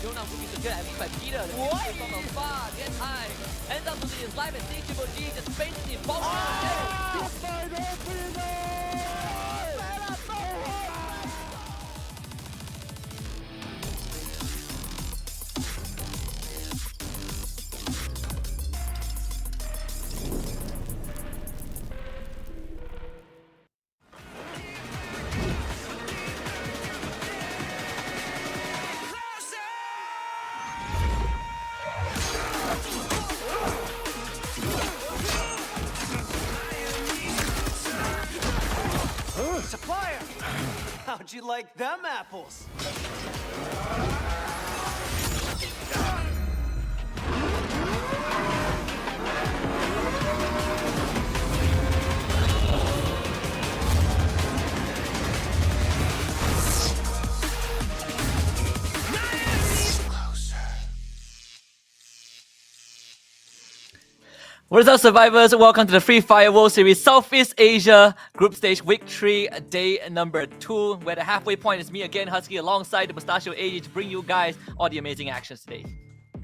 Jonah will be secured at least by Peter. The future from afar, gets high. Ends up losing his life and CGG just basically falls Supplier! How'd you like them apples? What is up, survivors? Welcome to the Free Fire World Series Southeast Asia Group Stage Week 3, day number 2, where the halfway point is me again, Husky, alongside the Mustachio AG to bring you guys all the amazing actions today.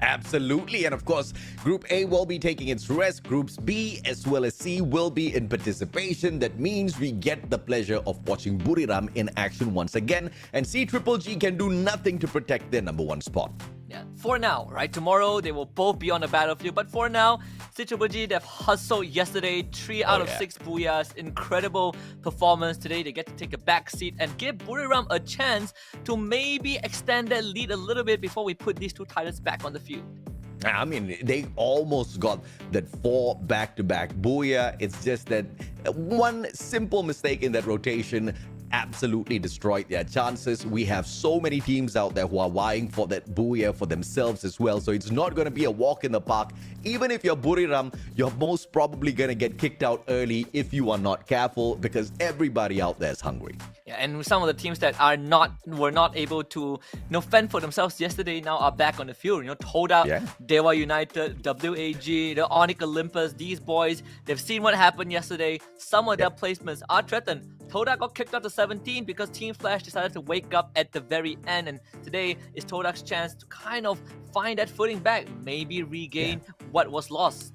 Absolutely, and of course, Group A will be taking its rest. Groups B as well as C will be in participation. That means we get the pleasure of watching Buriram in action once again, and CGG can do nothing to protect their number 1 spot. Yeah, for now, right? Tomorrow they will both be on the battlefield, but for now, CGG, they've hustled yesterday, 3 out of 6 booyahs. Incredible performance today. They get to take a back seat and give Buriram a chance to maybe extend their lead a little bit before we put these two titans back on the field. I mean, they almost got that 4 back-to-back booyah. It's just that one simple mistake in that rotation absolutely destroyed their chances. We have so many teams out there who are vying for that booyah for themselves as well, so it's not going to be a walk in the park. Even if you're Buriram, you're most probably going to get kicked out early if you are not careful, because everybody out there is hungry. Yeah, and some of the teams that were not able to fend for themselves yesterday now are back on the field. Todak, Dewa United, WAG, the Onyx Olympus, these boys, they've seen what happened yesterday. Some of their placements are threatened. Todak got kicked out to 17 because Team Flash decided to wake up at the very end, and today is Todak's chance to kind of find that footing back, maybe regain what was lost.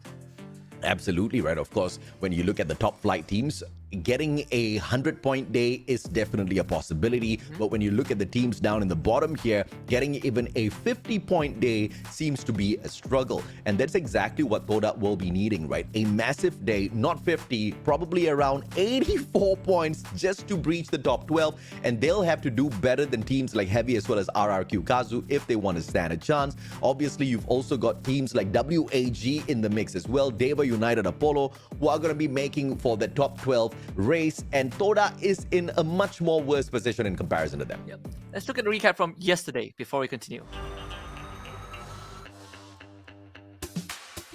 Absolutely right. Of course, when you look at the top flight teams, getting a 100-point day is definitely a possibility. But when you look at the teams down in the bottom here, getting even a 50-point day seems to be a struggle. And that's exactly what Todak will be needing, right? A massive day, not 50, probably around 84 points just to breach the top 12. And they'll have to do better than teams like Heavy as well as RRQ Kazu if they want to stand a chance. Obviously, you've also got teams like WAG in the mix as well, Deva United Apollo, who are going to be making for the top 12 race, and Todak is in a much more worse position in comparison to them. Yep. Let's look at the recap from yesterday before we continue.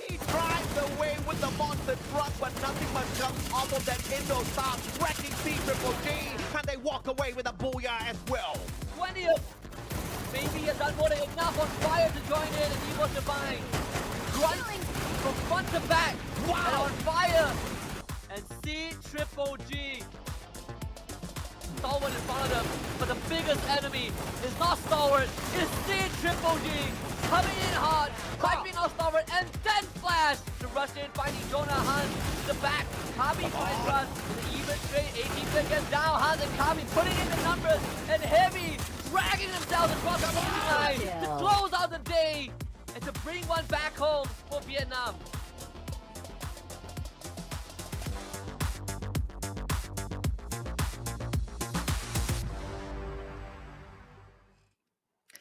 He drives away with the monster truck, but nothing much comes off of that Indo stop, wrecking CGG, and they walk away with a booyah as well. 20th! Maybe he has done more than enough on fire to join in, and he was divine. Grunting from front to back, and on fire! And CGG. Stalwart in front of them, but the biggest enemy is not Stalwart, it's CGG. Coming in hard, wiping out Stalwart, and then Flash to rush in, finding Jonah Hunt to the back. Kami finds Russ in the even straight, 18 seconds down. Hunt and Kami putting in the numbers, and Heavy dragging themselves across the finishing line to close out the day and to bring one back home for Vietnam.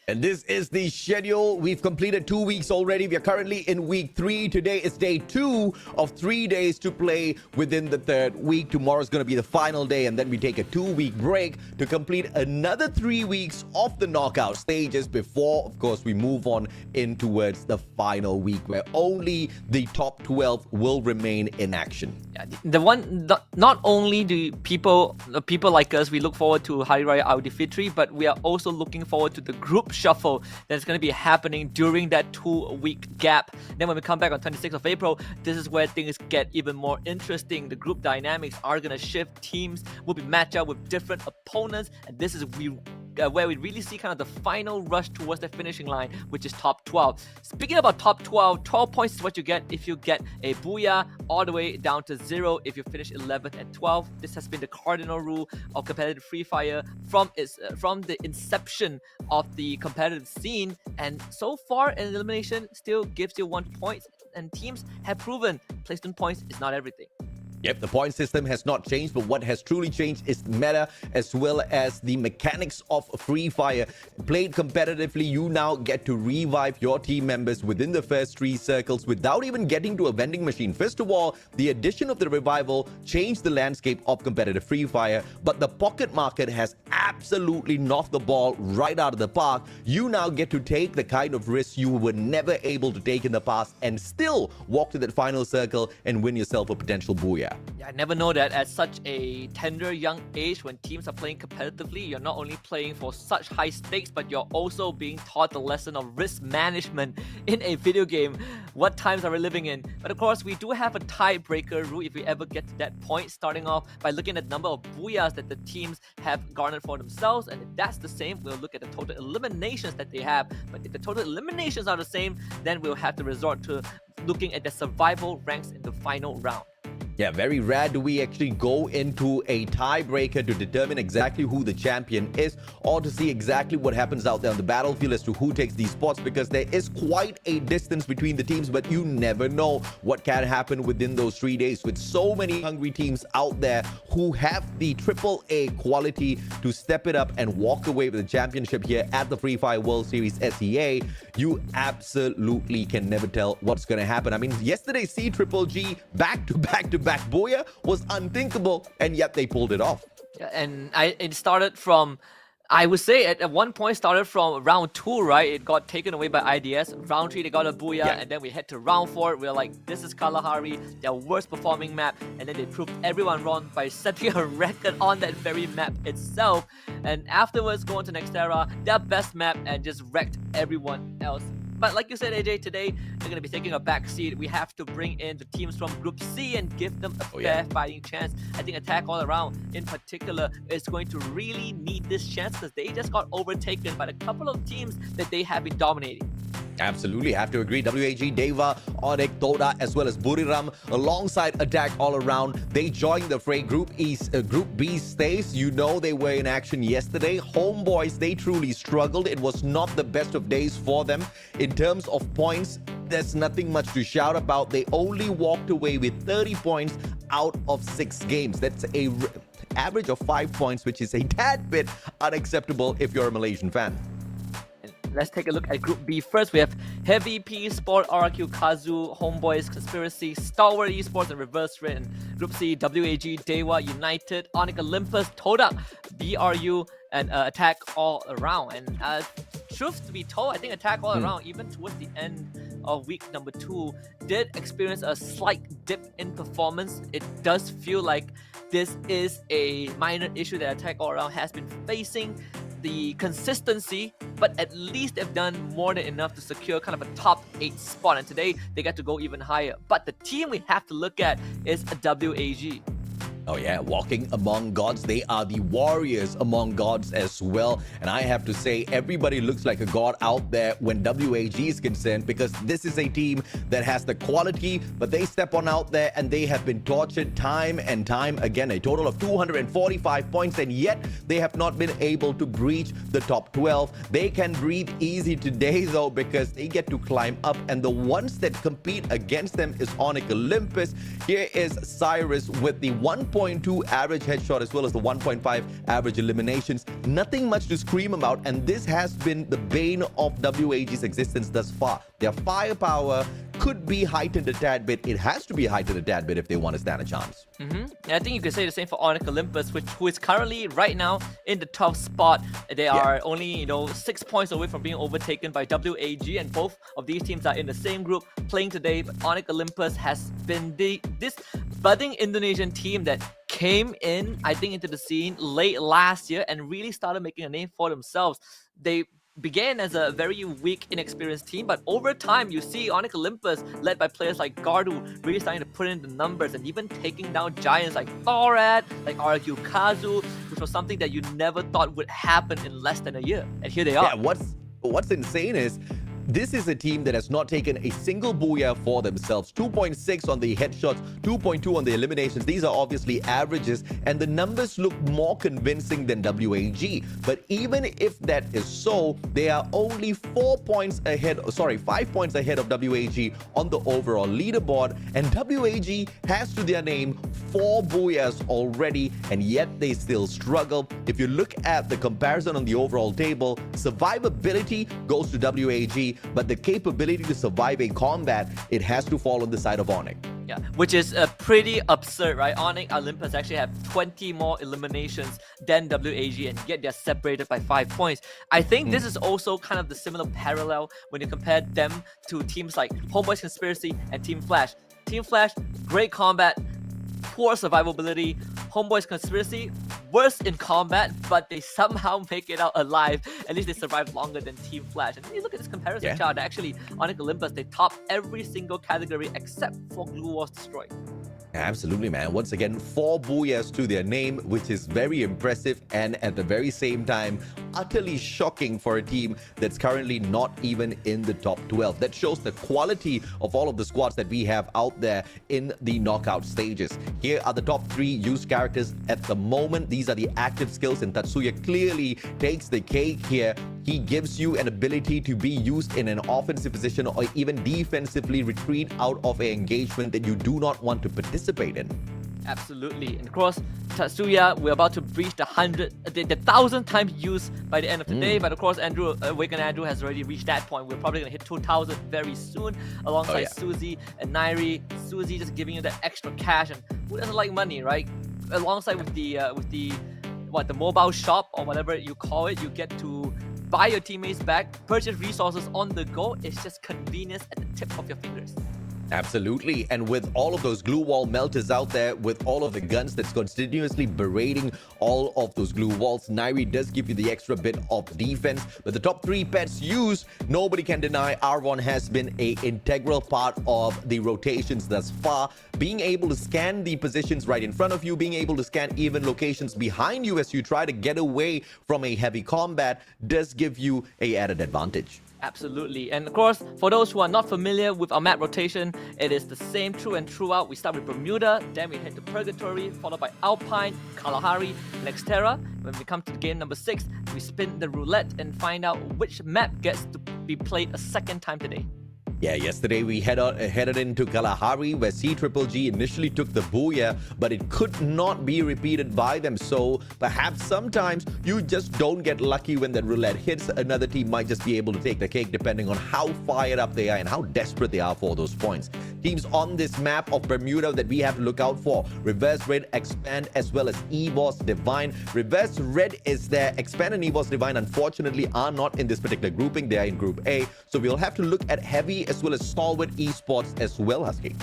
And this is the schedule. We've completed 2 weeks already. We are currently in week 3. Today is day 2 of 3 days to play within the 3rd week. Tomorrow is going to be the final day, and then we take a 2-week break to complete another 3 weeks of the knockout stages before, of course, we move on in towards the final week where only the top 12 will remain in action. Yeah, not only do people like us, we look forward to Hari Raya Aidilfitri, but we are also looking forward to the group shuffle that's going to be happening during that 2-week gap. Then when we come back on 26th of April, this is where things get even more interesting. The group dynamics are going to shift. Teams will be matched up with different opponents, and this is where we really see kind of the final rush towards the finishing line, which is top 12. Speaking about top 12, 12 points is what you get if you get a booyah, all the way down to 0 if you finish 11th and 12th. This has been the cardinal rule of competitive Free Fire from the inception of the competitive scene, and so far an elimination still gives you 1 point, and teams have proven placement points is not everything. Yep, the point system has not changed, but what has truly changed is the meta as well as the mechanics of Free Fire. Played competitively, you now get to revive your team members within the first 3 circles without even getting to a vending machine. First of all, the addition of the revival changed the landscape of competitive Free Fire, but the pocket market has absolutely knocked the ball right out of the park. You now get to take the kind of risks you were never able to take in the past and still walk to that final circle and win yourself a potential booyah. Yeah, I never know that at such a tender young age, when teams are playing competitively, you're not only playing for such high stakes, but you're also being taught the lesson of risk management in a video game. What times are we living in? But of course, we do have a tiebreaker rule if we ever get to that point, starting off by looking at the number of booyahs that the teams have garnered for themselves. And if that's the same, we'll look at the total eliminations that they have. But if the total eliminations are the same, then we'll have to resort to looking at the survival ranks in the final round. Yeah, very rare do we actually go into a tiebreaker to determine exactly who the champion is, or to see exactly what happens out there on the battlefield as to who takes these spots, because there is quite a distance between the teams, but you never know what can happen within those 3 days with so many hungry teams out there who have the AAA quality to step it up and walk away with the championship here at the Free Fire World Series SEA. You absolutely can never tell what's going to happen. I mean, yesterday's CGG back-to-back booyah was unthinkable, and yet they pulled it off. Yeah, and it started from, I would say at one point started from round 2, right? It got taken away by IDS. Round 3, they got a booyah, and then we head to round 4. We're like, this is Kalahari, their worst performing map, and then they proved everyone wrong by setting a record on that very map itself. And afterwards, going to Nextera, their best map, and just wrecked everyone else. But like you said, AJ, today they're going to be taking a back seat. We have to bring in the teams from Group C and give them a fair fighting chance. I think Attack All Around in particular is going to really need this chance, because they just got overtaken by a couple of teams that they have been dominating. Absolutely, have to agree. WAG, Deva, Onik, Todak, as well as Buriram, alongside Attack All Around. They joined the fray. Group B stays. You know they were in action yesterday. Homebois, they truly struggled. It was not the best of days for them. In terms of points, there's nothing much to shout about. They only walked away with 30 points out of 6 games. That's a average of 5 points, which is a tad bit unacceptable if you're a Malaysian fan. Let's take a look at Group B first. We have Heavy P, Sport, RQ, Kazu, Homebois, Conspiracy, Stalwart Esports, and Reverse Red. Group C, WAG, Dewa, United, Onyx Olympus, Todak, BRU, and Attack All Around. And truth to be told, I think Attack All Around, even towards the end of week number 2, did experience a slight dip in performance. It does feel like this is a minor issue that Attack All Around has been facing. The consistency, but at least they've done more than enough to secure kind of a top 8 spot, and today they get to go even higher. But the team we have to look at is WAG. Oh yeah, walking among gods. They are the warriors among gods as well. And I have to say, everybody looks like a god out there when WAG is concerned, because this is a team that has the quality, but they step on out there and they have been tortured time and time again. A total of 245 points, and yet they have not been able to breach the top 12. They can breathe easy today though, because they get to climb up, and the ones that compete against them is Onyx Olympus. Here is Cyrus with the 1.2 average headshot as well as the 1.5 average eliminations. Nothing much to scream about, and this has been the bane of WAG's existence thus far. Their firepower could be heightened a tad bit. It has to be heightened a tad bit if they want to stand a chance. And I think you could say the same for Onyx Olympus, who is currently right now in the 12th spot. They are only 6 points away from being overtaken by WAG, and both of these teams are in the same group playing today. But Onyx Olympus has been this budding Indonesian team that came in, I think, into the scene late last year and really started making a name for themselves. They began as a very weak, inexperienced team, but over time, you see Onyx Olympus, led by players like Gardu, really starting to put in the numbers and even taking down giants like Thorad, like RQ Kazu, who's was something that you never thought would happen in less than a year. And here they are. Yeah, what's insane is this is a team that has not taken a single booyah for themselves. 2.6 on the headshots, 2.2 on the eliminations. These are obviously averages, and the numbers look more convincing than WAG. But even if that is so, they are only 5 points ahead of WAG on the overall leaderboard. And WAG has to their name 4 booyahs already, and yet they still struggle. If you look at the comparison on the overall table, survivability goes to WAG, but the capability to survive a combat, it has to fall on the side of Onyx. Yeah, which is pretty absurd, right? Onyx Olympus actually have 20 more eliminations than WAG, and yet they're separated by 5 points. I think this is also kind of the similar parallel when you compare them to teams like Homebois Conspiracy and Team Flash. Team Flash, great combat, poor survivability. Homebois Conspiracy, worse in combat, but they somehow make it out alive. At least they survive longer than Team Flash. And you look at this comparison chart, actually, Onyx Olympus, they top every single category except for Glue Wars Destroy. Absolutely, man. Once again, 4 booyahs to their name, which is very impressive and at the very same time, utterly shocking for a team that's currently not even in the top 12. That shows the quality of all of the squads that we have out there in the knockout stages. Here are the top 3 used characters at the moment. These are the active skills, and Tatsuya clearly takes the cake here. He gives you an ability to be used in an offensive position or even defensively retreat out of an engagement that you do not want to participate in. Absolutely. And of course, Tatsuya, we're about to breach the 1,000 times use by the end of the day. But of course, Awaken Andrew has already reached that point. We're probably going to hit 2,000 very soon, alongside Suzy and Nairi. Suzy just giving you that extra cash, and who doesn't like money, right? Alongside with the mobile shop or whatever you call it, you get to buy your teammates back, purchase resources on the go. It's just convenience at the tip of your fingers. Absolutely. And with all of those glue wall melters out there, with all of the guns that's continuously berating all of those glue walls, Nairi does give you the extra bit of defense. But the top 3 pets used, nobody can deny R1 has been an integral part of the rotations thus far. Being able to scan the positions right in front of you, being able to scan even locations behind you as you try to get away from a heavy combat does give you an added advantage. Absolutely. And of course, for those who are not familiar with our map rotation, it is the same true and throughout. We start with Bermuda, then we head to Purgatory, followed by Alpine, Kalahari, and Xterra. When we come to game number 6, we spin the roulette and find out which map gets to be played a second time today. Yeah, yesterday we headed into Kalahari, where CGGG initially took the booyah, but it could not be repeated by them. So perhaps sometimes you just don't get lucky when that roulette hits. Another team might just be able to take the cake depending on how fired up they are and how desperate they are for those points. Teams on this map of Bermuda that we have to look out for: Reverse Red, Expand, as well as Esports Divine. Reverse Red is there. Expand and Esports Divine unfortunately are not in this particular grouping. They are in Group A. So we'll have to look at Heavy as well as Stalwart Esports as well, Husky.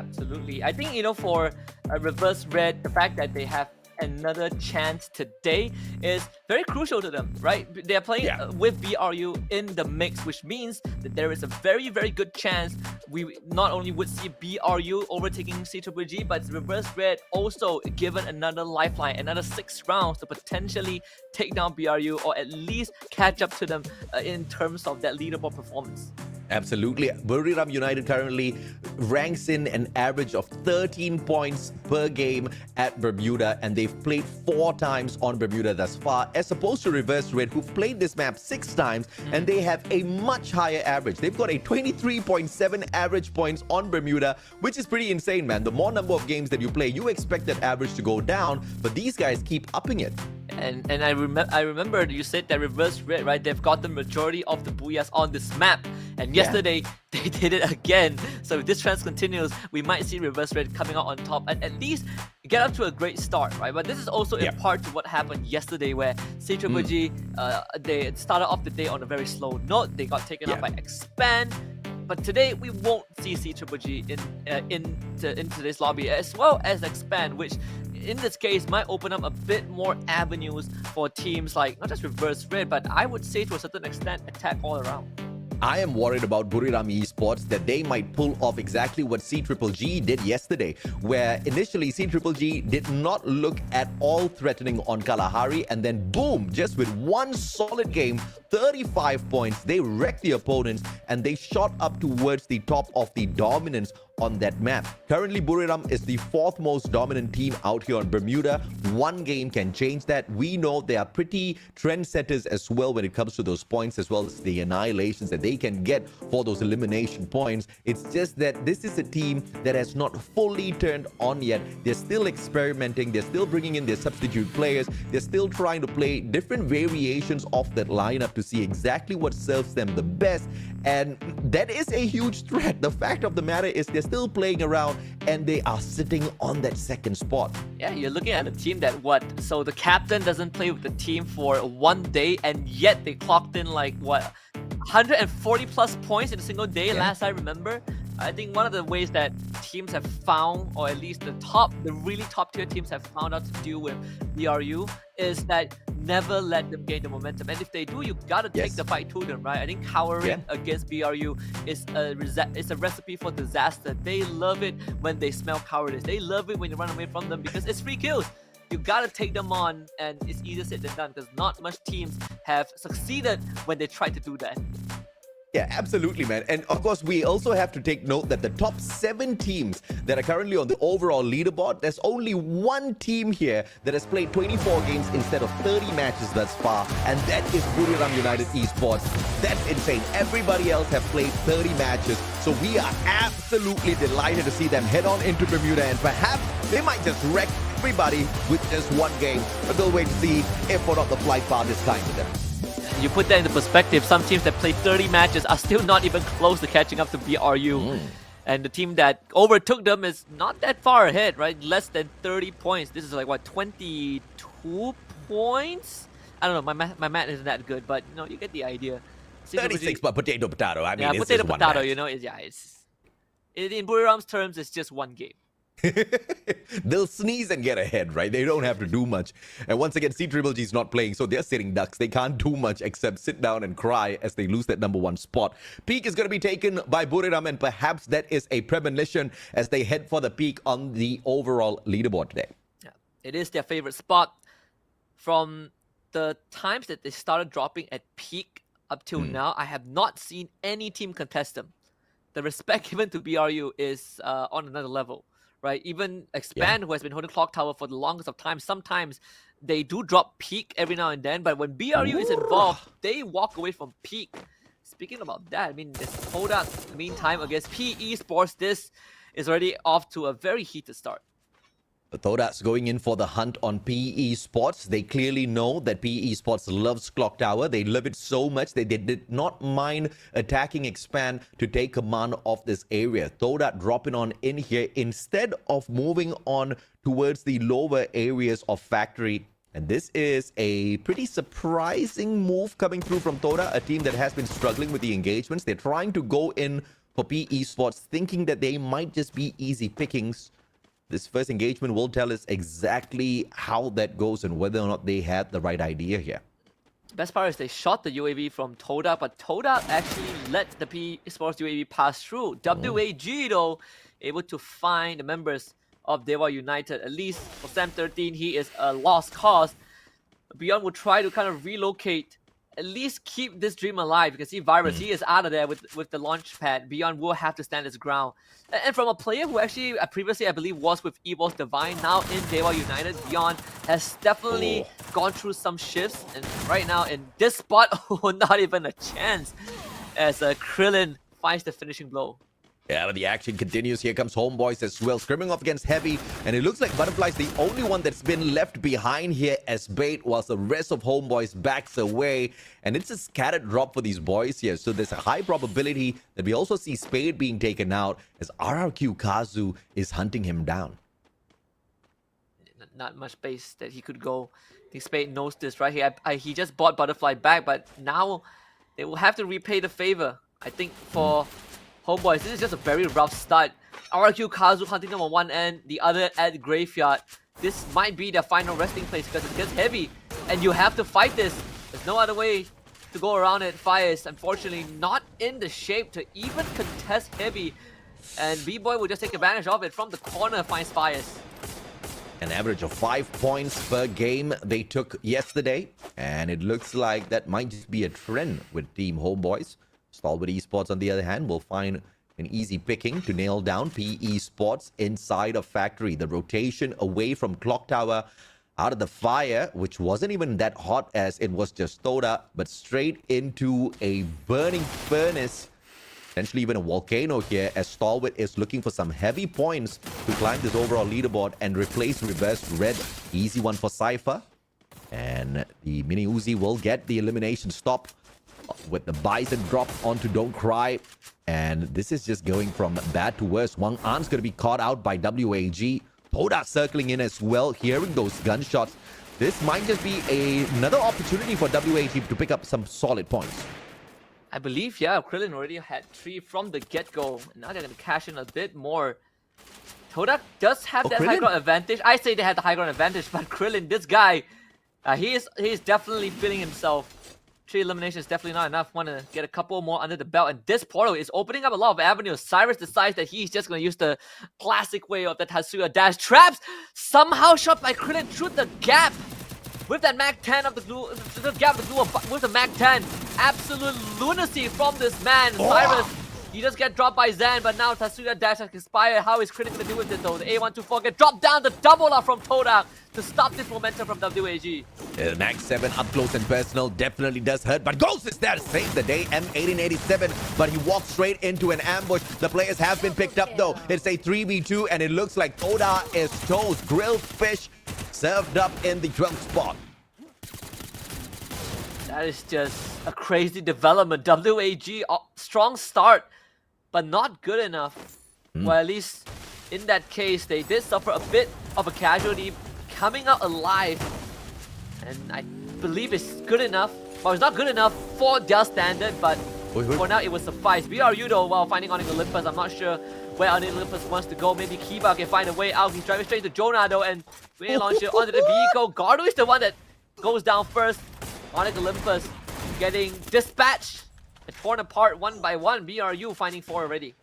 Absolutely. I think, for Reverse Red, the fact that they have another chance today is very crucial to them, right? They're playing with BRU in the mix, which means that there is a very, very good chance we not only would see BRU overtaking CGGG, but Reverse Red also given another lifeline, another 6 rounds to potentially take down BRU or at least catch up to them in terms of that leaderboard performance. Absolutely. Buriram United currently ranks in an average of 13 points per game at Bermuda, and they've played 4 times on Bermuda thus far, as opposed to Reverse Red, who've played this map 6 times, and they have a much higher average. They've got a 23.7 average points on Bermuda, which is pretty insane, man. The more number of games that you play, you expect that average to go down, but these guys keep upping it. And I remember you said that Reverse Red, right? They've got the majority of the booyahs on this map. And yesterday, they did it again. So if this trend continues, we might see Reverse Red coming out on top and at least get up to a great start, right? But this is also in part to what happened yesterday, where CGGG, they started off the day on a very slow note. They got taken out by Expand. But today, we won't see CGGG in today's lobby, as well as Expand, which in this case might open up a bit more avenues for teams like not just Reverse Red, but I would say to a certain extent Attack all around. I am worried about Buriram Esports that they might pull off exactly what CGGG did yesterday, where initially CGGG did not look at all threatening on Kalahari, and then boom, just with one solid game, 35 points, they wrecked the opponents and they shot up towards the top of the dominance on that map. Currently, Buriram is the fourth most dominant team out here on Bermuda. One game can change that. We know they are pretty trendsetters as well when it comes to those points, as well as the annihilations that they can get for those elimination points. It's just that this is a team that has not fully turned on yet. They're still experimenting. They're still bringing in their substitute players. They're still trying to play different variations of that lineup to see exactly what serves them the best. And that is a huge threat. The fact of the matter is they're still playing around and they are sitting on that second spot. Yeah, you're looking at a team that so the captain doesn't play with the team for 1 day, and yet they clocked in like 140 plus points in a single day, last I remember. I think one of the ways that teams have found, or at least the really top tier teams have found out to deal with BRU, is that never let them gain the momentum. And if they do, you gotta take the fight to them, right? I think cowering against BRU is a recipe for disaster. They love it when they smell cowardice. They love it when you run away from them because it's free kills. You gotta take them on, and it's easier said than done because not much teams have succeeded when they try to do that. Yeah, absolutely, man. And of course, we also have to take note that the top 7 teams that are currently on the overall leaderboard, there's only one team here that has played 24 games instead of 30 matches thus far, and that is Buriram United Esports. That's insane. Everybody else have played 30 matches, so we are absolutely delighted to see them head on into Bermuda, and perhaps they might just wreck everybody with just one game. But we'll wait to see if or not the flight path is kind to them. You put that into perspective, some teams that play 30 matches are still not even close to catching up to BRU. And the team that overtook them is not that far ahead, right? Less than 30 points. This is like, what, 22 points? I don't know, my math isn't that good, but you know, you get the idea. 36, but potato. I mean, it's potato, just one potato, match. you know, in Buriram's terms, it's just one game. They'll sneeze and get ahead, right? They don't have to do much. And once again, CGGG is not playing, so they're sitting ducks. They can't do much except sit down and cry as they lose that #1 spot. Peak is going to be taken by Buriram, and perhaps that is a premonition as they head for the peak on the overall leaderboard today. Yeah, it is their favorite spot. From the times that they started dropping at peak up till now, I have not seen any team contest them. The respect given to BRU is on another level. Right, even Expand, who has been holding Clock Tower for the longest of time, sometimes they do drop peak every now and then, but when BRU is involved, they walk away from peak. Speaking about that, I mean, this Todak, meantime, against PE Esports, this is already off to a very heated start. The Todak's going in for the hunt on PE Sports. They clearly know that PE Sports loves Clock Tower. They love it so much that they did not mind attacking Expand to take command of this area. Todak dropping on in here instead of moving on towards the lower areas of Factory. And this is a pretty surprising move coming through from Todak, a team that has been struggling with the engagements. They're trying to go in for PE Sports, thinking that they might just be easy pickings. This first engagement will tell us exactly how that goes and whether or not they had the right idea here. Best part is they shot the UAV from Todak, but Todak actually let the PE Esports UAV pass through. WAG, though, able to find the members of Dewa United. At least for Sam 13, he is a lost cause. Beyond will try to kind of relocate, at least keep this dream alive. You can see Virus, he is out of there with the launch pad. Beyond will have to stand his ground. And from a player who actually previously, I believe, was with Esports Divine, now in Dewa United, Beyond has definitely gone through some shifts. And right now in this spot, not even a chance as Krillin finds the finishing blow. Yeah, but the action continues. Here comes Homebois as well, scrimming off against Heavy. And it looks like Butterfly's the only one that's been left behind here as bait, whilst the rest of Homebois backs away. And it's a scattered drop for these boys here. So there's a high probability that we also see Spade being taken out as RRQ Kazu is hunting him down. Not much space that he could go. I think Spade knows this, right? He just bought Butterfly back, but now they will have to repay the favor. I think for Homeboys, this is just a very rough start. RRQ Kazu hunting them on one end, the other at Graveyard. This might be their final resting place because it gets heavy, and you have to fight this. There's no other way. to go around it. Fire is unfortunately not in the shape to even contest Heavy. And B-Boy will just take advantage of it from the corner, finds Fires. An average of 5 points per game they took yesterday. And it looks like that might just be a trend with Team Homebois. Stalwart Esports, on the other hand, will find an easy picking to nail down PE Sports inside of Factory. The rotation away from Clock Tower out of the fire, which wasn't even that hot as it was just Todak, but straight into a burning furnace. Potentially even a volcano here, as Stalwart is looking for some heavy points to climb this overall leaderboard and replace Reverse Red. Easy one for Cypher. And the Mini Uzi will get the elimination stop with the Bison drop onto Don't Cry. And this is just going from bad to worse. Wang An's going to be caught out by WAG. Todak circling in as well, hearing those gunshots. This might just be another opportunity for WAG to pick up some solid points. I believe, yeah, Krillin already had 3 from the get-go. Now they're going to cash in a bit more. Todak does have that high ground advantage. I say they have the high ground advantage, but Krillin, this guy, he is definitely feeling himself. 3 eliminations is definitely not enough. Want to get a couple more under the belt. And this portal is opening up a lot of avenues. Cyrus decides that he's just going to use the classic way of the Tatsuya dash. Traps somehow shot by Krillin through the gap. With that Mag 10 of the glue, the gap of the glue with the Mag 10. Absolute lunacy from this man. Cyrus, he just get dropped by Zan, but now Tatsuya dash has expired. How is Krillin going to deal with it though? The A124 get dropped down, the double up from Todak to stop this momentum from WAG. Mag 7 up close and personal definitely does hurt, but Ghost is there to save the day. M1887, but he walks straight into an ambush. The players have been picked up though. It's a 3v2, and it looks like Todak is toast. Grilled fish served up in the 12th spot. That is just a crazy development. WAG, strong start, but not good enough. Well, at least in that case, they did suffer a bit of a casualty, coming out alive. And I believe it's good enough. Well, it's not good enough for their standard, but for now it will suffice. BRU though, while finding Onyx Olympus, I'm not sure where Onyx Olympus wants to go. Maybe Kiba can find a way out. He's driving straight to Jonah though, and grenade launcher onto the vehicle. Gardo is the one that goes down first. Onyx Olympus getting dispatched and torn apart one by one. BRU finding 4 already.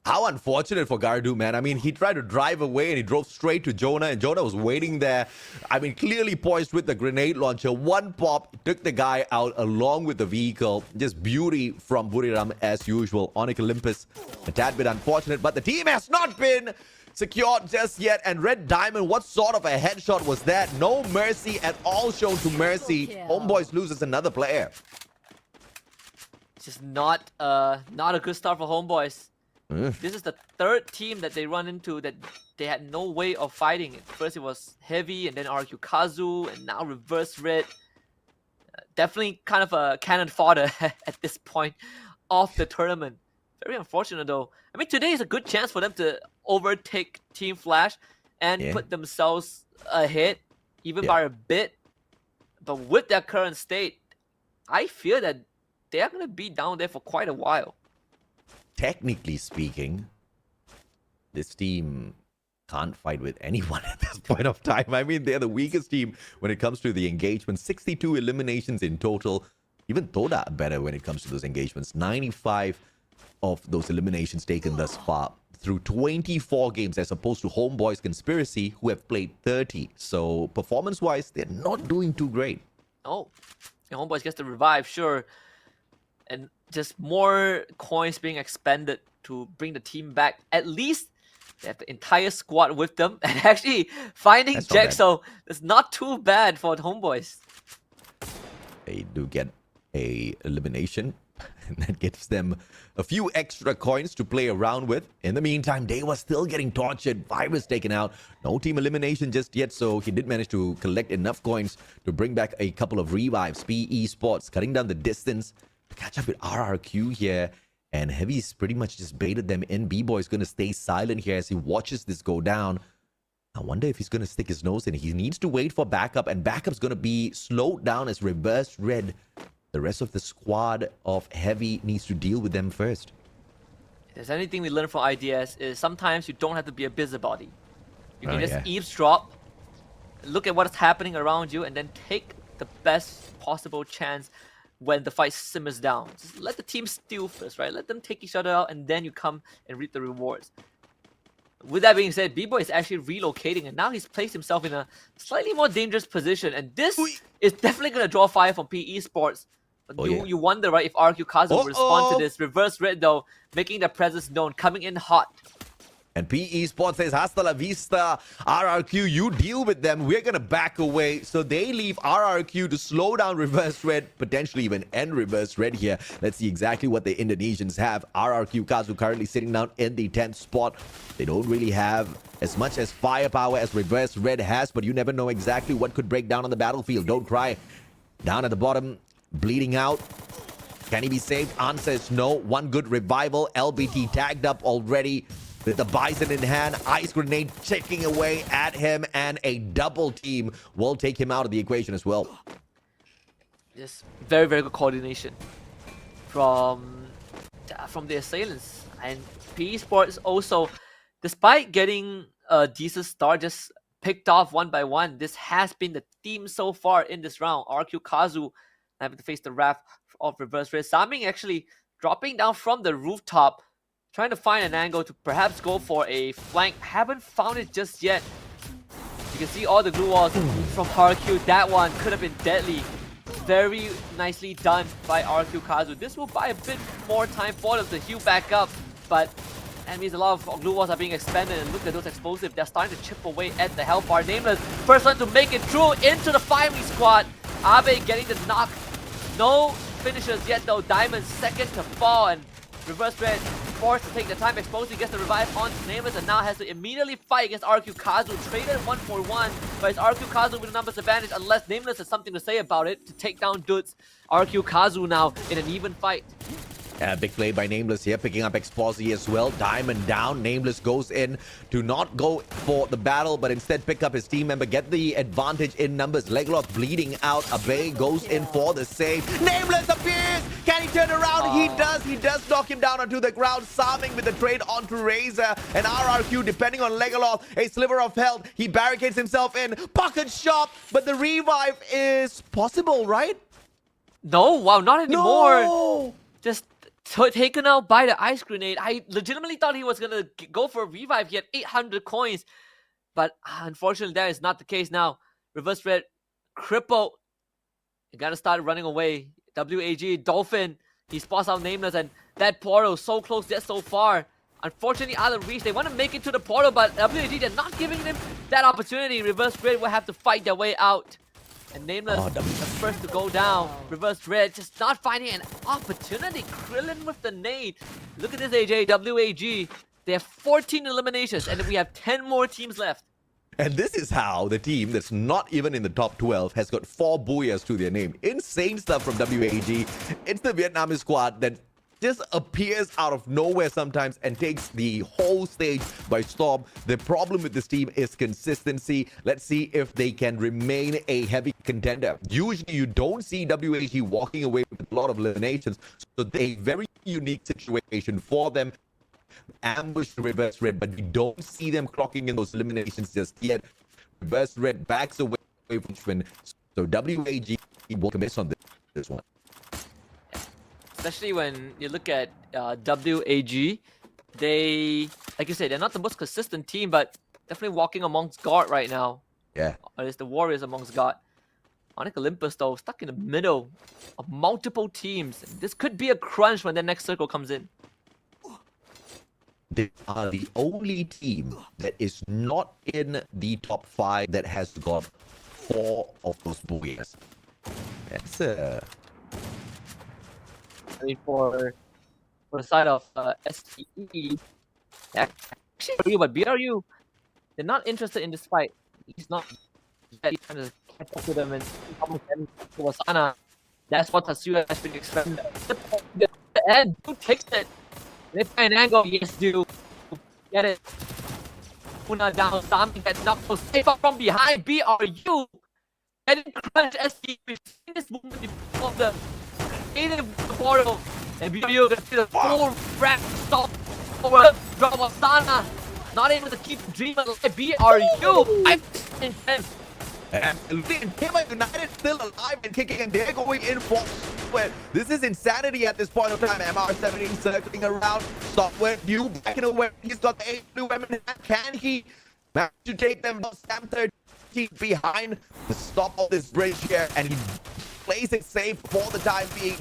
How unfortunate for Gardu, man. I mean, he tried to drive away and he drove straight to Jonah, and Jonah was waiting there. I mean, clearly poised with the grenade launcher. One pop took the guy out along with the vehicle. Just beauty from Buriram as usual. Onyx Olympus, a tad bit unfortunate, but the team has not been secured just yet. And Red Diamond, what sort of a headshot was that? No mercy at all shown to Mercy. Homebois loses another player. Just not a good start for Homebois. This is the 3rd team that they run into that they had no way of fighting it. First it was Heavy, and then RQ Kazu, and now Reverse Red. Definitely kind of a cannon fodder at this point of the tournament. Very unfortunate though. I mean, today is a good chance for them to overtake Team Flash and put themselves ahead, even by a bit. But with their current state, I fear that they are going to be down there for quite a while. Technically speaking, this team can't fight with anyone at this point of time. I mean, they're the weakest team when it comes to the engagement. 62 eliminations in total. Even Todak better when it comes to those engagements. 95 of those eliminations taken thus far through 24 games, as opposed to Homebois Conspiracy, who have played 30. So performance-wise, they're not doing too great. Oh, and Homebois gets the revive, sure. And just more coins being expended to bring the team back. At least they have the entire squad with them. And actually finding Jack, so it's not too bad for the Homebois. They do get a elimination, and that gives them a few extra coins to play around with. In the meantime, they were still getting tortured. Virus taken out. No team elimination just yet, so he did manage to collect enough coins to bring back a couple of revives. PE Sports cutting down the distance to catch up with RRQ here, and Heavy's pretty much just baited them in. B-Boy is going to stay silent here as he watches this go down. I wonder if he's going to stick his nose in. He needs to wait for backup, and backup's going to be slowed down as Reverse Red. The rest of the squad of Heavy needs to deal with them first. If there's anything we learn from IDS is sometimes you don't have to be a busybody. You can just eavesdrop, look at what's happening around you, and then take the best possible chance when the fight simmers down. Just let the team steal first, right? Let them take each other out, and then you come and reap the rewards. With that being said, B-Boy is actually relocating, and now he's placed himself in a slightly more dangerous position. And this is definitely going to draw fire from PE Sports. But you wonder, right, if RQ Kazu will respond to this. Reverse red, though, making their presence known, coming in hot. And PE Sports says, hasta la vista, RRQ, you deal with them. We're going to back away. So they leave RRQ to slow down Reverse Red, potentially even end Reverse Red here. Let's see exactly what the Indonesians have. RRQ Kazu currently sitting down in the 10th spot. They don't really have as much as firepower as Reverse Red has, but you never know exactly what could break down on the battlefield. Don't cry. Down at the bottom, bleeding out. Can he be saved? Answer is no. One good revival. LBT tagged up already. With the Bison in hand, ice grenade ticking away at him, and a double team will take him out of the equation as well. Just very, very good coordination from the assailants. And PE Sports also, despite getting a decent start, just picked off one by one. This has been the theme so far in this round. RQ Kazu having to face the wrath of Reverse Red. Saming actually dropping down from the rooftop, trying to find an angle to perhaps go for a flank. Haven't found it just yet. You can see all the glue walls from RQ. That one could have been deadly. Very nicely done by RQ Kazu. This will buy a bit more time for them to heal back up, but that means a lot of glue walls are being expanded, and look at those explosives. They're starting to chip away at the health bar. Nameless, first one to make it through into the firing squad. Abe getting the knock. No finishers yet though. Diamond second to fall, and Reverse Red forced to take the time. Explosive gets the revive on Nameless, and now has to immediately fight against RQ Kazu. Traded 1-for-1, but it's RQ Kazu with a numbers advantage unless Nameless has something to say about it to take down Dudes. RQ Kazu now in an even fight. Big play by Nameless here, picking up Exposy as well. Diamond down. Nameless goes in to not go for the battle, but instead pick up his team member, get the advantage in numbers. Leglock bleeding out. Abe goes in for the save. Nameless appears. Can he turn around? He does. He does knock him down onto the ground. Sarming with the trade onto Razor. And RRQ, depending on Legoloth, a sliver of health. He barricades himself in. Pocket shot, but the revive is possible, right? No, wow, not anymore. No. Just taken out by the ice grenade. I legitimately thought he was gonna go for a revive. He had 800 coins, but unfortunately that is not the case now. Reverse Red crippled. You gotta start running away. WAG Dolphin, he spots out Nameless, and that portal so close yet so far. Unfortunately out of reach. They want to make it to the portal, but WAG, they're not giving them that opportunity. Reverse Red will have to fight their way out. And Nameless, the first to go down. Reverse Red just not finding an opportunity. Krillin with the nade. Look at this, AJ. WAG. They have 14 eliminations, and we have 10 more teams left. And this is how the team that's not even in the top 12 has got 4 booyahs to their name. Insane stuff from WAG. It's the Vietnamese squad that just appears out of nowhere sometimes and takes the whole stage by storm. The problem with this team is consistency. Let's see if they can remain a heavy contender. Usually you don't see WAG walking away with a lot of eliminations, so a very unique situation for them. Ambush Reverse Red, but we don't see them clocking in those eliminations just yet. Reverse Red backs away from Schwinn, so WAG will commit on this one. Especially when you look at WAG, they, like you said, they're not the most consistent team, but definitely walking amongst God right now. Yeah. Or at least the Warriors amongst God. Onyx Olympus, though, stuck in the middle of multiple teams. This could be a crunch when the next circle comes in. They are the only team that is not in the top 5 that has got 4 of those booyahs. That's I mean, for the side of SEA, actually, but BRU, they're not interested in this fight. He's not yet trying to catch up to them and almost end to Wasana. That's what Tatsuya has been expecting. And who takes it? They find an angle. Yes, do. Get it. Una down. Sami gets knocked so safe up from behind. BRU getting crushed. SEA. We've seen this movement before the portal, and BRU gonna see the full wrap stop over Rawasana. Not able to keep the dream alive. BRU 5 and 10. And Homebois United still alive and kicking, and they're going in for Software. This is insanity at this point of time. MR17 circling around. Software new back in away. He's got the AWM in hand. Can he manage to take them? Sam 13 behind to stop all this bridge here, and he plays it safe for the time being.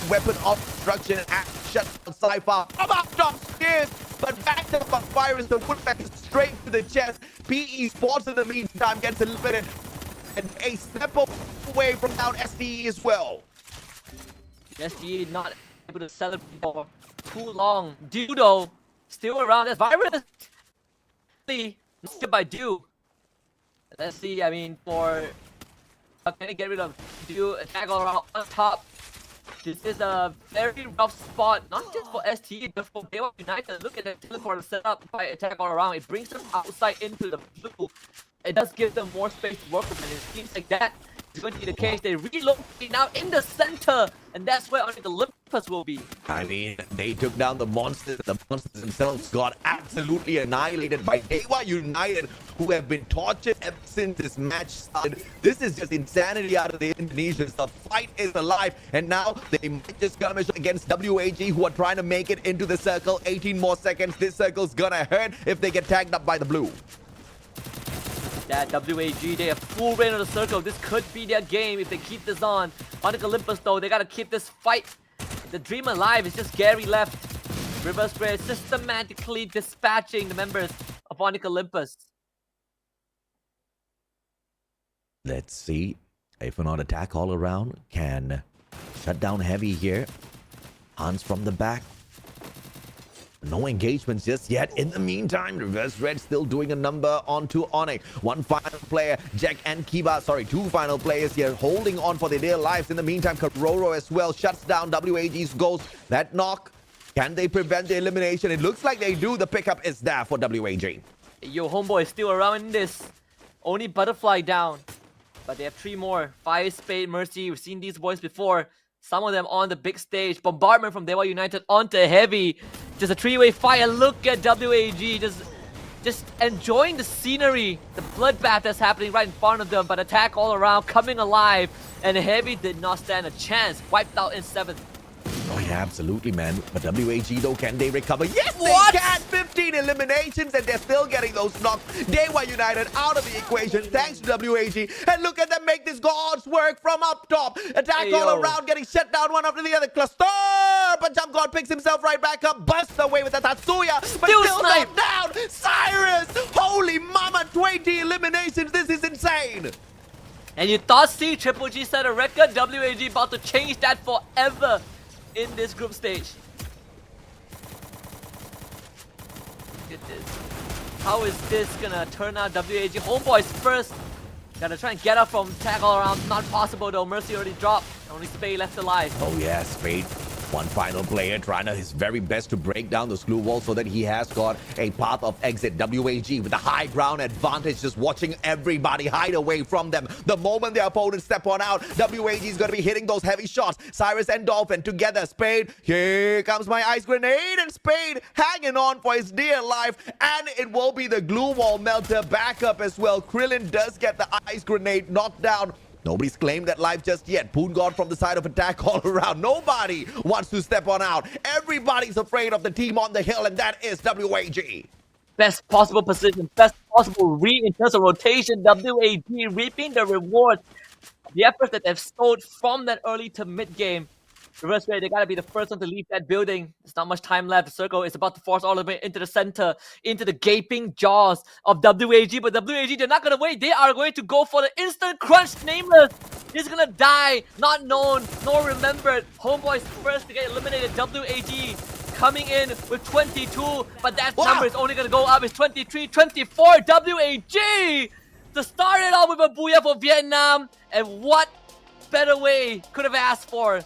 Weapon of destruction and shuts down Cypher. Up top stairs, but back to the fire is the woodback straight to the chest. PE Sports in the meantime gets eliminated, and a step away from down SDE as well. SGE not able to celebrate for too long. Dudo still around. As Virus still by Dew. Let's see. I mean, for can he get rid of Dew? Attack all around on top. This is a very rough spot, not just for STE, but for Homebois United. Look at the teleport setup by attack all around. It brings them outside into the blue. It does give them more space to work with, and it seems like that is going to be the case. They relocate now in the center, and that's where only the Olympus will be. I mean, they took down the monsters. The monsters themselves got absolutely annihilated by Homebois United, who have been tortured ever since this match started. This is just insanity out of the Indonesians. The fight is alive, and now they might just skirmish against WAG, who are trying to make it into the circle. 18 more seconds. This circle's gonna hurt if they get tagged up by the blue. That WAG, they have full reign of the circle. This could be their game if they keep this on. Onyx Olympus, though, they gotta keep this fight. The dream alive. It's just Gary left. Reverse Ray systematically dispatching the members of Onyx Olympus. Let's see if an attack all around can shut down Heavy here. Hans from the back. No engagements just yet. In the meantime, Reverse Red still doing a number onto Onyx. One final player, Jack and Kiba, two final players here holding on for their dear lives. In the meantime, Karoro as well shuts down WAG's ghost. That knock, can they prevent the elimination? It looks like they do. The pickup is there for WAG. Yo, Homebois is still around in this. Only Butterfly down. But they have 3 more. Fire, Spade, Mercy. We've seen these boys before. Some of them on the big stage. Bombardment from Homebois United onto Heavy. Just a 3-way fire. Look at WAG. Just enjoying the scenery. The bloodbath that's happening right in front of them. But attack all around. Coming alive. And Heavy did not stand a chance. Wiped out in 7th. Oh yeah, absolutely, man. But WAG, though, can they recover? Yes, What? they can! 15 eliminations, and they're still getting those knocks. Homebois United out of the equation, thanks to WAG. And look at them make this God's work from up top. Attack all around, getting shut down one after the other. Cluster! But Jump God picks himself right back up, busts away with the Tatsuya, but still snipe. not down. Cyrus! Holy mama, 20 eliminations. This is insane. And you thought Triple G set a record? WAG about to change that forever in this group stage. Look at this. How is this gonna turn out? WAG Homebois first. Gotta try and get up from tag all around. Not possible though. Mercy already dropped. Only Spade left alive. Oh yeah, Spade. One final player trying his very best to break down the glue wall so that he has got a path of exit. WAG with the high ground advantage, just watching everybody hide away from them. The moment their opponents step on out, WAG is going to be hitting those heavy shots. Cyrus and Dolphin together. Spade, here comes my ice grenade, and Spade hanging on for his dear life, and it will be the glue wall melter backup as well. Krillin does get the ice grenade knocked down. Nobody's claimed that life just yet. Poon God from the side of attack all around. Nobody wants to step on out. Everybody's afraid of the team on the hill, and that is WAG. Best possible position, best possible read in terms of rotation. WAG reaping the rewards. The efforts that they've sowed from that early to mid game. Reverse Ray, they gotta be the first one to leave that building. There's not much time left. The circle is about to force all the way into the center, into the gaping jaws of WAG. But WAG, they're not gonna wait. They are going to go for the instant crunch. Nameless is gonna die, not known nor remembered. Homebois first to get eliminated. WAG coming in with 22, but that number is only gonna go up. It's 23, 24. WAG to start it off with a booyah for Vietnam. And what better way could have asked for?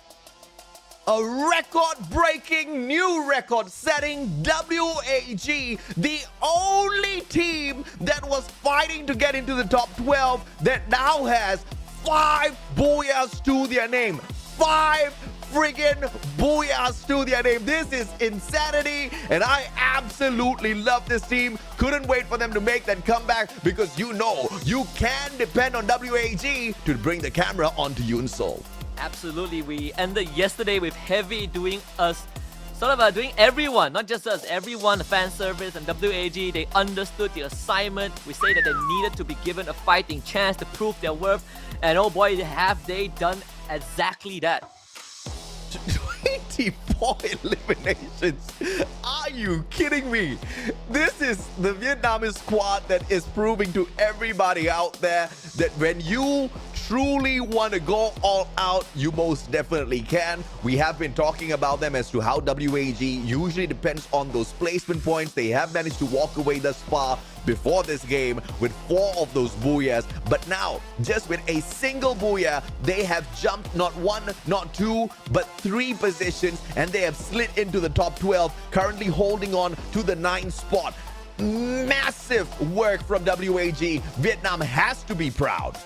A record-breaking, new record-setting WAG, the only team that was fighting to get into the top 12 that now has 5 booyahs to their name. 5 friggin' booyahs to their name. This is insanity, and I absolutely love this team. Couldn't wait for them to make that comeback because you know you can depend on WAG to bring the camera onto Yoon Seoul. Absolutely, we ended yesterday with Heavy doing us, doing everyone, not just us, everyone, the fan service and WAG, they understood the assignment. We say that they needed to be given a fighting chance to prove their worth, and oh boy, have they done exactly that. 24 eliminations. Are you kidding me? This is the Vietnamese squad that is proving to everybody out there that when you truly want to go all out, you most definitely can. We have been talking about them as to how WAG usually depends on those placement points. They have managed to walk away thus far before this game with 4 of those booyahs, but now just with a single booyah, they have jumped not 1, not 2, but 3 positions, and they have slid into the top 12, currently holding on to the 9th spot. Massive work from WAG. Vietnam has to be proud.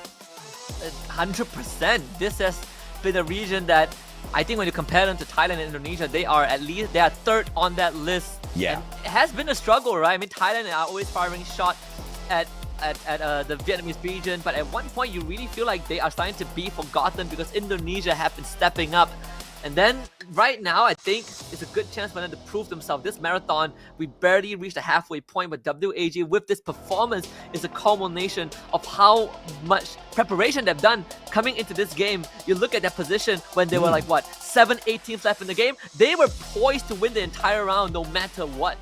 100%. This has been a region that I think when you compare them to Thailand and Indonesia, they are third on that list. Yeah. And it has been a struggle, right? I mean, Thailand are always firing shots at the Vietnamese region, but at one point you really feel like they are starting to be forgotten because Indonesia have been stepping up. And then right now, I think it's a good chance for them to prove themselves. This marathon, we barely reached the halfway point, but WAG with this performance is a culmination of how much preparation they've done coming into this game. You look at their position when they were like, what, 7-8 teams left in the game? They were poised to win the entire round no matter what.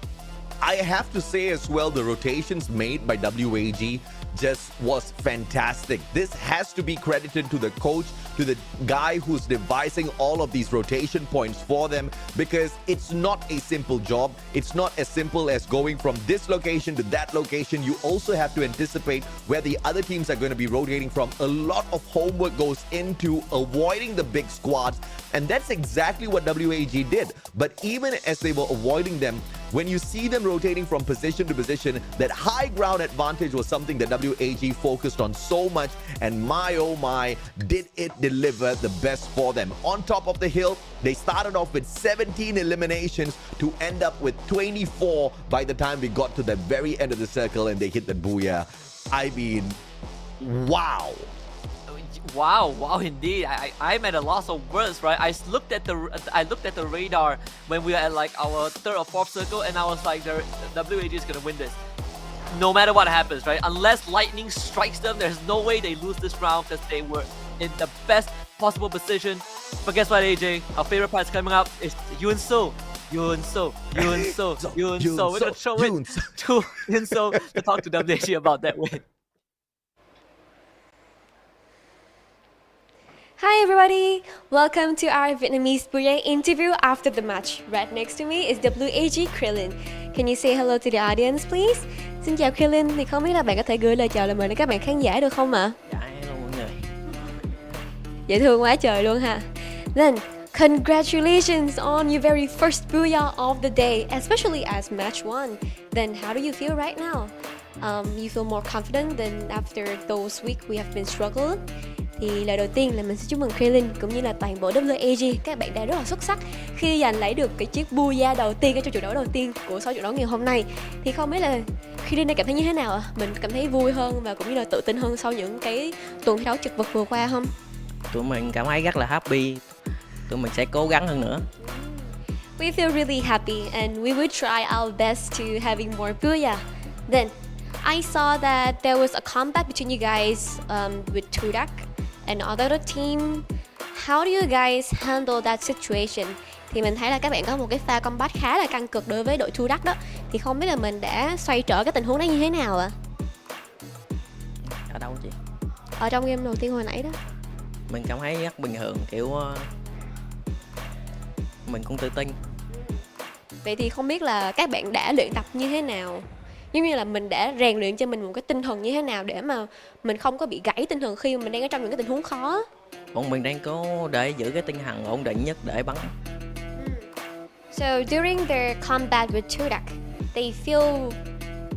I have to say as well, the rotations made by WAG just was fantastic. This has to be credited to the coach, to the guy who's devising all of these rotation points for them, because it's not a simple job. It's not as simple as going from this location to that location. You also have to anticipate where the other teams are going to be rotating from. A lot of homework goes into avoiding the big squads, and that's exactly what WAG did. But even as they were avoiding them, when you see them rotating from position to position, that high ground advantage was something that WAG focused on so much, and my oh my, did it deliver the best for them. On top of the hill, they started off with 17 eliminations to end up with 24 by the time we got to the very end of the circle and they hit that booyah. I mean, wow. Wow, indeed. I'm at a loss of words, right? I looked at the radar when we were at like our 3rd or 4th circle, and I was like, the WAG is gonna win this. No matter what happens, right? Unless lightning strikes them, there's no way they lose this round because they were in the best possible position. But guess what, AJ? Our favorite part is coming up. It's Yoon Seoul. We're gonna show it to Yoon Seoul to talk to WAG about that win. Hi everybody! Welcome to our Vietnamese Booyah interview after the match. Right next to me is WAG Krillin. Can you say hello to the audience please? Xin chào Krillin, thì không biết là bạn có thể gửi lời chào lời mời đến các bạn khán giả được không ạ? Dạ, hello mọi người. Dễ thương quá trời luôn ha. Then, congratulations on your very first Booyah of the day, especially as match 1. Then, how do you feel right now? You feel more confident than after those weeks we have been struggling? Thì lời đầu tiên là mình sẽ chúc mừng Krillin cũng như là toàn bộ WAG. Các bạn đã rất là xuất sắc khi giành lấy được cái chiếc Booyah đầu tiên ở trong trận đấu đầu tiên của 6 trận đấu ngày hôm nay. Thì không biết là Krillin đã cảm thấy như thế nào ạ? Mình cảm thấy vui hơn và cũng như là tự tin hơn sau những cái tuần thi đấu chật vật vừa qua không? Tụi mình cảm thấy rất là happy. Tụi mình sẽ cố gắng hơn nữa. We feel really happy and we will try our best to having more Booyah. Then, I saw that there was a combat between you guys with Todak and other team. How do you guys handle that situation? Thì mình thấy là các bạn có một cái pha combat khá là căng cực đối với đội Todak đó. Thì không biết là mình đã xoay trở cái tình huống đó như thế nào ạ? Ở đâu chị? Ở trong game đầu tiên hồi nãy đó. Mình cảm thấy rất bình thường, kiểu mình cũng tự tin. Vậy thì không biết là các bạn đã luyện tập như thế nào? Giống như là mình đã rèn luyện cho mình một cái tinh thần như thế nào để mà mình không có bị gãy tinh thần khi mà mình đang ở trong những cái tình huống khó. Bọn mình đang cố để giữ cái tinh thần ổn định nhất để bắn. So during their combat with Todak, they feel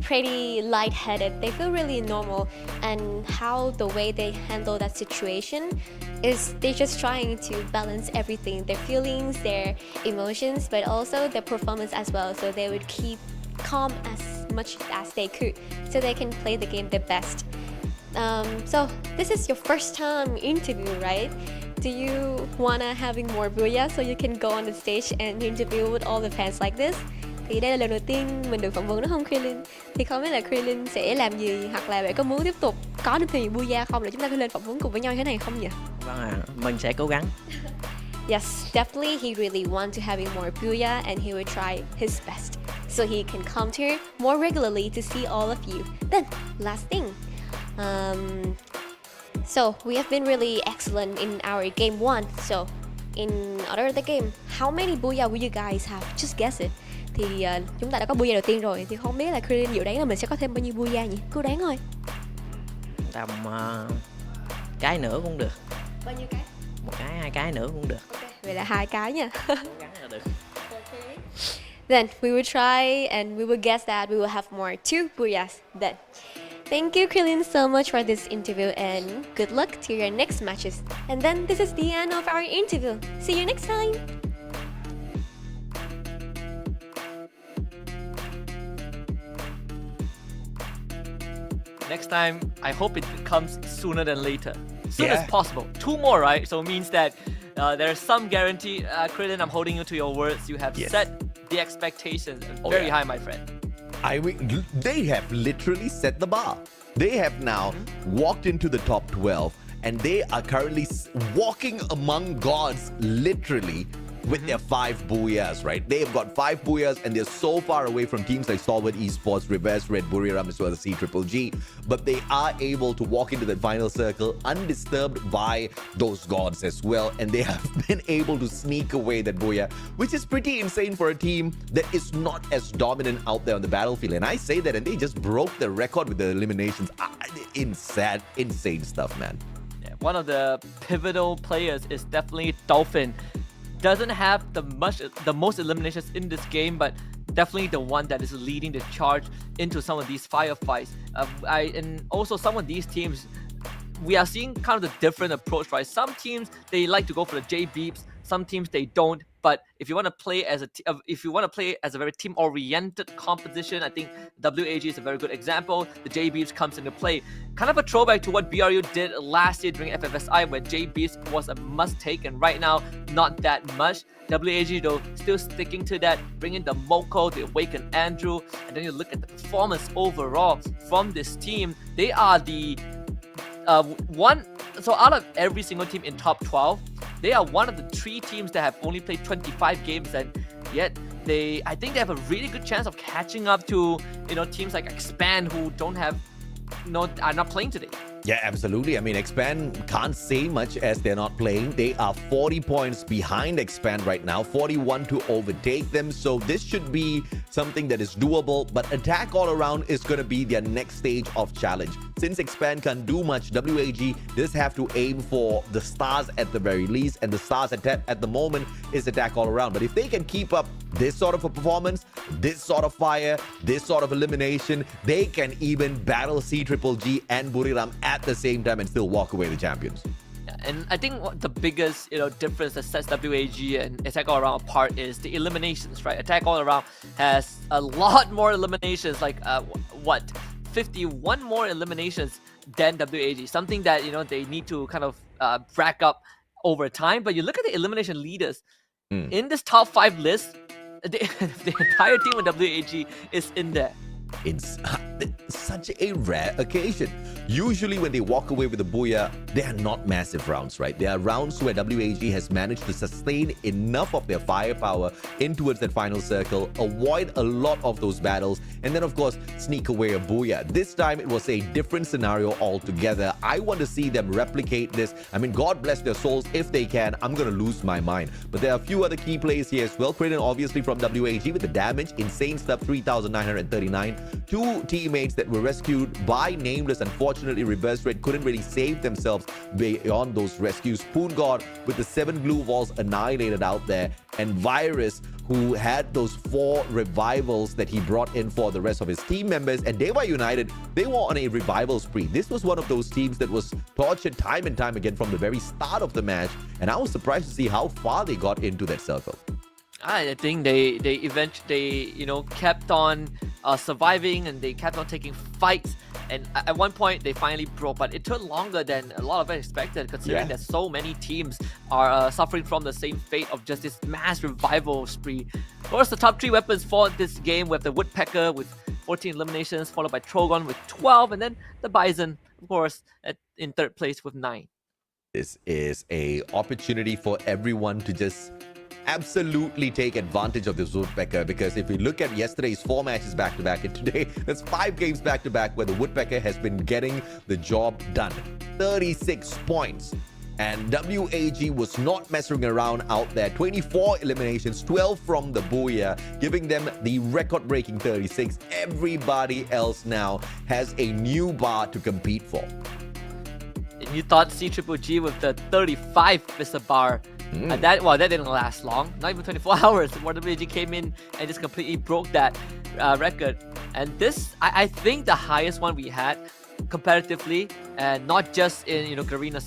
pretty lightheaded. They feel really normal, and how the way they handle that situation is they're just trying to balance everything, their feelings, their emotions, but also their performance as well. So they would keep calm as much as they could so they can play the game their best. So this is your first time interview, right? Do you wanna having more booyah so you can go on the stage and interview with all the fans like this? Thì đây là lần đầu tiên mình được phỏng vấn đúng không Krillin? Thì không biết là Krillin sẽ làm gì, hoặc là bạn có muốn tiếp tục có được nhiều booyah không, để chúng ta có lên phỏng vấn cùng với nhau như thế này không nhỉ? Vâng mình sẽ cố gắng. Yes, definitely he really wants to having more booyah and he will try his best so he can come here more regularly to see all of you. Then, last thing. So we have been really excellent in our game 1. So in other the game, how many booyah will you guys have? Just guess it. Thì chúng ta đã có booyah đầu tiên rồi, thì không biết là Krillin dự đoán là mình sẽ có thêm bao nhiêu booyah nhỉ? Cứ đoán thôi. Tầm cái nữa cũng được. Bao nhiêu cái? Một cái, hai cái nữa cũng được. Okay, vậy là 2 cái nha. Cố gắng là được. Okay. Then we will try and we will guess that we will have more 2 booyahs then. Thank you, Krillin, so much for this interview and good luck to your next matches. And then this is the end of our interview. See you next time. Next time, I hope it comes sooner than later. Soon Yeah. as possible. 2 more, right? So it means that there's some guarantee. Krillin, I'm holding you to your words. You have Yes. set the expectations Oh, very yeah. high, my friend. I mean, they have literally set the bar. They have now walked into the top 12 and they are currently walking among gods, literally, with their 5 booyahs, right? They have got 5 booyahs and they're so far away from teams like Stalwart Esports, Reverse Red, Buriram, as well as CGGG. But they are able to walk into the final circle undisturbed by those gods as well. And they have been able to sneak away that booyah, which is pretty insane for a team that is not as dominant out there on the battlefield. And I say that, and they just broke the record with the eliminations. Insane stuff, man. Yeah, one of the pivotal players is definitely Dolphin. Doesn't have the most eliminations in this game, but definitely the one that is leading the charge into some of these firefights. And also some of these teams, we are seeing kind of the different approach, right? Some teams, they like to go for the J beeps. Some teams they don't. But if you want to play as a very team-oriented composition, I think WAG is a very good example. The J beeps comes into play. Kind of a throwback to what BRU did last year during FFSI, where J beeps was a must-take, and right now not that much. WAG though still sticking to that, bringing the Moko, the Awaken Andrew, and then you look at the performance overall from this team. They are the one. So out of every single team in top 12, they are one of the 3 teams that have only played 25 games, and yet I think they have a really good chance of catching up to teams like Expand, who are not playing today. Yeah, absolutely. I mean, Expand can't say much as they're not playing. They are 40 points behind Expand right now, 41 to overtake them. So this should be something that is doable, but Attack All Around is going to be their next stage of challenge. Since Expand can't do much, WAG does have to aim for the stars at the very least, and the stars at the moment is Attack All Around. But if they can keep up this sort of a performance, this sort of fire, this sort of elimination, they can even battle CGGG and Buriram at the same time and still walk away the champions. Yeah, and I think the biggest difference that sets WAG and Attack All Around apart is the eliminations, right? Attack All Around has a lot more eliminations, like 51 more eliminations than WAG, something that they need to kind of rack up over time. But you look at the elimination leaders in this top 5 list, the entire team of WAG is in there. It's such a rare occasion. Usually when they walk away with a booyah, they are not massive rounds, right? They are rounds where WAG has managed to sustain enough of their firepower in towards that final circle, avoid a lot of those battles, and then of course sneak away a booyah. This time it was a different scenario altogether. I want to see them replicate this. I mean, God bless their souls if they can. I'm going to lose my mind. But there are a few other key plays here as well. Krillin obviously from WAG with the damage, insane stuff, 3,939. 2 teammates that were rescued by Nameless. Unfortunately, Reverse Red couldn't really save themselves beyond those rescues. Spoon God with the 7 glue walls annihilated out there, and Virus, who had those 4 revivals that he brought in for the rest of his team members. And Dewa United, they were on a revival spree. This was one of those teams that was tortured time and time again from the very start of the match. And I was surprised to see how far they got into that circle. I think they eventually, kept on surviving, and they kept on taking fights. And at one point, they finally broke, but it took longer than a lot of us expected, considering that so many teams are suffering from the same fate of just this mass revival spree. Of course, the top 3 weapons for this game, we have the Woodpecker with 14 eliminations, followed by Trogon with 12, and then the Bison, of course, in 3rd place with 9. This is a opportunity for everyone to just absolutely take advantage of this Woodpecker, because if we look at yesterday's 4 matches back-to-back, and today that's 5 games back-to-back where the Woodpecker has been getting the job done. 36 points. And WAG was not messing around out there. 24 eliminations, 12 from the Booyah, giving them the record-breaking 36. Everybody else now has a new bar to compete for. And you thought CGG with the 35 is a bar. That didn't last long. Not even 24 hours. WAG came in and just completely broke that record. And this, I think, the highest one we had competitively, and not just in Garena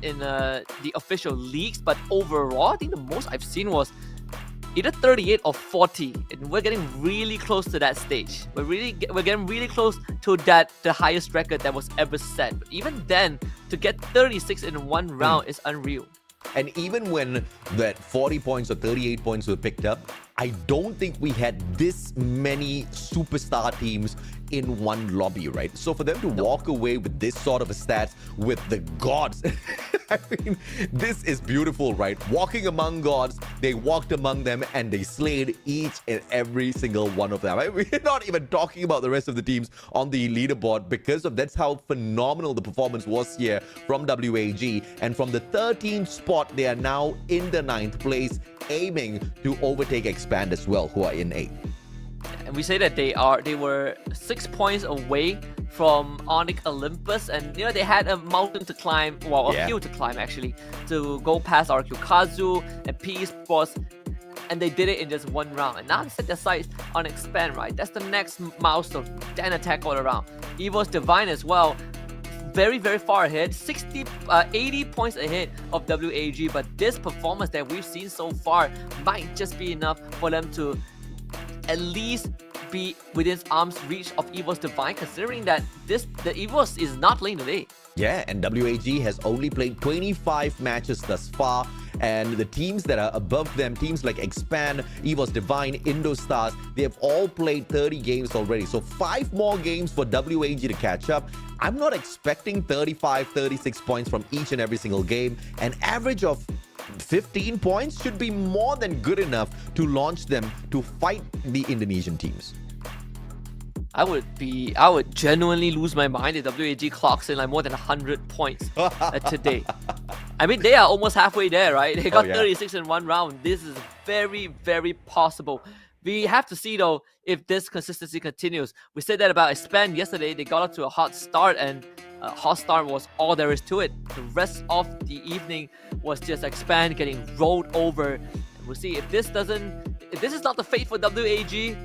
in the official leagues, but overall, I think the most I've seen was either 38 or 40, and we're getting really close to that stage. We're getting really close to the highest record that was ever set. But even then, to get 36 in one round is unreal. And even when that 40 points or 38 points were picked up, I don't think we had this many superstar teams in one lobby, right? So for them to walk away with this sort of a stats with the gods, I mean, this is beautiful, right? Walking among gods, they walked among them and they slayed each and every single one of them. We're not even talking about the rest of the teams on the leaderboard, because of that's how phenomenal the performance was here from WAG. And from the 13th spot, they are now in the 9th place, aiming to overtake Expand as well, who are in 8th. And we say that they were 6 points away from Onyx Olympus, and they had a mountain to climb, well, a hill to climb actually, to go past RQ Kazu and Esports, and they did it in just one round. And now they set their sights on Expand, right? That's the next milestone. Then attack all around. Evo's Divine as well, very, very far ahead, 80 points ahead of WAG, but this performance that we've seen so far might just be enough for them to at least be within arm's reach of Evo's Divine, considering that the Evos is not playing today. Yeah, and WAG has only played 25 matches thus far, and the teams that are above them, teams like Expand, Evo's Divine, Indostars, they have all played 30 games already. So 5 more games for WAG to catch up. I'm not expecting 35, 36 points from each and every single game. An average of 15 points should be more than good enough to launch them to fight the Indonesian teams. I would genuinely lose my mind if WAG clocks in like more than 100 points today. I mean, they are almost halfway there, right? They got 36 in one round. This is very, very possible. We have to see, though, if this consistency continues. We said that about Expand yesterday. They got up to a hot start, and hot start was all there is to it. The rest of the evening was just Expand getting rolled over. And we'll see if this is not the fate for WAG,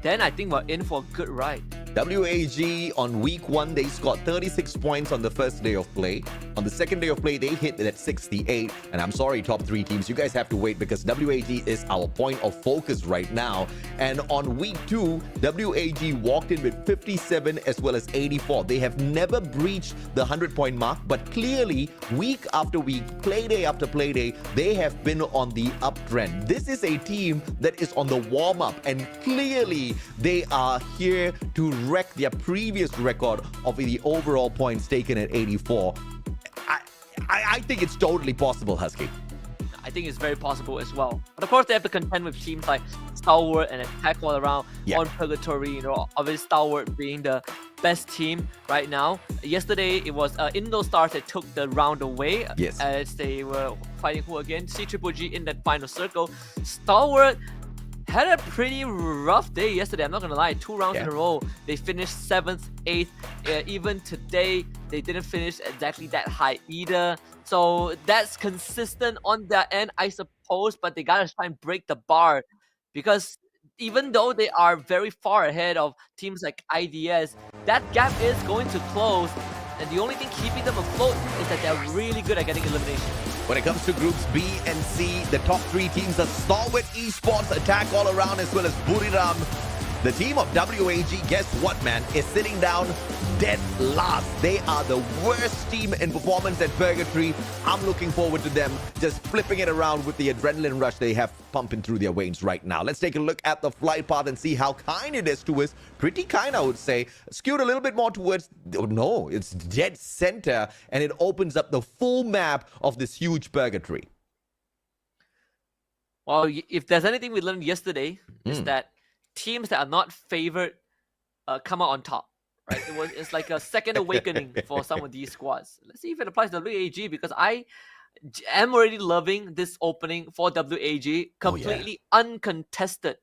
then I think we're in for a good ride. WAG on week 1, they scored 36 points on the first day of play. On the second day of play, they hit it at 68. And I'm sorry, top 3 teams, you guys have to wait, because WAG is our point of focus right now. And on week 2, WAG walked in with 57 as well as 84. They have never breached the 100-point mark, but clearly, week after week, play day after play day, they have been on the uptrend. This is a team that is on the warm-up, and clearly, they are here to wreck their previous record of the overall points taken at 84. I think it's totally possible, Husky. I think it's very possible as well. But of course, they have to contend with teams like Stalwart and Attack all around on Purgatory. Obviously Stalwart being the best team right now. Yesterday, it was Indostars that took the round away as they were fighting who again? CGG in that final circle. Stalwart had a pretty rough day yesterday, I'm not gonna lie. 2 rounds in a row, they finished 7th, 8th. Even today, they didn't finish exactly that high either. So that's consistent on their end, I suppose, but they gotta try and break the bar because even though they are very far ahead of teams like IDS, that gap is going to close, and the only thing keeping them afloat is that they're really good at getting elimination. When it comes to groups B and C, the top three teams are stalwart esports, attack all around, as well as Buriram. The team of WAG, guess what, man, is sitting down dead last. They are the worst team in performance at Purgatory. I'm looking forward to them just flipping it around with the adrenaline rush they have pumping through their veins right now. Let's take a look at the flight path and see how kind it is to us. Pretty kind, I would say. Skewed a little bit more towards... Oh, no, it's dead center, and it opens up the full map of this huge Purgatory. Well, if there's anything we learned yesterday, is that teams that are not favored come out on top. Right? It's like a second awakening for some of these squads. Let's see if it applies to WAG, because I am already loving this opening for WAG. Completely uncontested.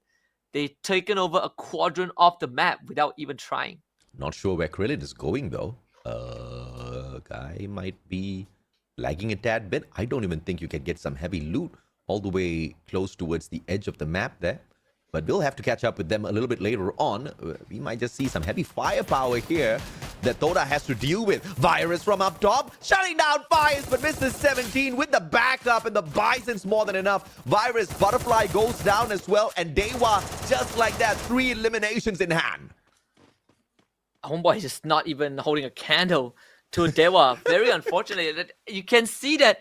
They've taken over a quadrant of the map without even trying. Not sure where Krillin is going, though. Guy might be lagging a tad bit. I don't even think you can get some heavy loot all the way close towards the edge of the map there. But we'll have to catch up with them a little bit later on. We might just see some heavy firepower here that Todak has to deal with. Virus from up top, shutting down fires, but Mr. 17 with the backup, and the Bison's more than enough. Virus, Butterfly goes down as well, and Dewa, just like that, 3 eliminations in hand. Homebois is just not even holding a candle to Dewa. Very unfortunate. You can see that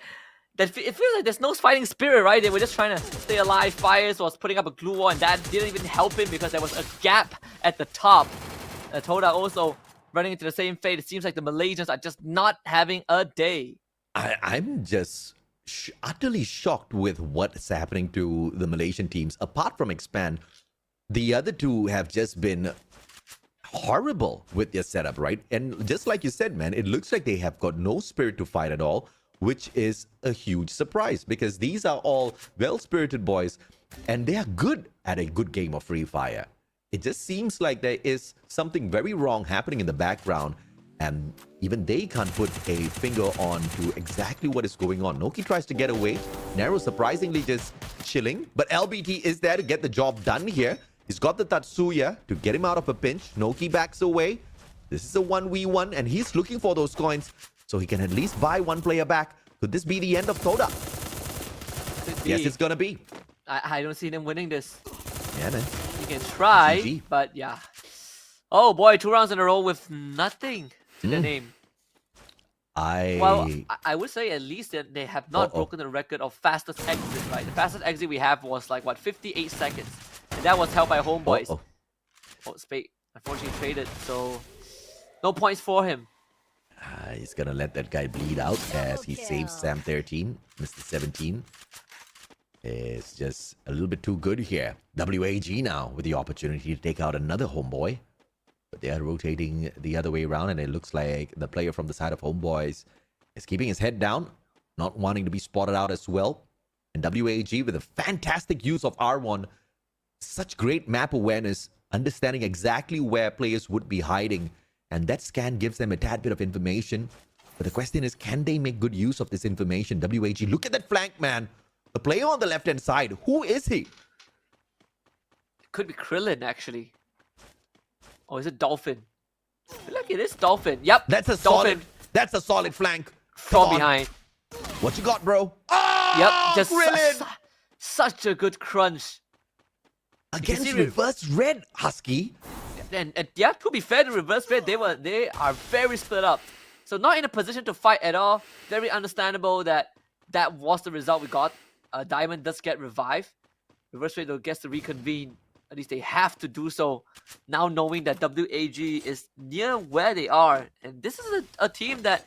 it feels like there's no fighting spirit, right? They were just trying to stay alive. Fires was putting up a glue wall, and that didn't even help him because there was a gap at the top. Todak also running into the same fate. It seems like the Malaysians are just not having a day. I'm just utterly shocked with what's happening to the Malaysian teams. Apart from Expand, the other two have just been horrible with their setup, right? And just like you said, man, it looks like they have got no spirit to fight at all, which is a huge surprise, because these are all well-spirited boys and they are good at a good game of Free Fire. It just seems like there is something very wrong happening in the background, and even they can't put a finger on to exactly what is going on. Noki tries to get away. Nero surprisingly just chilling, but LBT is there to get the job done here. He's got the Tatsuya to get him out of a pinch. Noki backs away. This is a 1v1, and he's looking for those coins so he can at least buy one player back. Could this be the end of Todak? Yes, it's gonna be. I don't see them winning this. Yeah, man. You can try, GG. but yeah. Oh boy, 2 rounds in a row with nothing to their name. Well, I would say at least that they have not broken the record of fastest exit, right? The fastest exit we have was like, what, 58 seconds. And that was held by Homebois. Oh, Spade unfortunately traded, so no points for him. He's gonna let that guy bleed out as he saves Sam 13. Mr. 17 is just a little bit too good here. WAG now with the opportunity to take out another Homeboy. But they are rotating the other way around, and it looks like the player from the side of Homebois is keeping his head down, not wanting to be spotted out as well. And WAG with a fantastic use of R1. Such great map awareness, understanding exactly where players would be hiding. And that scan gives them a tad bit of information. But the question is, can they make good use of this information? WAG, look at that flank, man. The player on the left-hand side, who is he? It could be Krillin, actually. Or is it Dolphin? I feel like it is Dolphin. Yep, That's a Dolphin. That's a solid flank. From behind. What you got, bro? Oh, Yep, just Krillin! such a good crunch. Against reverse red, Husky. And yeah, to be fair, the reverse red, they are very split up. So not in a position to fight at all. Very understandable that was the result we got. Diamond does get revived. Reverse red though gets to reconvene. At least they have to do so. Now knowing that WAG is near where they are. And this is a team that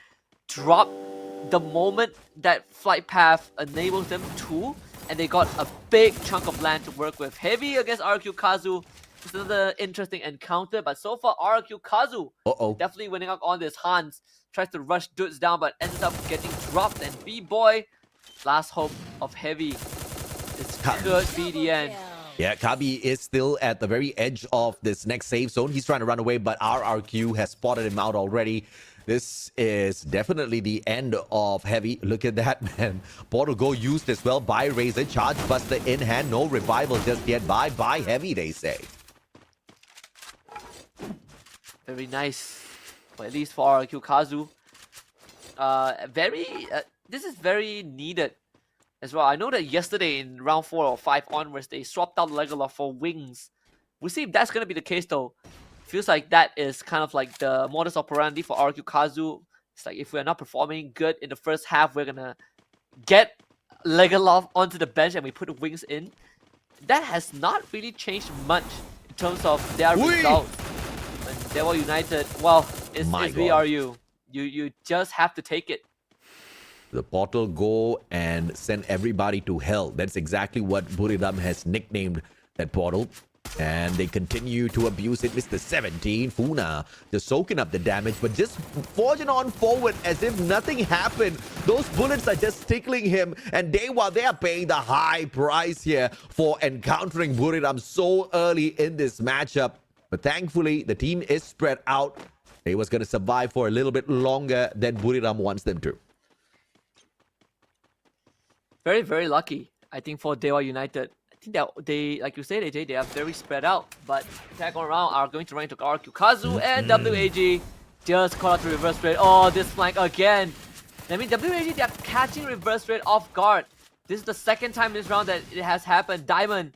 dropped the moment that flight path enables them to. And they got a big chunk of land to work with. Heavy against RQ Kazu. It's another interesting encounter, but so far RQ Kazu definitely winning out on this. Hans tries to rush dudes down, but ends up getting dropped. And B-Boy, last hope of Heavy. This could be the end. Yeah, Kabi is still at the very edge of this next save zone. He's trying to run away, but RRQ has spotted him out already. This is definitely the end of Heavy. Look at that, man. Portal Go used as well by Razor. Charge Buster in hand. No revival just yet. Bye Heavy, they say. Very nice. Well, at least for Kyukazu. This is very needed as well. I know that yesterday in round 4 or 5 onwards, they swapped out Legolas for wings. We'll see if that's going to be the case though. Feels like that is kind of like the modus operandi for RQ Kazu. It's like if we're not performing good in the first half, we're going to get Legolas onto the bench and we put the wings in. That has not really changed much in terms of their results. And Dewa United, well, it's VRU. You just have to take it. The Portal go and send everybody to hell. That's exactly what Buriram has nicknamed that portal. And they continue to abuse it. Mr. 17, Funa, just soaking up the damage, but just forging on forward as if nothing happened. Those bullets are just tickling him. And Dewa, they are paying the high price here for encountering Buriram so early in this matchup. But thankfully, the team is spread out. Dewa's going to survive for a little bit longer than Buriram wants them to. Very, very lucky, I think, for Dewa United. I think that they, like you said, AJ, they are very spread out. But tag on around are going to run into RQ Kazu and WAG just caught out the reverse raid. Oh, this flank again. I mean, WAG, they are catching reverse raid off guard. This is the second time in this round that it has happened. Diamond,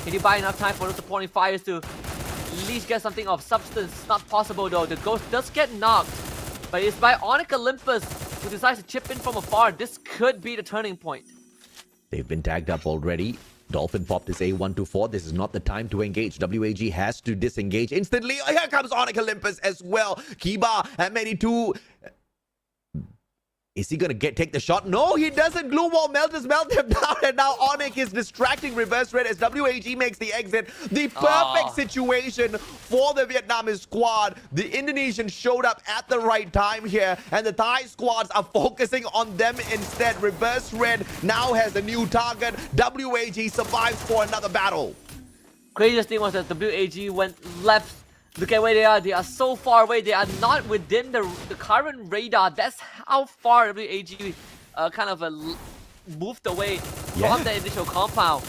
can you buy enough time for those supporting fires to at least get something of substance? Not possible though. The ghost does get knocked. But it's by Onyx Olympus who decides to chip in from afar. This could be the turning point. They've been tagged up already. Dolphin popped his A124. This is not the time to engage. WAG has to disengage instantly. Here comes Onyx Olympus as well. Kiba at maybe 2. Is he going to take the shot? No, he doesn't. Glue Wall melt him down. And now Onyx is distracting reverse red as WAG makes the exit. The perfect situation for the Vietnamese squad. The Indonesian showed up at the right time here. And the Thai squads are focusing on them instead. Reverse red now has a new target. WAG survives for another battle. Craziest thing was that WAG went left. Look at where they are. They are so far away. They are not within the current radar. That's how far WAG kind of moved away from the initial compound.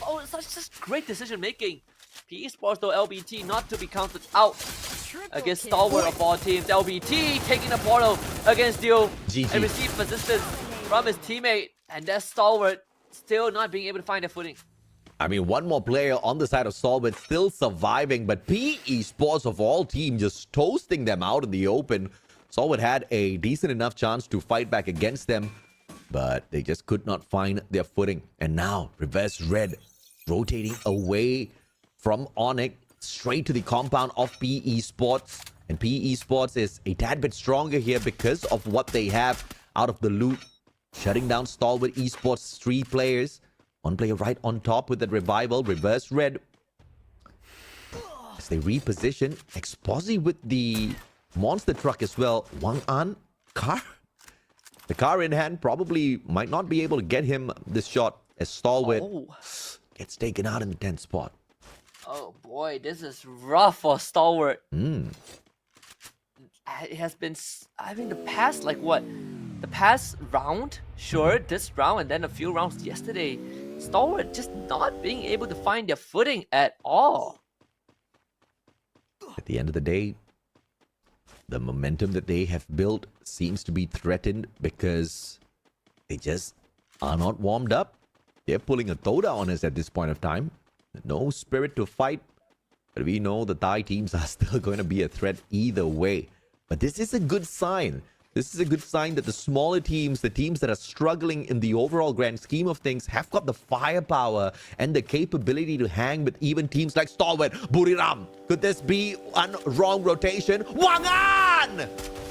Oh, such just great decision making. PE Sports though, LBT not to be counted out against stalwart of all teams. LBT taking the portal against Dio and received assistance from his teammate. And that stalwart still not being able to find their footing. I mean, one more player on the side of Solid still surviving, but PE Sports of all teams just toasting them out in the open. Solid had a decent enough chance to fight back against them, but they just could not find their footing. And now, Reverse Red rotating away from Onyx straight to the compound of PE Sports. And PE Sports is a tad bit stronger here because of what they have out of the loot. Shutting down Stalwart Esports 3 players. One player right on top with that revival. Reverse Red. As they reposition. Exposi with the monster truck as well. Wang An. Car. The car in hand probably might not be able to get him this shot as Stalwart gets taken out in the 10th spot. Oh boy, this is rough for Stalwart. It has been, I mean, the past, like what? The past round? Sure, this round and then a few rounds yesterday. Stalwart just not being able to find their footing at all. At the end of the day, the momentum that they have built seems to be threatened because they just are not warmed up. They're pulling a Todak on us at this point of time. No spirit to fight. But we know the Thai teams are still going to be a threat either way. But this is a good sign. This is a good sign that the smaller teams, the teams that are struggling in the overall grand scheme of things, have got the firepower and the capability to hang with even teams like Stalwart, Buriram. Could this be a wrong rotation? Wang An!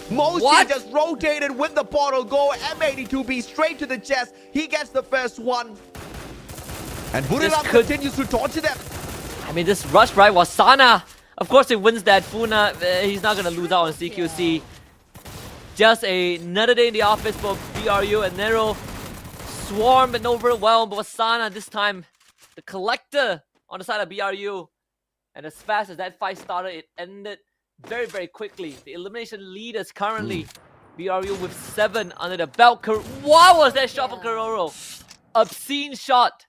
Moshi just rotated with the portal go. M82B straight to the chest. He gets the first one. And Buriram continues to torture them. I mean, this rush right was Sana. Of course, he wins that. Funa, he's not going to lose out on CQC. Just another day in the office for BRU and Nero. Swarm and overwhelmed, but Sana this time, the collector on the side of BRU. And as fast as that fight started, it ended very, very quickly. The elimination leaders currently, BRU with 7 under the belt. What was that shot from Karoro? Obscene shot.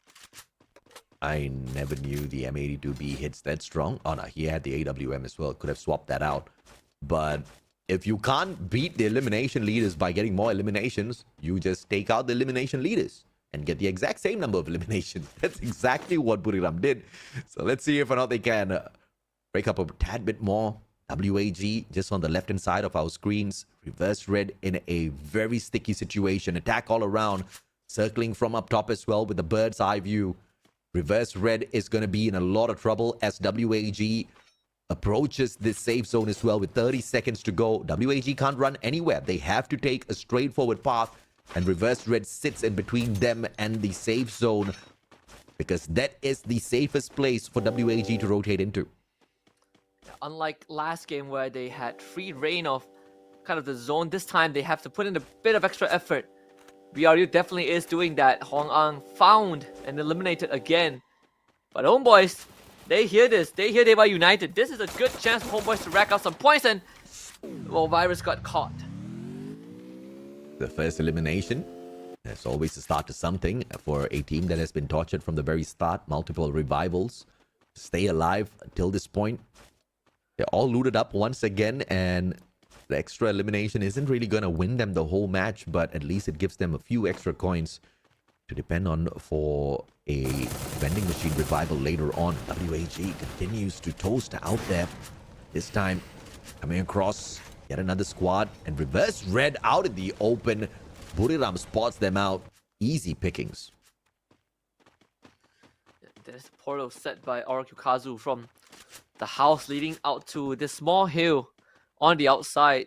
I never knew the M82B hits that strong. Oh no, he had the AWM as well. Could have swapped that out. But if you can't beat the elimination leaders by getting more eliminations, you just take out the elimination leaders and get the exact same number of eliminations. That's exactly what Buriram did. So let's see if or not they can break up a tad bit more. WAG just on the left-hand side of our screens. Reverse Red in a very sticky situation. Attack all around. Circling from up top as well with the bird's eye view. Reverse Red is going to be in a lot of trouble as WAG approaches this safe zone as well with 30 seconds to go. WAG can't run anywhere. They have to take a straightforward path. And Reverse Red sits in between them and the safe zone because that is the safest place for WAG to rotate into. Unlike last game where they had free reign of kind of the zone, this time they have to put in a bit of extra effort. BRU definitely is doing that. Hong Ang found and eliminated again. But Homebois, they hear this. They hear they were united. This is a good chance for Homebois to rack up some points, and well, Virus got caught. The first elimination. There's always a start to something for a team that has been tortured from the very start. Multiple revivals. Stay alive till this point. They're all looted up once again, and the extra elimination isn't really going to win them the whole match, but at least it gives them a few extra coins to depend on for a vending machine revival later on. WAG continues to toast out there. This time, coming across yet another squad, and Reverse Red out in the open. Buriram spots them out. Easy pickings. There's a portal set by Orakukazu from the house leading out to this small hill on the outside.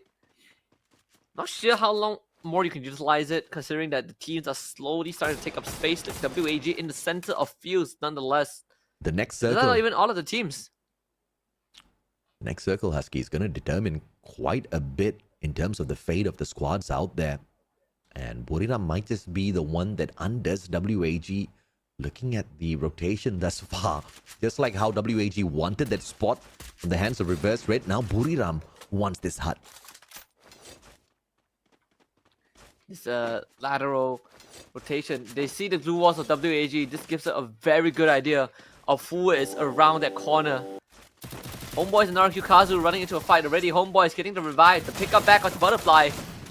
Not sure how long more you can utilize it, considering that the teams are slowly starting to take up space. Like WAG in the center of fields, nonetheless. The next circle. Not even all of the teams. Next circle, Husky, is going to determine quite a bit in terms of the fate of the squads out there. And Buriram might just be the one that undoes WAG. Looking at the rotation thus far, just like how WAG wanted that spot from the hands of Reverse Red, now Buriram wants this hut. This lateral rotation. They see the blue walls of WAG. This gives it a very good idea of who is around that corner. Homebois and Narukyukazu running into a fight already. Homebois getting the revive. The pickup back onto Butterfly.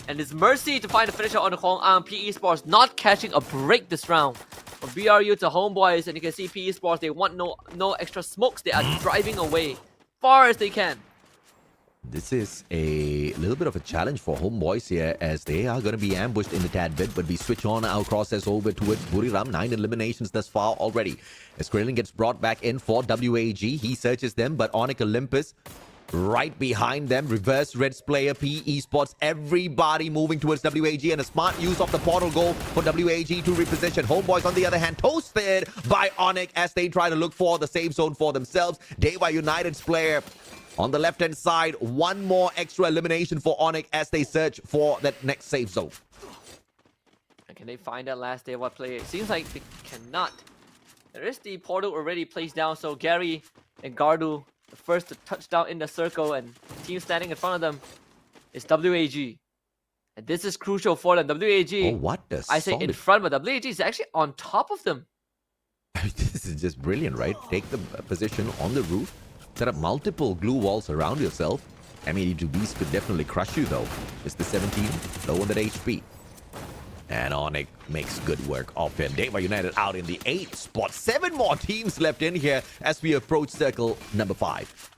And it's Mercy to find the finisher on the Hong Ang. PE Sports not catching a break this round. From BRU to Homebois, and you can see PE Sports, they want no extra smokes. They are driving away far as they can. This is a little bit of a challenge for Homebois here, as they are going to be ambushed in the tad bit, but we switch on our crosshairs over towards Buriram. 9 eliminations thus far already. As Krillin gets brought back in for WAG, he searches them, but Onyx Olympus right behind them. Reverse Red's player, PE Sports, everybody moving towards WAG, and a smart use of the portal goal for WAG to reposition. Homebois, on the other hand, toasted by Onyx as they try to look for the safe zone for themselves. Dewa United's player on the left-hand side, one more extra elimination for Onyx as they search for that next safe zone. And can they find that last Dewa player? It seems like they cannot. There is the portal already placed down, so Gary and Gardu, the first to touch down in the circle, and the team standing in front of them is WAG. And this is crucial for them. WAG, Oh, what the I say in front, but WAG is actually on top of them. This is just brilliant, right? Take the position on the roof, set up multiple glue walls around yourself. M82Bs could definitely crush you though. It's the 17, low on that HP. And Onyx makes good work of him. Dewa United out in the 8th spot. 7 more teams left in here as we approach circle number 5.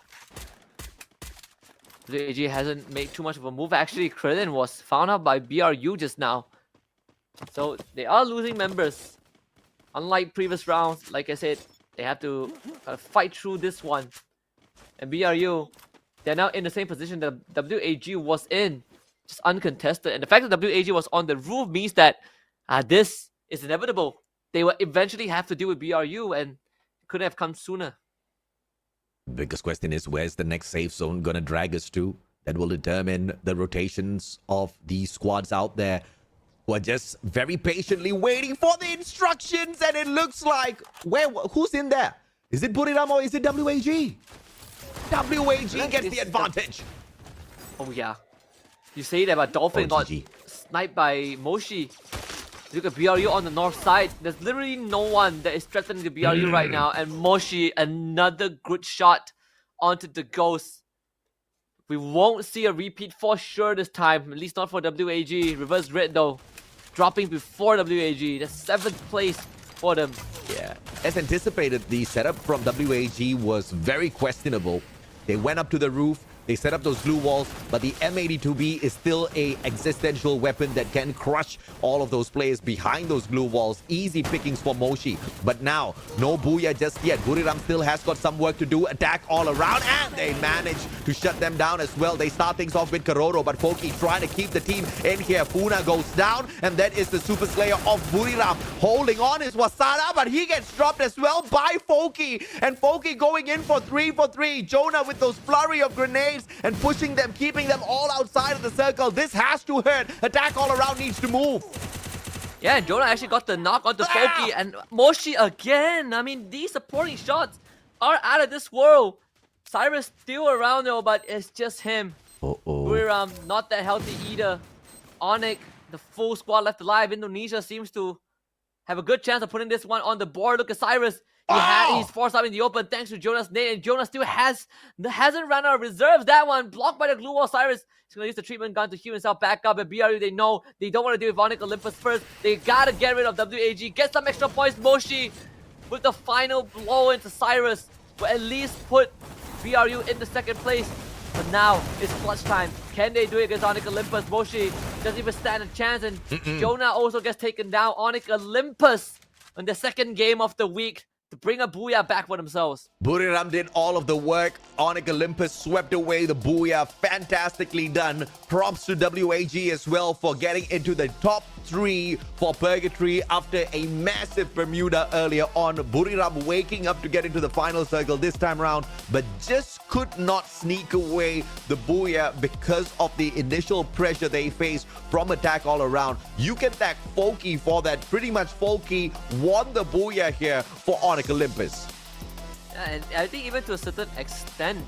WAG hasn't made too much of a move. Actually, Krillin was found out by BRU just now. So they are losing members. Unlike previous rounds, like I said, they have to fight through this one. And BRU, they're now in the same position that WAG was in. Just uncontested. And the fact that WAG was on the roof means that this is inevitable. They will eventually have to deal with BRU, and it couldn't have come sooner. Biggest question is, where's the next safe zone gonna drag us to? That will determine the rotations of the squads out there who are just very patiently waiting for the instructions. And it looks like, who's in there? Is it Buriram or is it WAG? WAG gets the advantage. Oh yeah. You say that, but Dolphin got GG. sniped by Moshi. Look at BRU on the north side. There's literally no one that is threatening the BRU right now. And Moshi, another good shot onto the Ghost. We won't see a repeat for sure this time. At least not for WAG. Reverse red though. Dropping before WAG. That's 7th place for them. Yeah, as anticipated, the setup from WAG was very questionable. They went up to the roof, they set up those blue walls, but the M82B is still a existential weapon that can crush all of those players behind those blue walls. Easy pickings for Moshi. But now, no Booyah just yet. Buriram still has got some work to do. Attack all around, and they manage to shut them down as well. They start things off with Karoro, but Foki trying to keep the team in here. Funa goes down, and that is the Super Slayer of Buriram. Holding on is Wasana, but he gets dropped as well by Foki. And Foki going in for 3 for 3. Jonah with those flurry of grenades and pushing them, keeping them all outside of the circle. This has to hurt. Attack all around needs to move. Yeah, and Jonah actually got the knock onto Foki and Moshi again. I mean, these supporting shots are out of this world. Cyrus still around though, but it's just him. Buriram not that healthy either. Onyx, the full squad left alive. Indonesia seems to have a good chance of putting this one on the board. Look at Cyrus. He's forced out in the open thanks to Jonah's nade, and Jonah still hasn't run out of reserves. That one blocked by the glue wall. Cyrus is going to use the treatment gun to heal himself back up. And BRU, they know they don't want to deal with Onyx Olympus first. They gotta get rid of WAG. Get some extra points. Moshi with the final blow into Cyrus will at least put BRU in the 2nd place. But now it's clutch time. Can they do it against Onyx Olympus? Moshi doesn't even stand a chance, and Jonah also gets taken down. Onyx Olympus in the 2nd game of the week to bring a Booyah back for themselves. Buriram did all of the work. Onyx Olympus swept away the Booyah. Fantastically done. Props to WAG as well for getting into the top 3 for Purgatory after a massive Bermuda earlier on. Buriram waking up to get into the final circle this time around, but just could not sneak away the Booyah because of the initial pressure they faced from attack all around. You can thank Foki for that. Pretty much Foki won the Booyah here for Onyx Olympus. And I think even to a certain extent,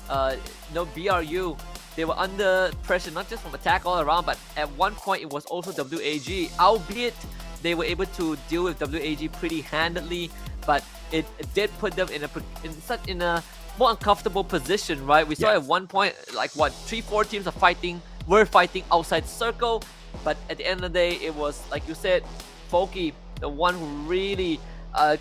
BRU, they were under pressure, not just from attack all around, but at one point it was also WAG. Albeit they were able to deal with WAG pretty handily, but it did put them in a more uncomfortable position, right? We saw at one point, like 3-4 teams were fighting outside circle, but at the end of the day, it was, like you said, Foki, the one who really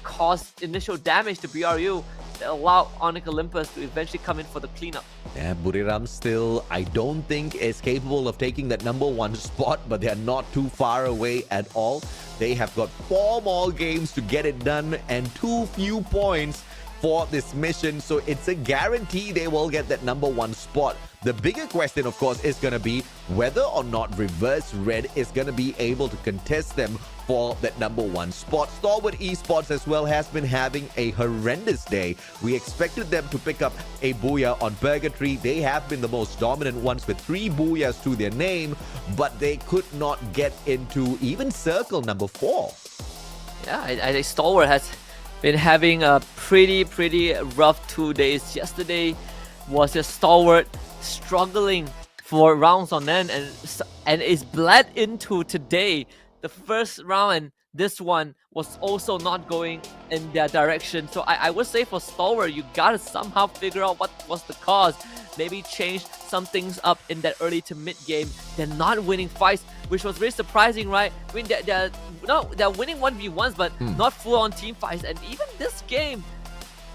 caused initial damage to BRU that allowed Onyx Olympus to eventually come in for the cleanup. Yeah, Buriram still, I don't think is capable of taking that #1 spot, but they are not too far away at all. They have got 4 more games to get it done and too few points for this mission, so it's a guarantee they will get that #1 spot. The bigger question, of course, is going to be whether or not Reverse Red is going to be able to contest them for that #1 spot. Stalwart Esports as well has been having a horrendous day. We expected them to pick up a Booyah on Purgatory. They have been the most dominant ones with 3 Booyahs to their name, but they could not get into even circle #4. Yeah, I think Stalwart has been having a pretty rough 2 days. Yesterday was just Stalwart struggling for rounds on end, and it's bled into today. The first round and this one was also not going in their direction. So I would say for Stalwart, you gotta somehow figure out what was the cause. Maybe change some things up in that early to mid game. They're not winning fights, which was really surprising, right? I mean, they're winning 1v1s, but not full-on team fights. And even this game,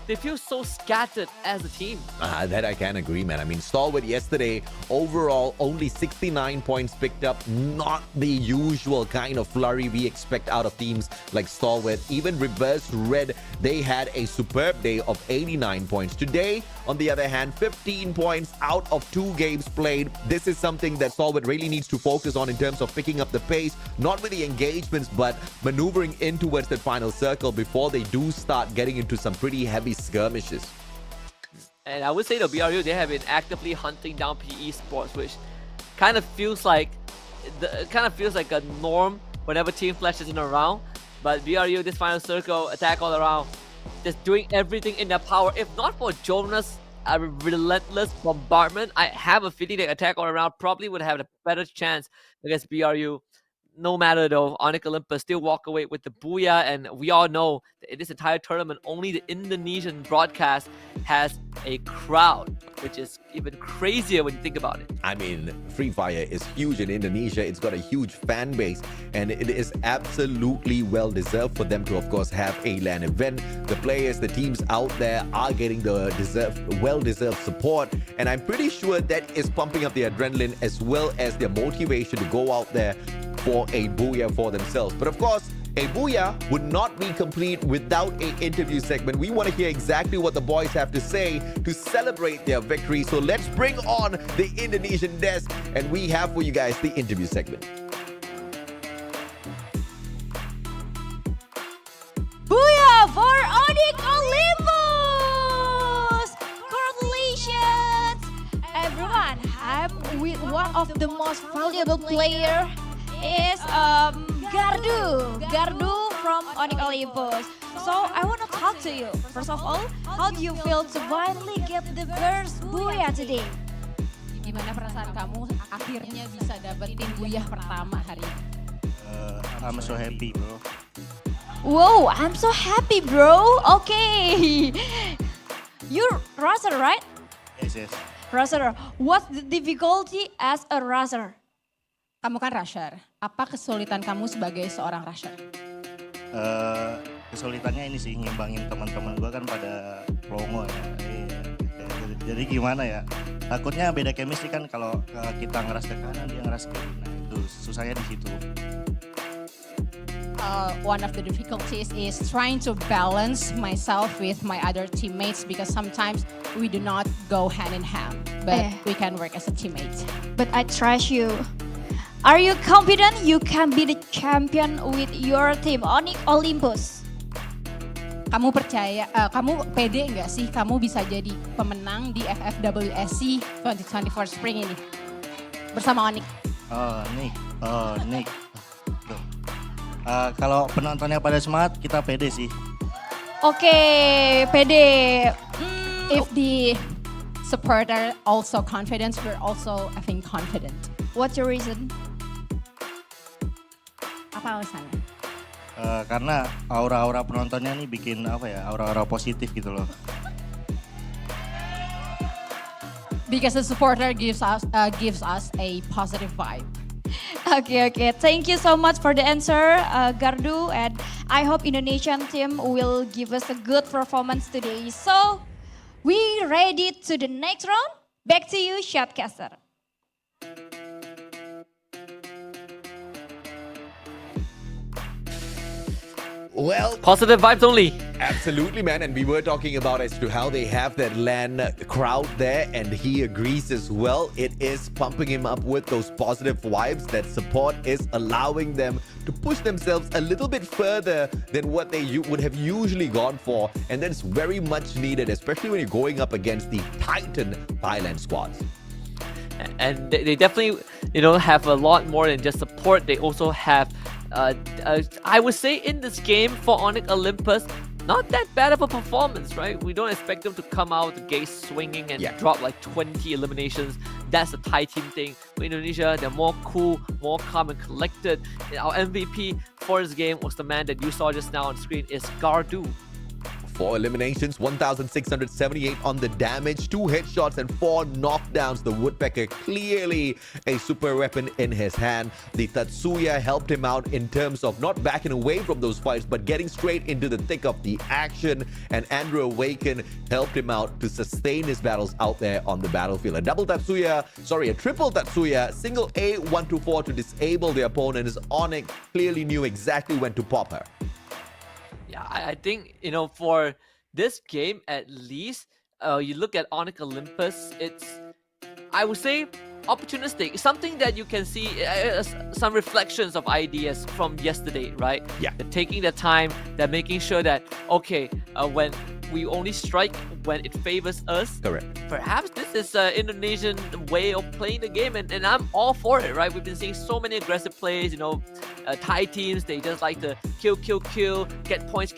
they feel so scattered as a team. That I can agree, man. I mean, Stalwart yesterday, overall, only 69 points picked up. Not the usual kind of flurry we expect out of teams like Stalwart. Even Reverse Red, they had a superb day of 89 points. Today, on the other hand, 15 points out of 2 games played. This is something that Stalwart really needs to focus on in terms of picking up the pace, not with the engagements, but maneuvering in towards the final circle before they do start getting into some pretty heavy skirmishes. And I would say the BRU, they have been actively hunting down PE Sports, which kind of feels like a norm whenever Team Flash isn't around. But BRU, this final circle, attack all around, just doing everything in their power. If not for Jonas a relentless bombardment. I have a feeling that Attack on Around probably would have a better chance against BRU. No matter though, Onyx Olympus still walk away with the booyah, and we all know that in this entire tournament, only the Indonesian broadcast has a crowd, which is even crazier when you think about it. I mean, Free Fire is huge in Indonesia. It's got a huge fan base, and it is absolutely well deserved for them to, of course, have a LAN event. The players, the teams out there are getting the well-deserved support, and I'm pretty sure that is pumping up the adrenaline as well as their motivation to go out there for a booyah for themselves. But of course, a booyah would not be complete without an interview segment. We want to hear exactly what the boys have to say to celebrate their victory. So let's bring on the Indonesian desk, and we have for you guys the interview segment. Booyah for Onyx Olympus! Congratulations! Everyone, I'm with one of the most valuable player is Gardu from Onyx Olympus. So I want to talk to you. First of all, how do you feel to finally get the first booyah today? Gimana perasaan kamu akhirnya bisa dapetin booyah pertama hari ini? I'm so happy, bro. Whoa, I'm so happy, bro. Okay. You're rusher, right? Yes. Rusher. What's the difficulty as a rusher? Kamu kan rusher. Apa kesulitan kamu sebagai seorang rusher? Kesulitannya ini sih ngimbangin teman-teman gue kan pada promo ya. Jadi gimana ya? Takutnya beda chemistry kan kalau kita ngeras ke kanan dia ngeras ke kiri. Nah itu susahnya di situ. One of the difficulties is trying to balance myself with my other teammates because sometimes we do not go hand in hand, but we can work as a teammate. But I trust you. Are you confident you can be the champion with your team Onyx Olympus? Kamu percaya, kamu pede nggak sih kamu bisa jadi pemenang di FFWS SEA 2024 Spring ini bersama Onyx? Nick. Kalau penontonnya pada semangat, kita pede sih. Oke, pede. If the supporter also confident, we're also having confident. What's your reason? Apa alasannya? Karena aura-aura penontonnya nih bikin aura-aura positif gitu loh. Because the supporter gives us a positive vibe. Okay. Thank you so much for the answer, Gardu, and I hope Indonesian team will give us a good performance today. So, we ready to the next round? Back to you, Shotcaster. Well, Positive vibes only. absolutely, man. And we were talking about as to how they have that LAN crowd there, and he agrees as well. It is pumping him up with those positive vibes. That support is allowing them to push themselves a little bit further than what they would have usually gone for. And that's very much needed, especially when you're going up against the Titan Thailand squads. And they definitely, have a lot more than just support. They also have, I would say in this game for Onyx Olympus, not that bad of a performance, right? We don't expect them to come out the gate swinging and drop like 20 eliminations. That's a Thai team thing. For Indonesia, they're more cool, more calm and collected. Our MVP for this game was the man that you saw just now on screen, is Gardu. 4 eliminations, 1,678 on the damage, 2 headshots and 4 knockdowns. The Woodpecker clearly a super weapon in his hand. The Tatsuya helped him out in terms of not backing away from those fights, but getting straight into the thick of the action. And Andrew Awaken helped him out to sustain his battles out there on the battlefield. A triple Tatsuya, single A124 to disable the opponent. As Onyx clearly knew exactly when to pop her. Yeah, I think, for this game, at least, you look at Onyx Olympus, it's, I would say, opportunistic. It's something that you can see some reflections of ideas from yesterday, right? Yeah. They're taking their time, they're making sure that, okay, when we only strike when it favors us. Correct. Perhaps this is an Indonesian way of playing the game, and I'm all for it, right? We've been seeing so many aggressive plays, Thai teams, they just like to kill, get points.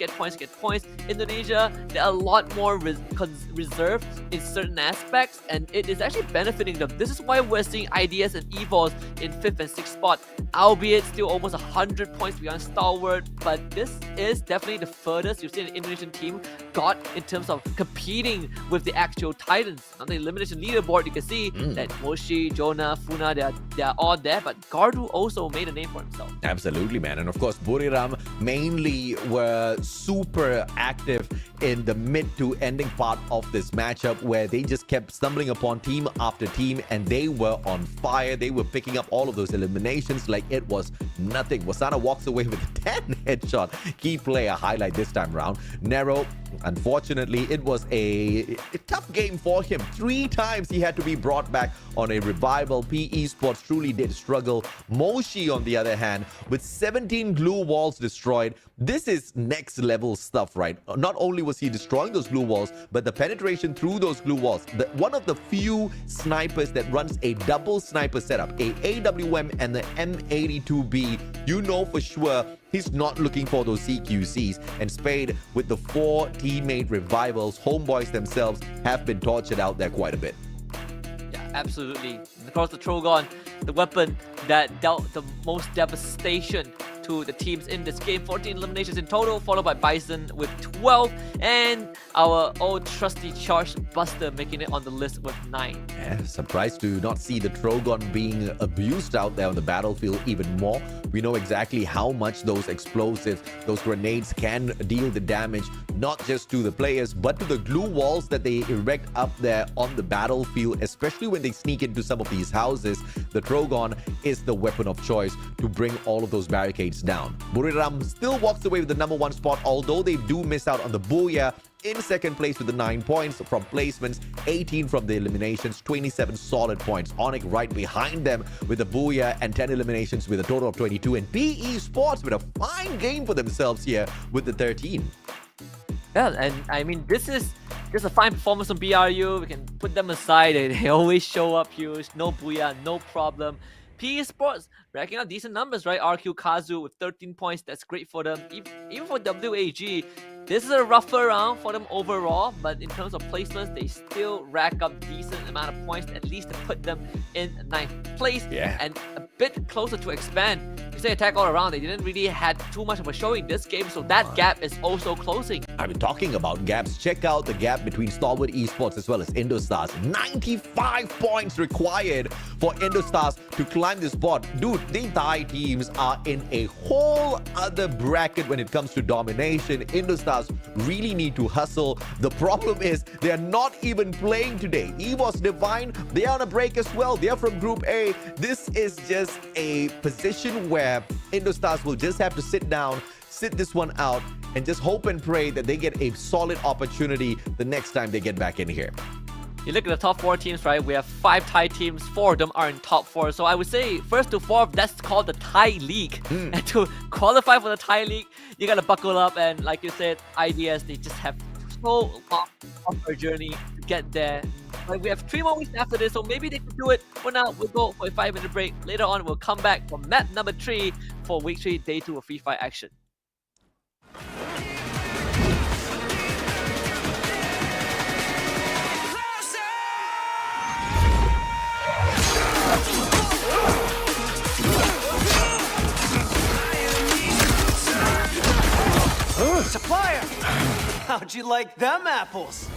Indonesia, they're a lot more reserved in certain aspects, and it is actually benefiting them. This is why we're seeing IDS and EVOS in 5th and 6th spot, albeit still almost 100 points behind Stalwart, but this is definitely the furthest you've seen an Indonesian team got in terms of competing with the actual Titans. On the elimination leaderboard, you can see that Moshi, Jonah, Funa, they're all there, but Gardu also made a name for himself. Absolutely, man. And of course, Buriram mainly were super active in the mid to ending part of this matchup, where they just kept stumbling upon team after team, and they were on fire. They were picking up all of those eliminations like it was nothing. Wasana walks away with a 10 headshot. Key player highlight this time round. Nero, unfortunately, it was a tough game for him. 3 times he had to be brought back on a revival. PE Sports truly did struggle. Moshi, on the other hand, with 17 glue walls destroyed. This is next level stuff, right? Not only was he destroying those glue walls, but the penetration through those glue walls. One of the few snipers that runs a double sniper setup, a AWM and the M82B, you know for sure he's not looking for those CQCs. And Spade, with the 4 teammate revivals, Homebois themselves have been tortured out there quite a bit. Yeah, absolutely. And of course, the Trogon, the weapon that dealt the most devastation to the teams in this game. 14 eliminations in total, followed by Bison with 12, and our old trusty Charge Buster making it on the list with 9. Yeah, surprised to not see the Trogon being abused out there on the battlefield even more. We know exactly how much those explosives, those grenades can deal the damage, not just to the players, but to the glue walls that they erect up there on the battlefield, especially when they sneak into some of these houses. The Trogon is the weapon of choice to bring all of those barricades down. Buriram still walks away with the number 1 spot, although they do miss out on the Booyah. In 2nd place with the 9 points from placements, 18 from the eliminations, 27 solid points. Onyx right behind them with the Booyah and 10 eliminations with a total of 22. And PE Sports with a fine game for themselves here with the 13. Yeah, and I mean, this is just a fine performance from BRU. We can put them aside. They always show up huge. No Booyah, no problem. PE Sports racking up decent numbers, right? RQ Kazu with 13 points. That's great for them. Even for WAG, this is a rougher round for them overall, but in terms of placements, they still rack up decent amount of points, at least to put them in 9th place. Yeah. And a bit closer to expand. You say attack all around, they didn't really had too much of a showing this game, so that gap is also closing. I mean, talking about gaps, check out the gap between Stalwart Esports as well as Indostars. 95 points required for Indostars to climb this spot. Dude, the Thai teams are in a whole other bracket when it comes to domination. Indostars really need to hustle. The problem is they are not even playing today. EVOS Divine, they are on a break as well. They are from Group A. This is just a position where Indostars will just have to sit down, sit this one out, and just hope and pray that they get a solid opportunity the next time they get back in here. You look at the top 4 teams, right? We have 5 Thai teams. 4 of them are in top 4. So I would say first to 4th, that's called the Thai League. And to qualify for the Thai League, you gotta buckle up. And like you said, IDS, they just have so long of a journey to get there. Like, we have 3 more weeks after this, so maybe they can do it. For now, we'll go for a 5-minute break. Later on, we'll come back for map number 3 for week 3, day 2 of Free Fire action. Supplier! How'd you like them apples?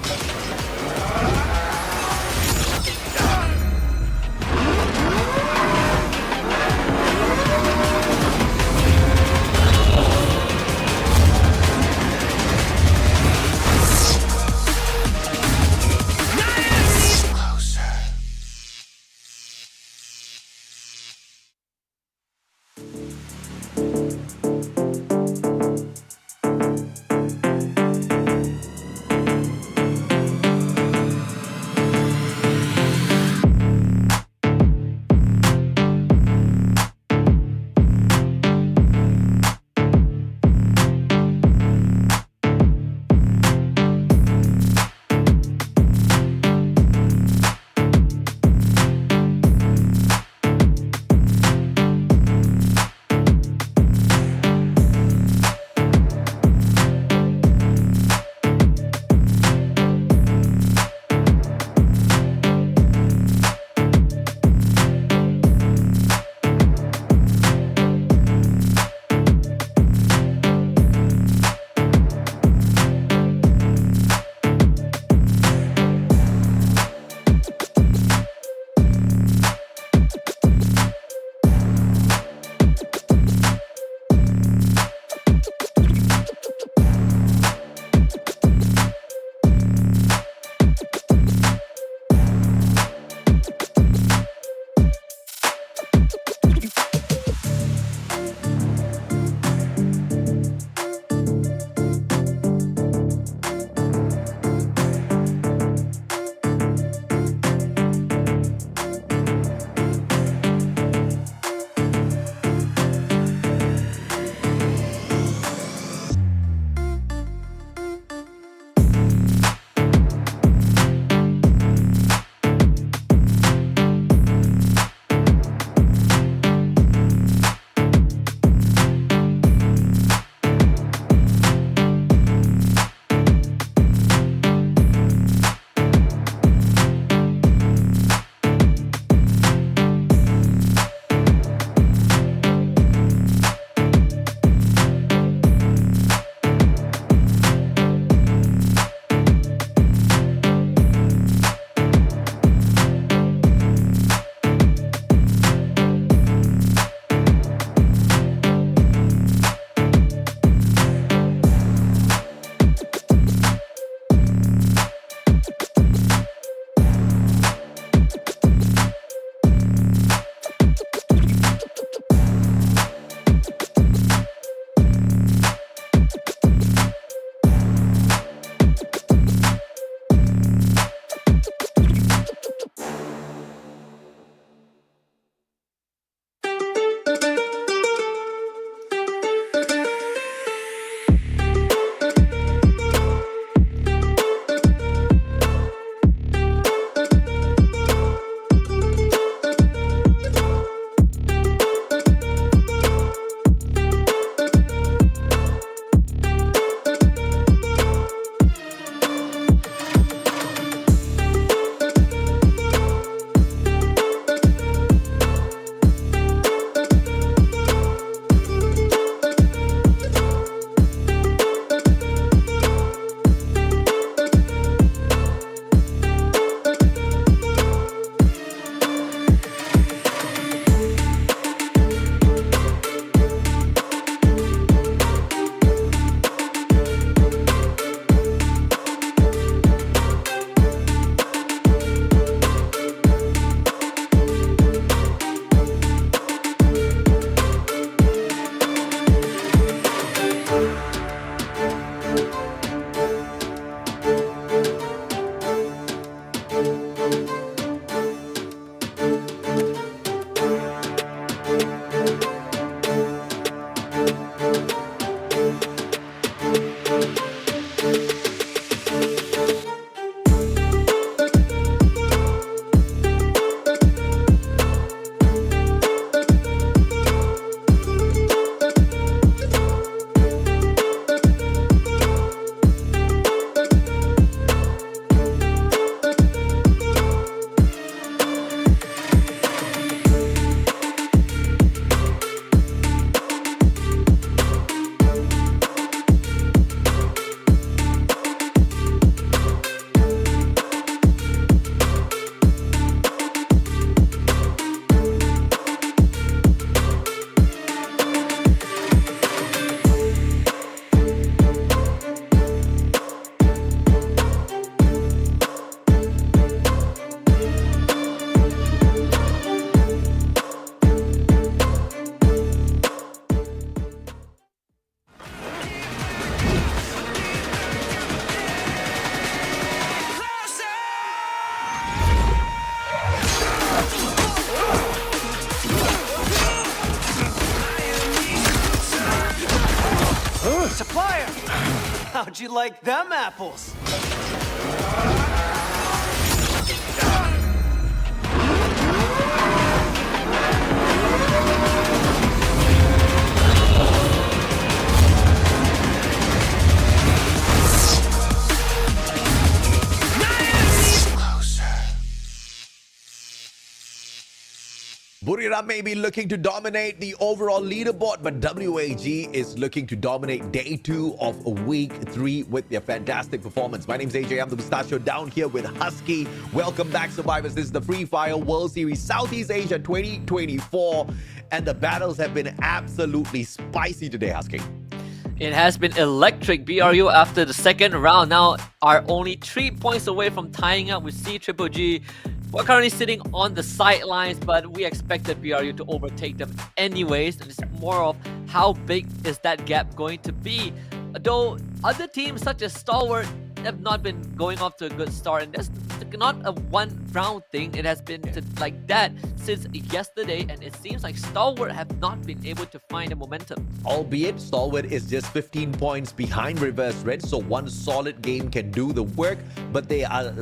Supplier! How'd you like them apples? Buriram may be looking to dominate the overall leaderboard, but WAG is looking to dominate day 2 of week 3 with their fantastic performance. My name's AJ, I'm the Mustachio, down here with Husky. Welcome back, survivors. This is the Free Fire World Series Southeast Asia 2024, and the battles have been absolutely spicy today, Husky. It has been electric. BRU after the second round now are only 3 points away from tying up with CGG. We're currently sitting on the sidelines, but we expected BRU to overtake them anyways. And it's more of how big is that gap going to be. Though other teams such as Stalwart have not been going off to a good start, and that's not a one round thing. It has been like that since yesterday, and it seems like Stalwart have not been able to find the momentum. Albeit Stalwart is just 15 points behind Reverse Red, so one solid game can do the work, but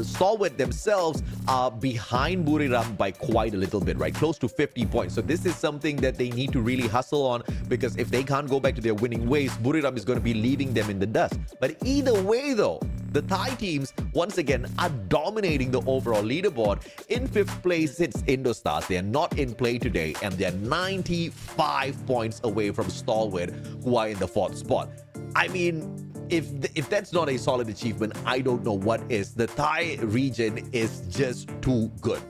Stalwart themselves are behind Buriram by quite a little bit, right? Close to 50 points. So this is something that they need to really hustle on, because if they can't go back to their winning ways, Buriram is going to be leaving them in the dust. But either way though, the Thai teams once again are dominating the overall leaderboard. In 5th place sits Indostars. They are not in play today, and they're 95 points away from Stalwart, who are in the 4th spot. I mean, if that's not a solid achievement, I don't know what is. The Thai region is just too good.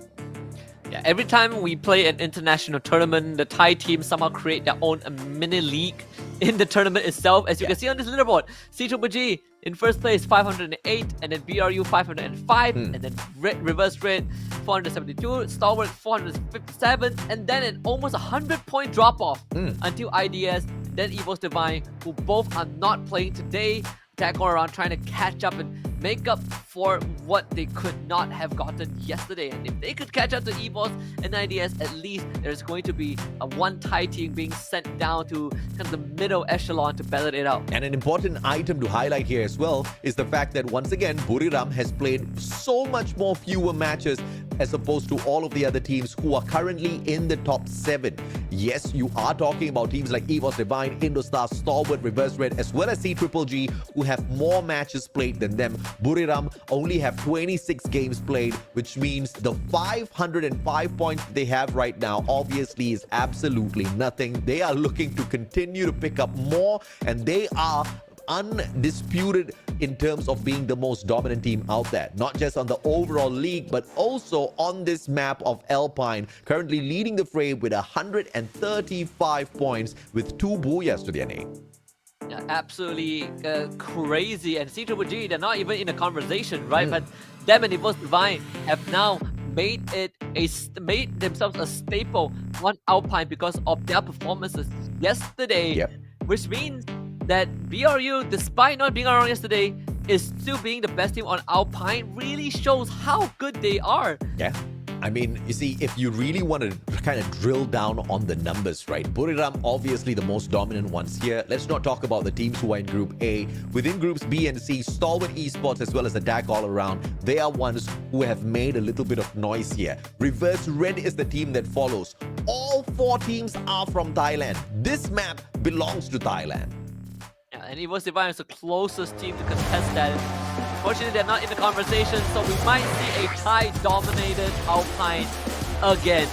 Yeah, every time we play an international tournament, the Thai team somehow create their own mini league in the tournament itself. As you can see on this leaderboard, CGG in 1st place 508, and then BRU 505, and then Reverse Red 472, Stalwart 457, and then an almost 100-point drop-off until IDS, then Evo's Divine, who both are not playing today, tackle around trying to catch up and make up for what they could not have gotten yesterday. And if they could catch up to EVOS and IDS, at least there's going to be a one Thai team being sent down to kind of the middle echelon to battle it out. And an important item to highlight here as well is the fact that once again, Buriram has played so much more fewer matches as opposed to all of the other teams who are currently in the top 7. Yes, you are talking about teams like EVOS Divine, Indostar, Stalwart, Reverse Red, as well as CGG, who have more matches played than them. Buriram only have 26 games played, which means the 505 points they have right now obviously is absolutely nothing. They are looking to continue to pick up more, and they are undisputed in terms of being the most dominant team out there, not just on the overall league, but also on this map of Alpine, currently leading the fray with 135 points with 2 booyahs to their name. Yeah, absolutely crazy. And CGG, they're not even in a conversation, right? But them and Evo's Divine have now made themselves a staple on Alpine because of their performances yesterday, which means that BRU, despite not being around yesterday, is still being the best team on Alpine. Really shows how good they are. Yeah. I mean, you see, if you really want to kind of drill down on the numbers, right? Buriram, obviously the most dominant ones here. Let's not talk about the teams who are in Group A. Within Groups B and C, Stalwart Esports as well as Attack All Around, they are ones who have made a little bit of noise here. Reverse Red is the team that follows. All 4 teams are from Thailand. This map belongs to Thailand. Yeah, and Evo's Divine is the closest team to contest that. Unfortunately, they're not in the conversation, so we might see a Thai-dominated Alpine again.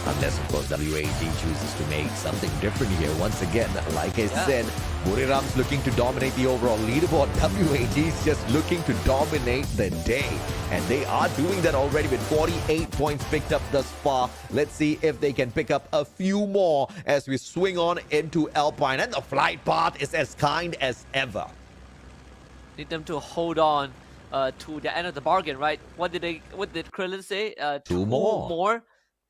Unless, of course, WAG chooses to make something different here. Once again, like I said, Buriram's looking to dominate the overall leaderboard. WAG is just looking to dominate the day. And they are doing that already with 48 points picked up thus far. Let's see if they can pick up a few more as we swing on into Alpine. And the flight path is as kind as ever. Need them to hold on to the end of the bargain, right? What did Krillin say? 2 more.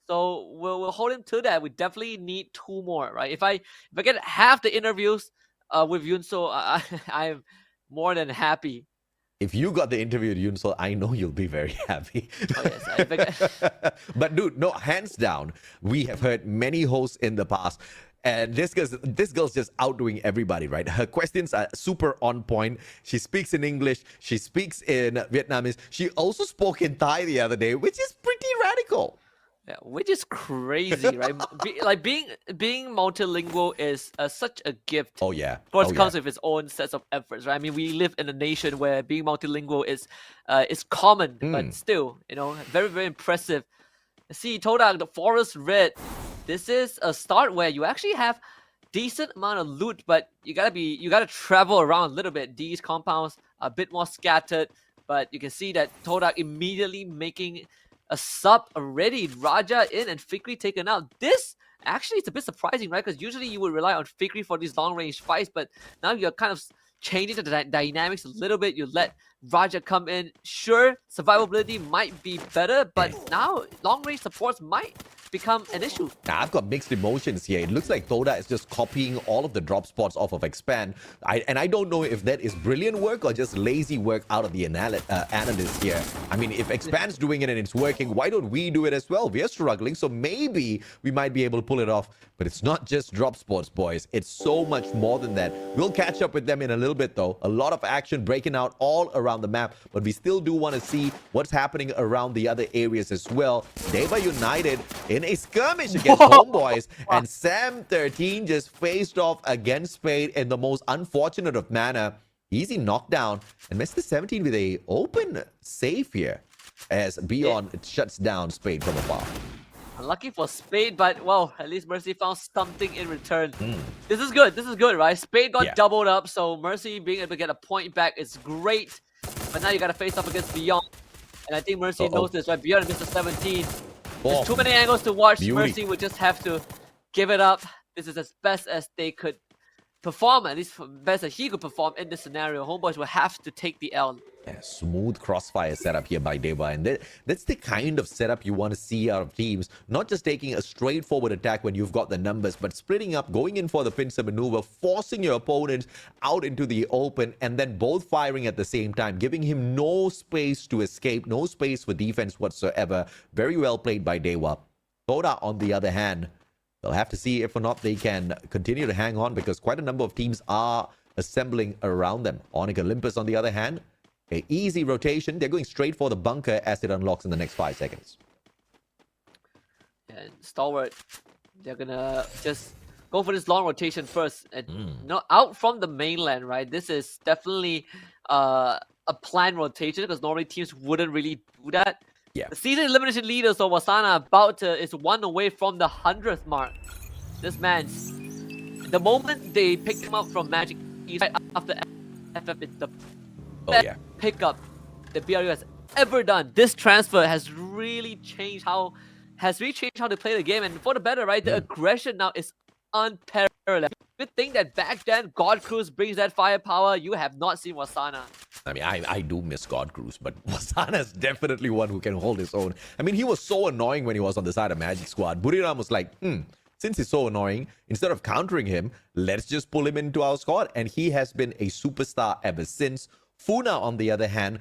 So we'll hold him to that. We definitely need 2 more, right? If I get half the interviews with Yunso, I'm more than happy. If you got the interview with Yunsol, I know you'll be very happy. Oh, yes. But dude, no, hands down, we have heard many hosts in the past And this girl's just outdoing everybody, right? Her questions are super on point. She speaks in English. She speaks in Vietnamese. She also spoke in Thai the other day, which is pretty radical. Yeah, which is crazy, right? Being multilingual is such a gift. Oh yeah. Of course, Oh, it comes with its own sets of efforts, right? I mean, we live in a nation where being multilingual is common, but still, very, very impressive. See, Todak, the Forest Red. This is a start where you actually have decent amount of loot, but you gotta travel around a little bit. These compounds are a bit more scattered, but you can see that Todak immediately making a sub already. Raja in and Fikri taken out. This actually is a bit surprising, right? Because usually you would rely on Fikri for these long range fights, but now you're kind of changing the dynamics a little bit. You let Raja come in. Sure, survivability might be better, but now long range supports might become an issue. Now, I've got mixed emotions here. It looks like Todak is just copying all of the drop spots off of Expand. I don't know if that is brilliant work or just lazy work out of the analyst here. I mean, if Expand's doing it and it's working, why don't we do it as well? We are struggling, so maybe we might be able to pull it off. But it's not just drop spots, boys. It's so much more than that. We'll catch up with them in a little bit, though. A lot of action breaking out all around the map, but we still do want to see what's happening around the other areas as well. Deva United in a skirmish against Homebois, and Sam 13 just faced off against Spade in the most unfortunate of manner. Easy knockdown, and Mr. 17 with a open save here as Beyond shuts down Spade from afar. Unlucky for Spade, but well, at least Mercy found something in return. This is good, right? Spade got doubled up, so Mercy being able to get a point back is great. But now you gotta face off against Beyond. And I think Mercy knows this, right? Beyond and Mr. 17. There's too many angles to watch. Beauty. Mercy would just have to give it up. This is as best as they could perform, at least best as he could perform in this scenario. Homebois will have to take the L. Yeah, smooth crossfire setup here by Deva, and that's the kind of setup you want to see out of teams. Not just taking a straightforward attack when you've got the numbers, but splitting up, going in for the pincer maneuver, forcing your opponent out into the open, and then both firing at the same time, giving him no space to escape, no space for defense whatsoever. Very well played by Deva. Todak, on the other hand, they'll have to see if or not they can continue to hang on, because quite a number of teams are assembling around them. Onyx Olympus, on the other hand, an easy rotation. They're going straight for the bunker as it unlocks in the next 5 seconds. And Stalwart, they're gonna just go for this long rotation first. And out from the mainland, right? This is definitely a planned rotation, because normally teams wouldn't really do that. Yeah. The season elimination leader, so Wasana is 1 away from the 100th mark. This man's, the moment they picked him up from Magic right after FF, it's the best pickup the BRU has ever done. This transfer has really changed how they play the game, and for the better, right? The aggression now is unparalleled. Good thing that back then God Cruz brings that firepower. You have not seen Wasana. I mean, I do miss God Cruz, but Wasana is definitely one who can hold his own. I mean, he was so annoying when he was on the side of Magic Squad. Buriram was like, since he's so annoying, instead of countering him, let's just pull him into our squad. And he has been a superstar ever since. Funa, on the other hand,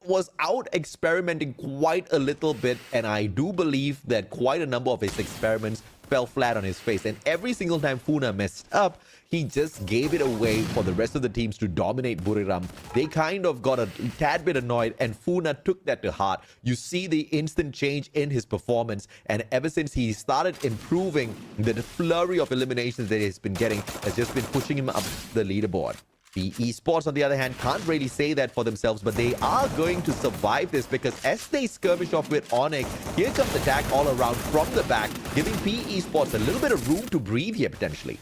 was out experimenting quite a little bit, and I do believe that quite a number of his experiments fell flat on his face. And every single time Funa messed up, he just gave it away for the rest of the teams to dominate Buriram. They kind of got a tad bit annoyed, and Funa took that to heart. You see the instant change in his performance, and ever since he started improving, the flurry of eliminations that he's been getting has just been pushing him up the leaderboard. The Esports, on the other hand, can't really say that for themselves, but they are going to survive this, because as they skirmish off with Onyx, here comes attack all around from the back, giving PE Esports a little bit of room to breathe here, potentially.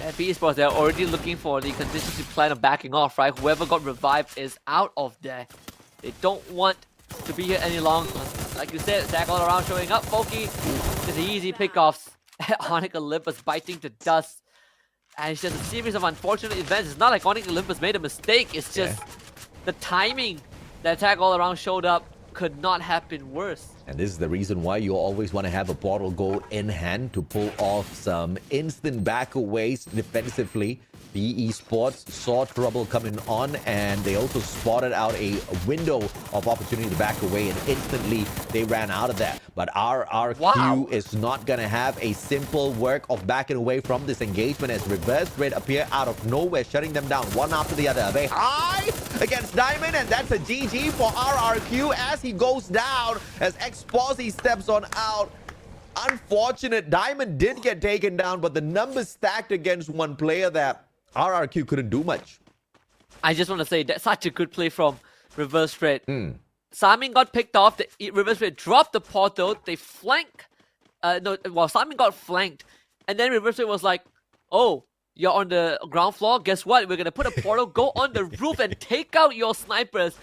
Yeah, PE Esports, they're already looking for the contingency plan of backing off, right? Whoever got revived is out of there. They don't want to be here any longer. Like you said, attack all around showing up. Foki, just easy pickoffs. Onyx Olympus biting to dust. And it's just a series of unfortunate events. It's not like Onyx Olympus made a mistake. It's just the timing. The attack all around showed up could not have been worse. And this is the reason why you always want to have a portal goal in hand to pull off some instant backaways defensively. PE Sports saw trouble coming on, and they also spotted out a window of opportunity to back away, and instantly they ran out of that. But RRQ is not going to have a simple work of backing away from this engagement as Reverse Red appear out of nowhere, shutting them down one after the other. They high against Diamond, and that's a GG for RRQ as he goes down, as Exposy steps on out. Unfortunate, Diamond did get taken down, but the numbers stacked against one player that RRQ couldn't do much. I just want to say that's such a good play from Reverse Red. Simon got picked off. The Reverse Red dropped the portal. They flank. Simon got flanked. And then Reverse Red was like, oh, you're on the ground floor? Guess what? We're going to put a portal, go on the roof and take out your snipers.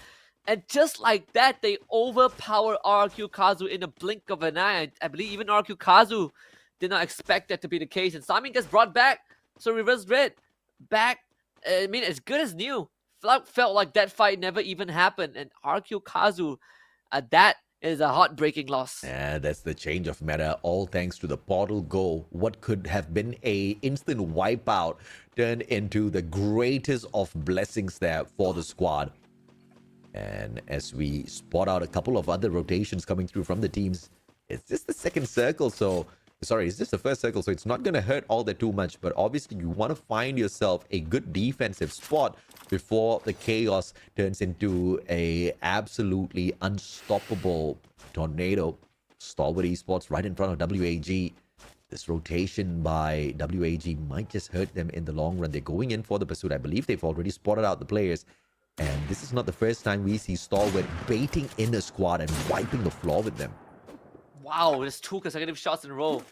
And just like that, they overpower RRQ Kazu in a blink of an eye. I believe even RRQ Kazu did not expect that to be the case. And Simon gets brought back. So Reverse Red back, I mean, as good as new. Felt like that fight never even happened. And RQ Kazu, that is a heartbreaking loss. Yeah, that's the change of meta, all thanks to the portal go. What could have been a instant wipeout turned into the greatest of blessings there for the squad. And as we spot out a couple of other rotations coming through from the teams, it's just the second circle, so sorry, it's just the first circle, so it's not going to hurt all that too much. But obviously, you want to find yourself a good defensive spot before the chaos turns into a absolutely unstoppable tornado. Stalwart Esports right in front of WAG. This rotation by WAG might just hurt them in the long run. They're going in for the pursuit. I believe they've already spotted out the players. And this is not the first time we see Stalwart baiting in a squad and wiping the floor with them. Wow, there's 2 consecutive shots in a row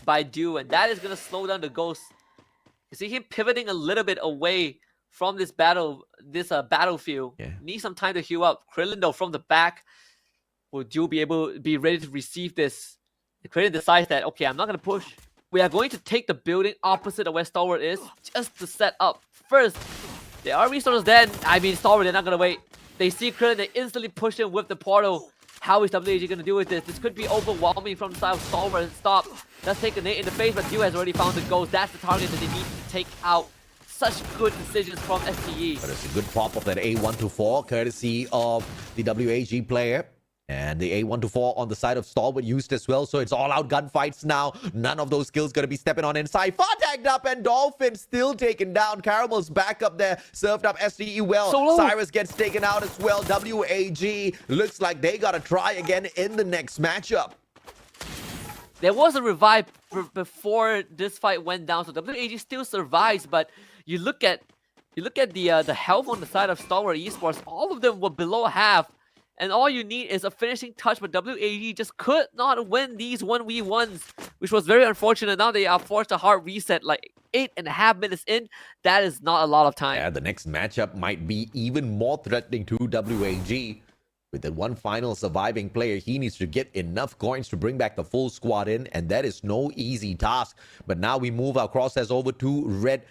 by Dew, and that is going to slow down the Ghost. You see him pivoting a little bit away from this battlefield. Yeah. Needs some time to heal up. Krillin, though, from the back, will Dew be ready to receive this? Krillin decides that, okay, I'm not going to push. We are going to take the building opposite of where Stalwart is, just to set up. First, there are resources then. I mean, Stalwart, they're not going to wait. They see Krillin, they instantly push him with the portal. How is WAG going to deal with this? This could be overwhelming from the side of Stalwart. Stop. Let's take a nade in the face, but Dew has already found the Ghost. That's the target that they need to take out. Such good decisions from STE. But it's a good pop of that A124, courtesy of the WAG player. And the A124 on the side of Stalwart used as well. So it's all out gunfights now. None of those skills going to be stepping on inside. Far tagged up, and Dolphin still taken down. Caramel's back up there. Served up SDE well. Cyrus gets taken out as well. WAG looks like they got to try again in the next matchup. There was a revive before this fight went down. So WAG still survives. But you look at the health on the side of Stalwart Esports. All of them were below half. And all you need is a finishing touch, but WAG just could not win these 1v1s, which was very unfortunate. Now they are forced to hard reset like 8.5 minutes in. That is not a lot of time. Yeah, the next matchup might be even more threatening to WAG. With the one final surviving player, he needs to get enough coins to bring back the full squad in, and that is no easy task. But now we move our crosshairs over to Red.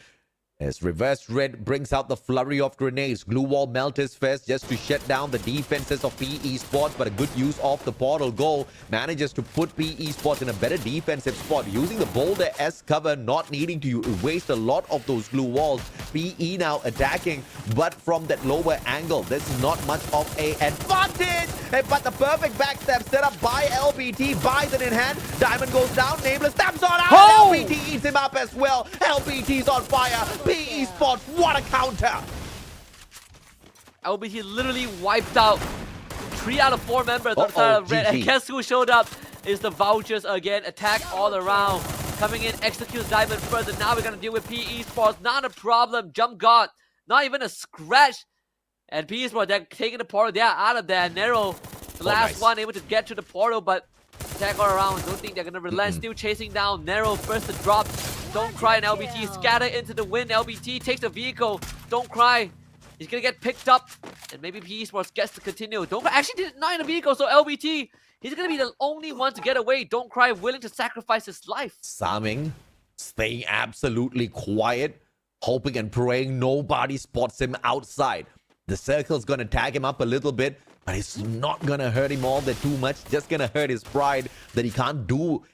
As Reverse Red brings out the flurry of grenades. Glue Wall melters first just to shut down the defenses of PE Sports, but a good use of the portal goal manages to put PE Sports in a better defensive spot, using the boulder as cover, not needing to waste a lot of those glue walls. PE now attacking, but from that lower angle. There's not much of an advantage, but the perfect backstab set up by LBT, buys it in hand. Diamond goes down, Nameless stabs on out. LBT eats him up as well. LBT's on fire. PE Sports, what a counter! LBT literally wiped out 3 out of 4 members on the side of Red. And guess who showed up? Is the Vultures again. Attack all around. Coming in, executes Diamond first. And now we're going to deal with PE Sports. Not a problem. Jump God. Not even a scratch. And PE Sports, they're taking the portal. They are out of there. Nero, the last one, able to get to the portal. But attack all around. Don't think they're going to relent. Still chasing down. Nero first to drop. Don't cry, and LBT scatter into the wind. LBT takes the vehicle. Don't cry. He's gonna get picked up, and maybe PE Sports gets to continue. Don't cry. Actually, did not in the vehicle. So LBT, he's gonna be the only one to get away. Don't cry, willing to sacrifice his life. Saming staying absolutely quiet, hoping and praying nobody spots him outside. The circle's gonna tag him up a little bit, but it's not gonna hurt him all that too much. Just gonna hurt his pride that he can't do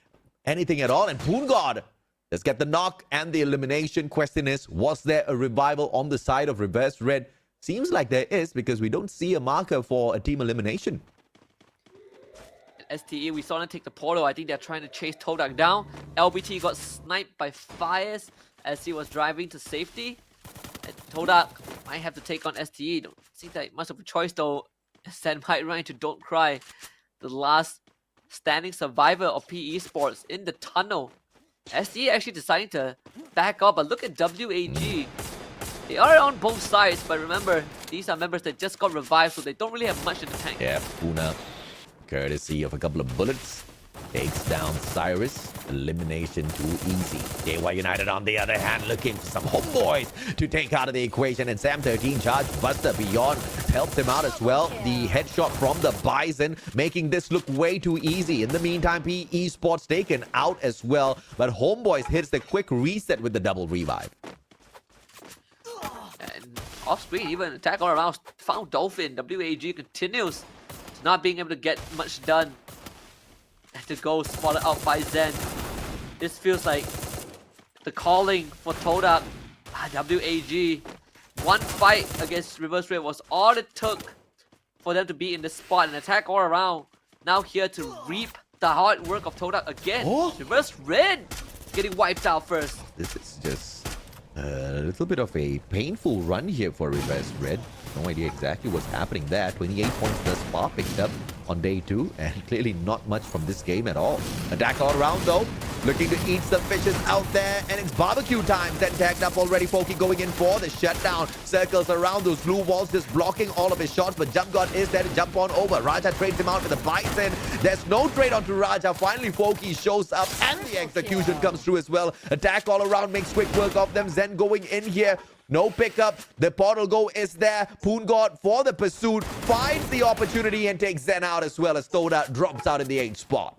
anything at all. And Poon God Let's get the knock and the elimination. Question is, was there a revival on the side of Reverse Red? Seems like there is, because we don't see a marker for a team elimination. STE, we saw them take the portal. I think they're trying to chase Todak down. LBT got sniped by Fires as he was driving to safety. And Todak might have to take on STE. Don't seem like much of a choice though. Send might run into Don't Cry, the last standing survivor of PE Sports in the tunnel. STE actually deciding to back up, but look at WAG. They are on both sides, but remember, these are members that just got revived, so they don't really have much in the tank. Yeah, Puna, courtesy of a couple of bullets, takes down Cyrus. Elimination too easy. JY United, on the other hand, looking for some homeboys to take out of the equation. And Sam 13 charge Buster Beyond helps him out as well. The headshot from the Bison, making this look way too easy. In the meantime, PE Sports taken out as well. But Homeboys hits the quick reset with the double revive. And off screen, even attack all around, found Dolphin. WAG continues to not being able to get much done. And to go spotted out by Zen. This feels like the calling for Todak. WAG. One fight against Reverse Red was all it took for them to be in the spot and attack all around. Now here to reap the hard work of Todak again. Oh. Reverse Red getting wiped out first. This is just a little bit of a painful run here for Reverse Red. No idea exactly what's happening there. 28 points thus far picked up on day 2, and clearly not much from this game at all. Attack all around though, looking to eat some fishes out there, and it's barbecue time. Then tagged up already. Foki going in for the shutdown. Circles around those blue walls, just blocking all of his shots, but Jump God is there to jump on over. Raja trades him out with the Bison. There's no trade onto Raja. Finally, Foki shows up, and the execution comes through as well. Attack all around, makes quick work of them. Zen going in here. No pickup. The portal go is there. Poon God for the pursuit finds the opportunity and takes Zen out as well as Toda drops out in the 8th spot.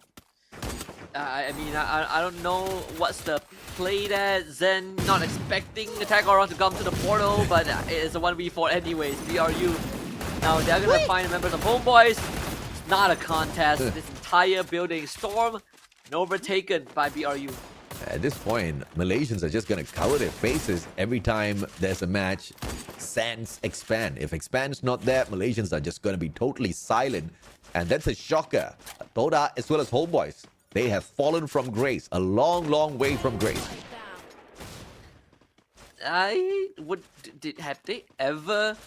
I mean, I don't know what's the play there. Zen not expecting attack all around to come to the portal, but it's a 1v4 anyways. BRU. Now they're gonna find members of Homeboys. It's not a contest. This entire building stormed and overtaken by BRU. At this point, Malaysians are just going to cover their faces every time there's a match. Sans expand. If expand's not there, Malaysians are just going to be totally silent. And that's a shocker. Toda as well as Homeboys, they have fallen from grace. A long, long way from grace. Have they ever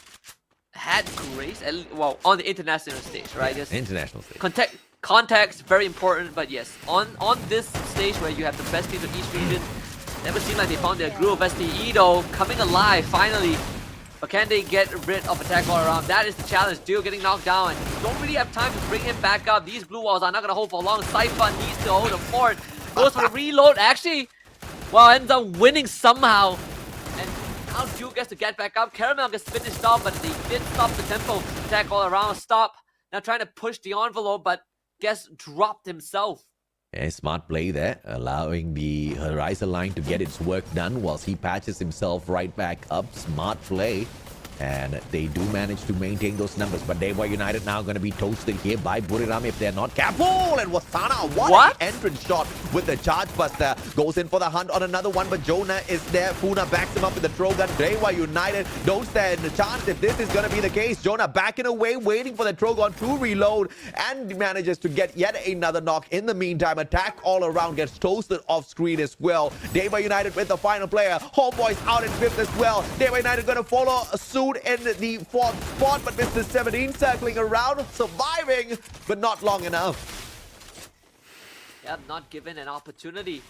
had grace? Well, on the international stage, right? Yeah, international stage. Context, very important, but yes, on this stage where you have the best teams of each region, never seemed like they found their groove. STE though, coming alive finally, but can they get rid of attack all around? That is the challenge. Dio getting knocked down, and you don't really have time to bring him back up. These blue walls are not gonna hold for long. Cypher needs to hold the fort. Goes for the reload, actually, well, ends up winning somehow. And now Dio gets to get back up. Caramel gets finished off, but they did stop the tempo. Attack all around, stop. Now trying to push the envelope, but Guess dropped himself. A smart play there, allowing the Horizon line to get its work done whilst he patches himself right back up. Smart play. And they do manage to maintain those numbers. But Dewa United now going to be toasted here by Buriram if they're not careful. And Wasana, what an entrance shot with the charge buster. Goes in for the hunt on another one, but Jonah is there. Funa backs him up with the throw gun. Dewa United don't stand a chance if this is going to be the case. Jonah backing away, waiting for the throw gun to reload, and manages to get yet another knock. In the meantime, attack all around gets toasted off screen as well. Dewa United with the final player. Homeboys out in 5th as well. Dewa United going to follow suit in the 4th spot, but Mr. 17 circling around, surviving, but not long enough. Yep, not given an opportunity.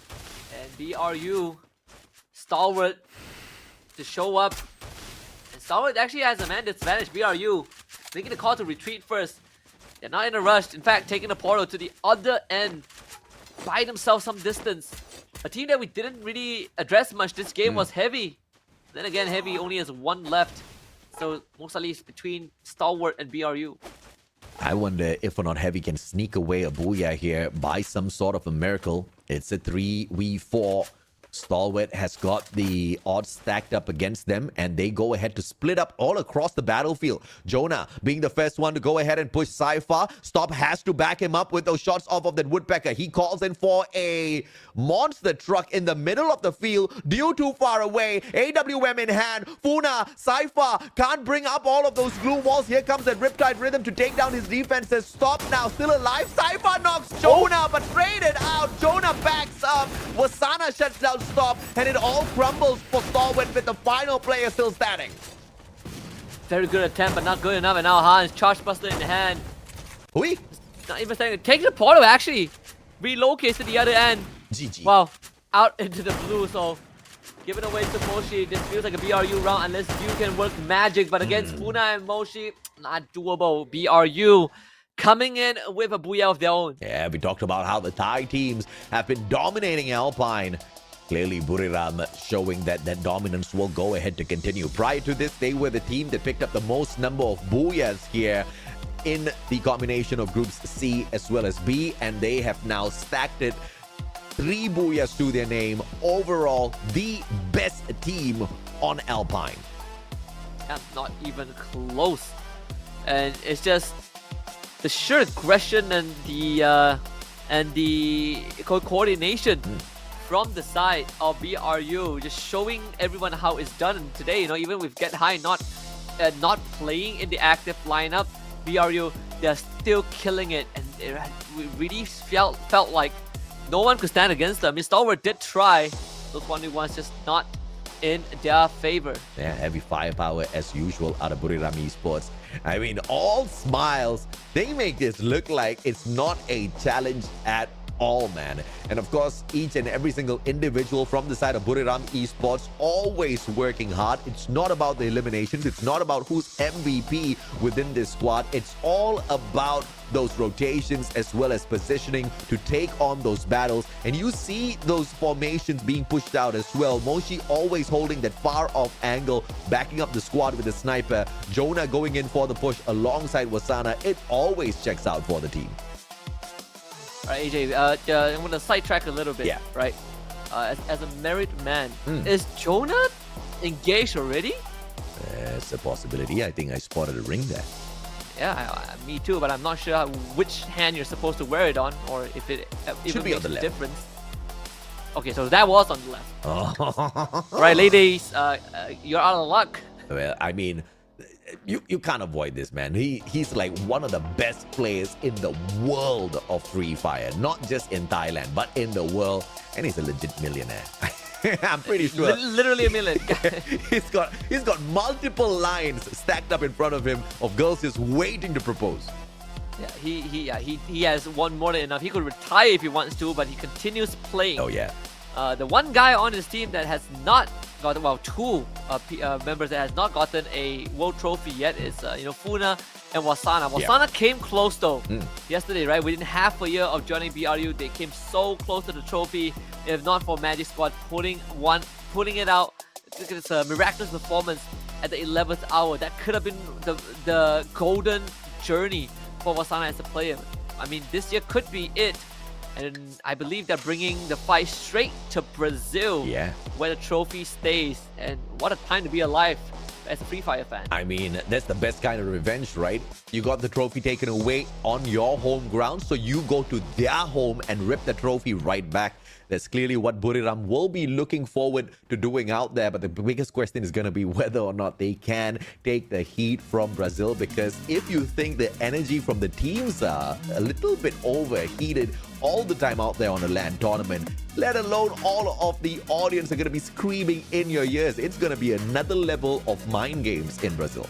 And BRU, Stalwart, to show up. And Stalwart actually has a man disadvantage. BRU making the call to retreat first. They're not in a rush. In fact, taking the portal to the other end. Buy themselves some distance. A team that we didn't really address much this game was Heavy. Then again, Heavy only has 1 left. So most at least between Stalwart and BRU. I wonder if or not Heavy can sneak away a booyah here by some sort of a miracle. It's a 3v4. Stalwart has got the odds stacked up against them, and they go ahead to split up all across the battlefield. Jonah being the first one to go ahead and push Saifa. Stop has to back him up with those shots off of that Woodpecker. He calls in for a monster truck in the middle of the field. Due too far away. AWM in hand. Funa, Saifa can't bring up all of those glue walls. Here comes that Riptide Rhythm to take down his defenses. Stop now, still alive. Saifa knocks Jonah, but traded out. Jonah backs up. Wasana shuts down Stop, and it all crumbles for Stalwart with the final player still standing. Very good attempt, but not good enough. And now Hans, Charge Buster in hand. Oui. Not even saying, take the portal actually. Relocates to the other end. GG. Wow, out into the blue. So giving away to Moshi. This feels like a BRU round unless you can work magic. But against Funa and Moshi, not doable. BRU coming in with a booyah of their own. Yeah, we talked about how the Thai teams have been dominating Alpine. Clearly, Buriram showing that that dominance will go ahead to continue. Prior to this, they were the team that picked up the most number of booyahs here in the combination of groups C as well as B, and they have now stacked it 3 booyahs to their name. Overall, the best team on Alpine. Yeah, not even close. And it's just the sheer aggression and the coordination from the side of BRU, just showing everyone how it's done today. You know, even with Get High not playing in the active lineup, BRU, they're still killing it, and it really felt like no one could stand against them. I mean, Stalwart did try, those 1v1s just not in their favor. Yeah, heavy firepower as usual out of Buriram Esports. I mean, all smiles. They make this look like it's not a challenge at all, man. And of course, each and every single individual from the side of Buriram Esports always working hard. It's not about the eliminations. It's not about who's MVP within this squad. It's all about those rotations as well as positioning to take on those battles. And you see those formations being pushed out as well. Moshi always holding that far off angle, backing up the squad with a sniper. Jonah going in for the push alongside Wasana. It always checks out for the team. Alright, AJ, I'm going to sidetrack a little bit, Yeah. right? As a married man, is Jonah engaged already? There's a possibility. I think I spotted a ring there. Yeah, me too, but I'm not sure which hand you're supposed to wear it on, or if it even be on makes the a left. difference. Okay, so that was on the left. Oh. Right, ladies, you're out of luck. Well, I mean, you can't avoid this, man. He's like one of the best players in the world of Free Fire, not just in Thailand, but in the world, and he's a legit millionaire. I'm pretty sure. Literally a million. he's got multiple lines stacked up in front of him of girls just waiting to propose. Yeah, he has one more than enough. He could retire if he wants to, but he continues playing. Oh yeah. The one guy on his team that has not gotten, well, two members that has not gotten a world trophy yet is Funa and Wasana. Wasana came close though yesterday, right? Within half a year of joining BRU, they came so close to the trophy. If not for Magic Squad putting it out, it's a miraculous performance at the 11th hour. That could have been the golden journey for Wasana as a player. I mean, this year could be it. And I believe they're bringing the fight straight to Brazil, where the trophy stays. And what a time to be alive as a Free Fire fan. I mean, that's the best kind of revenge, right? You got the trophy taken away on your home ground, so you go to their home and rip the trophy right back. That's clearly what Buriram will be looking forward to doing out there. But the biggest question is going to be whether or not they can take the heat from Brazil. Because if you think the energy from the teams are a little bit overheated all the time out there on a LAN tournament, let alone all of the audience are going to be screaming in your ears, it's going to be another level of mind games in Brazil.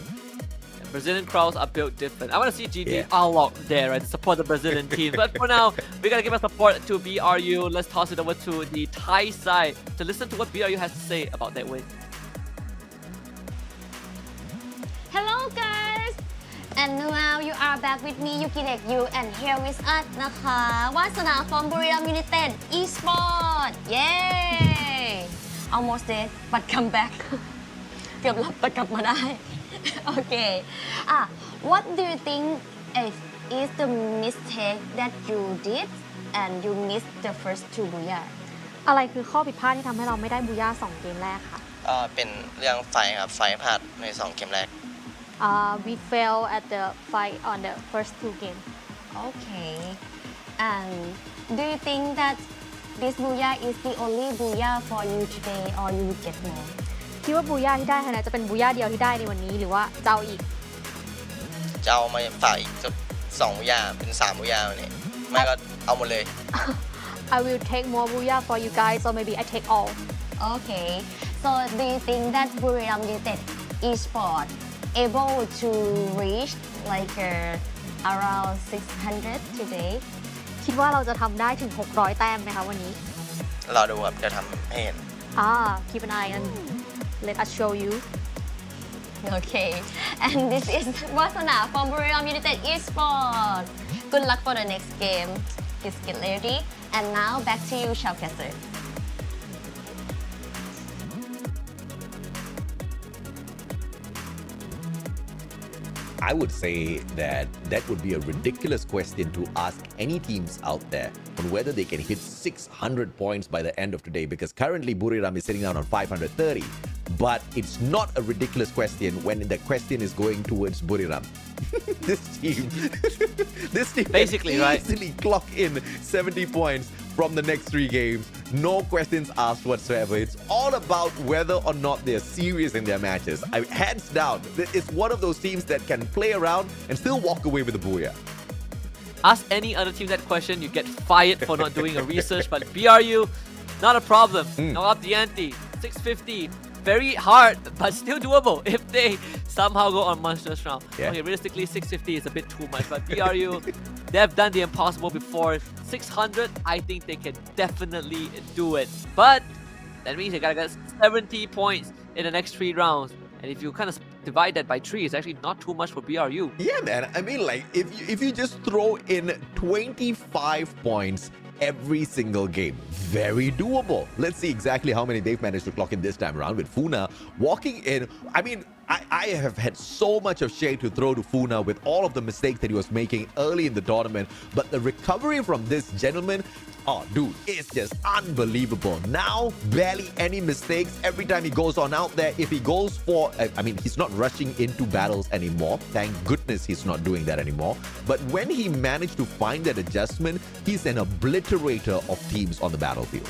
Brazilian crowds are built different. I want to see GG Alok there, right, to support the Brazilian team. But for now, we're going to give our support to BRU. Let's toss it over to the Thai side to listen to what BRU has to say about that win. Hello guys! And now you are back with me, Yuki Yu, and here with us นะคะ Wasana from Buriram United Esports! Yay! Almost dead, but come back. เกือบหลับแต่กลับมาได้ Okay. What do you think is the mistake that you did and you missed the first two booyah? อะไรคือข้อผิดพลาดที่ทำให้เราไม่ได้บูย่า2เกมแรกค่ะ เป็นเรื่องไฟครับไฟพลาดใน2เกมแรก we fail at the fight on the first 2 games Okay. And do you think that this booyah is the only booyah for you today, or you will get more? คิดว่าบูย่าที่ได้นะจะเป็นบูย่าเดียวที่ได้ในวันนี้หรือว่าจะเอาอีก จะเอามาฝากอีกสัก2บุญญาเป็น3บุญญาเนี่ยไม่ก็เอาหมดเลย I will take more booyah for you guys or maybe I take all Okay. So do you think that Buriram United Esports able to reach like around 600 today? คิดว่าเราจะทำได้ถึง600แต้มไหมคะวันนี้ รอดูครับจะทำให้เห็น keep an eye and let us show you Okay. And this is Wasana from Buriram United Esports. Good luck for the next game. Please get ready. And now back to you, Shaukaser. I would say that that would be a ridiculous question to ask any teams out there on whether they can hit 600 points by the end of today, because currently Buriram is sitting down on 530. But it's not a ridiculous question when the question is going towards Buriram. this team Basically, can right? easily clock in 70 points from the next 3 games. No questions asked whatsoever. It's all about whether or not they're serious in their matches. Hands down, it's one of those teams that can play around and still walk away with a booyah. Ask any other team that question, you get fired for not doing a research. But BRU, not a problem. Now up the ante, 650. Very hard, but still doable if they somehow go on Monsters round. Yeah. Okay, realistically, 650 is a bit too much, but BRU, they've done the impossible before. 600, I think they can definitely do it. But that means they gotta get 70 points in the next 3 rounds. And if you kind of divide that by 3, it's actually not too much for BRU. Yeah, man. I mean, like, if you just throw in 25 points every single game, very doable. Let's see exactly how many they've managed to clock in this time around with Funa walking in. I mean, I have had so much of shade to throw to Funa with all of the mistakes that he was making early in the tournament, but the recovery from this gentleman, oh dude, it's just unbelievable. Now barely any mistakes every time he goes on out there. If he goes for, I mean, he's not rushing into battles anymore, thank goodness he's not doing that anymore. But when he managed to find that adjustment, he's an obliterator of teams on the battlefield.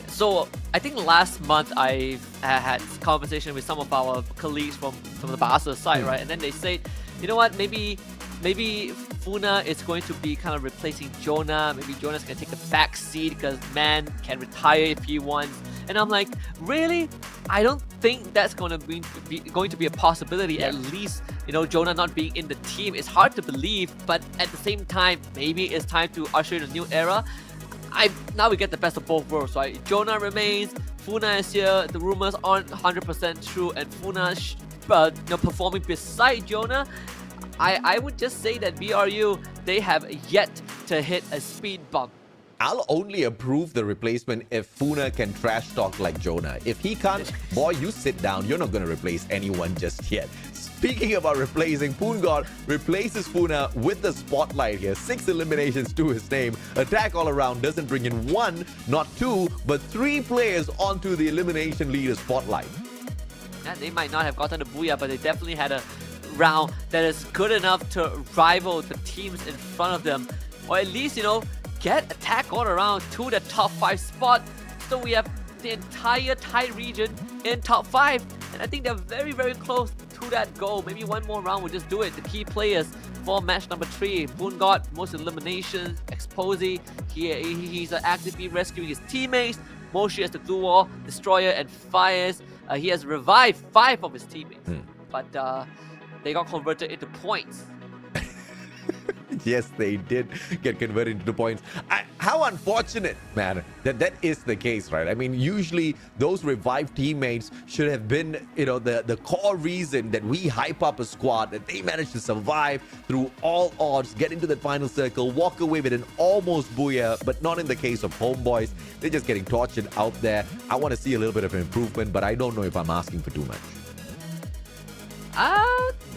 So I think last month I had conversation with some of our colleagues from the Barca side, right? And then they said, you know what, maybe Funa is going to be kind of replacing Jonah. Maybe Jonah's going to take the back seat because man can retire if he wants. And I'm like, really? I don't think that's going to be a possibility. Yeah. At least, you know, Jonah not being in the team. It's hard to believe, but at the same time, maybe it's time to usher in a new era. Now we get the best of both worlds, right? Jonah remains, Funa is here, the rumors aren't 100% true, and Funa performing beside Jonah. I would just say that BRU, they have yet to hit a speed bump. I'll only approve the replacement if Funa can trash talk like Jonah. If he can't, boy, you sit down. You're not going to replace anyone just yet. Speaking about replacing, Poongod replaces Funa with the spotlight here. 6 eliminations to his name. Attack all around doesn't bring in 1, not 2, but 3 players onto the elimination leader spotlight. And they might not have gotten the booyah, but they definitely had a round that is good enough to rival the teams in front of them. Or at least, you know, get attack all around to the top 5 spot. So we have the entire Thai region in top 5. And I think they're very, very close to that goal. Maybe one more round will just do it. The key players for match number 3. Poongod, most eliminations. Exposy, he's actively rescuing his teammates. Moshi has the glue wall, destroyer, and fires. He has revived 5 of his teammates. But they got converted into points. Yes, they did get converted into points. How unfortunate, man, that is the case, right? I mean, usually those revived teammates should have been, you know, the core reason that we hype up a squad, that they managed to survive through all odds, get into the final circle, walk away with an almost booyah, but not in the case of Homebois. They're just getting tortured out there. I want to see a little bit of an improvement, but I don't know if I'm asking for too much.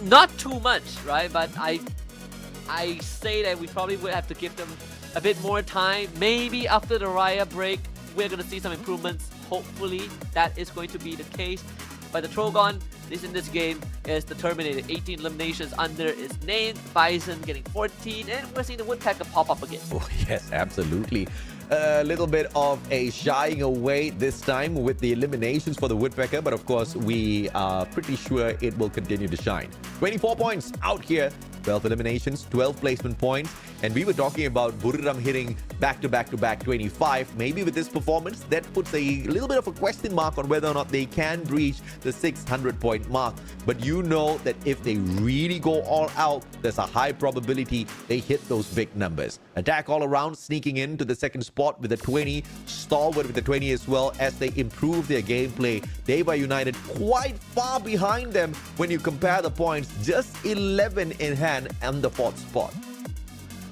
Not too much, right? But I say that we probably would have to give them a bit more time. Maybe after the Riyadh break, we're going to see some improvements. Hopefully, that is going to be the case. But the Trogon, at least in this game, is the Terminator. 18 eliminations under his name. Bison getting 14, and we're seeing the Woodpecker pop up again. Oh, yes, absolutely. A little bit of a shying away this time with the eliminations for the Woodpecker, but of course, we are pretty sure it will continue to shine. 24 points out here, 12 eliminations, 12 placement points, and we were talking about Buriram hitting back-to-back 25. Maybe with this performance, that puts a little bit of a question mark on whether or not they can reach the 600-point mark. But you know that if they really go all out, there's a high probability they hit those big numbers. Attack all around, sneaking into the second spot with the 20, Stalwart with the 20 as well as they improve their gameplay. Deva United quite far behind them when you compare the points, just 11 in hand and the 4th spot.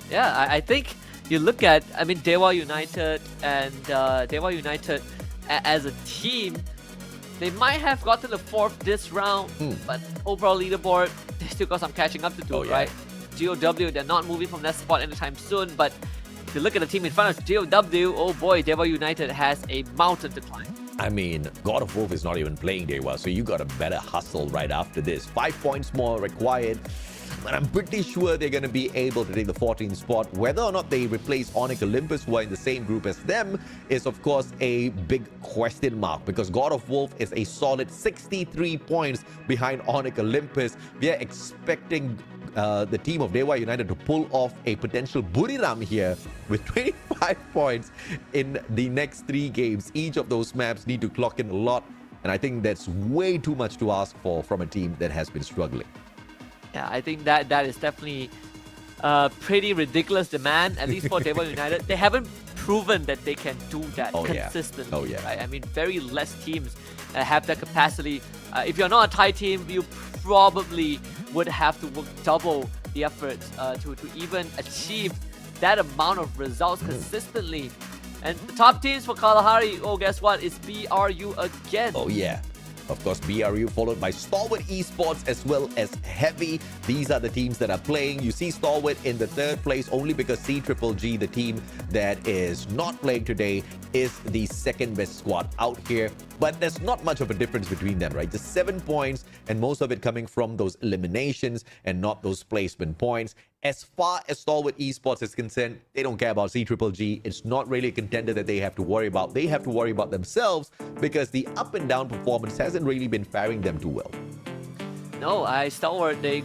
Yeah, I think you look at, I mean, Dewa United and Dewa United as a team, they might have gotten the 4th this round, but overall leaderboard, they still got some catching up to do, right? GOW, they're not moving from that spot anytime soon, but if you look at the team in front of GOW, oh boy, Dewa United has a mountain to climb. I mean, God of Wolf is not even playing Dewa, so you got a better hustle right after this. 5 points more required. But I'm pretty sure they're going to be able to take the 14th spot. Whether or not they replace Onyx Olympus, who are in the same group as them, is of course a big question mark, because God of Wolf is a solid 63 points behind Onyx Olympus. We are expecting the team of Dewa United to pull off a potential Buriram here with 25 points in the next 3 games. Each of those maps need to clock in a lot, and I think that's way too much to ask for from a team that has been struggling. Yeah, I think that is definitely a pretty ridiculous demand, at least for Dewa United. They haven't proven that they can do that consistently. Oh, yeah. Right? I mean, very less teams have that capacity. If you're not a Thai team, you probably would have to work double the efforts to even achieve that amount of results consistently. And the top teams for Kalahari, oh, guess what? It's BRU again. Oh, yeah. Of course, BRU followed by Stalwart Esports as well as Heavy. These are the teams that are playing. You see Stalwart in the 3rd place only because CGGG, the team that is not playing today, is the 2nd best squad out here. But there's not much of a difference between them, right? Just 7 points, and most of it coming from those eliminations and not those placement points. As far as Stalwart Esports is concerned, they don't care about CGGG. It's not really a contender that they have to worry about. They have to worry about themselves because the up and down performance hasn't really been faring them too well. No, Stalwart, the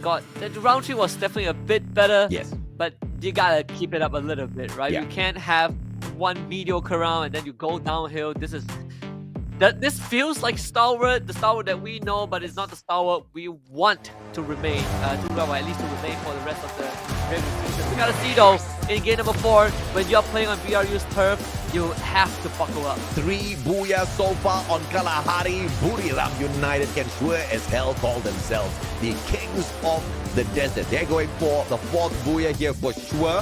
round 3 was definitely a bit better. Yes. But you gotta keep it up a little bit, right? Yeah. You can't have one mediocre round and then you go downhill. This feels like Stalwart, the Stalwart that we know, but it's not the Stalwart we want to remain, or at least to remain for the rest of the regular season. We gotta see though, in game number 4, when you're playing on BRU's turf, you have to buckle up. 3 booyah so far on Kalahari. Buriram United can sure as hell call themselves the kings of the desert. They're going for the 4th booyah here for sure.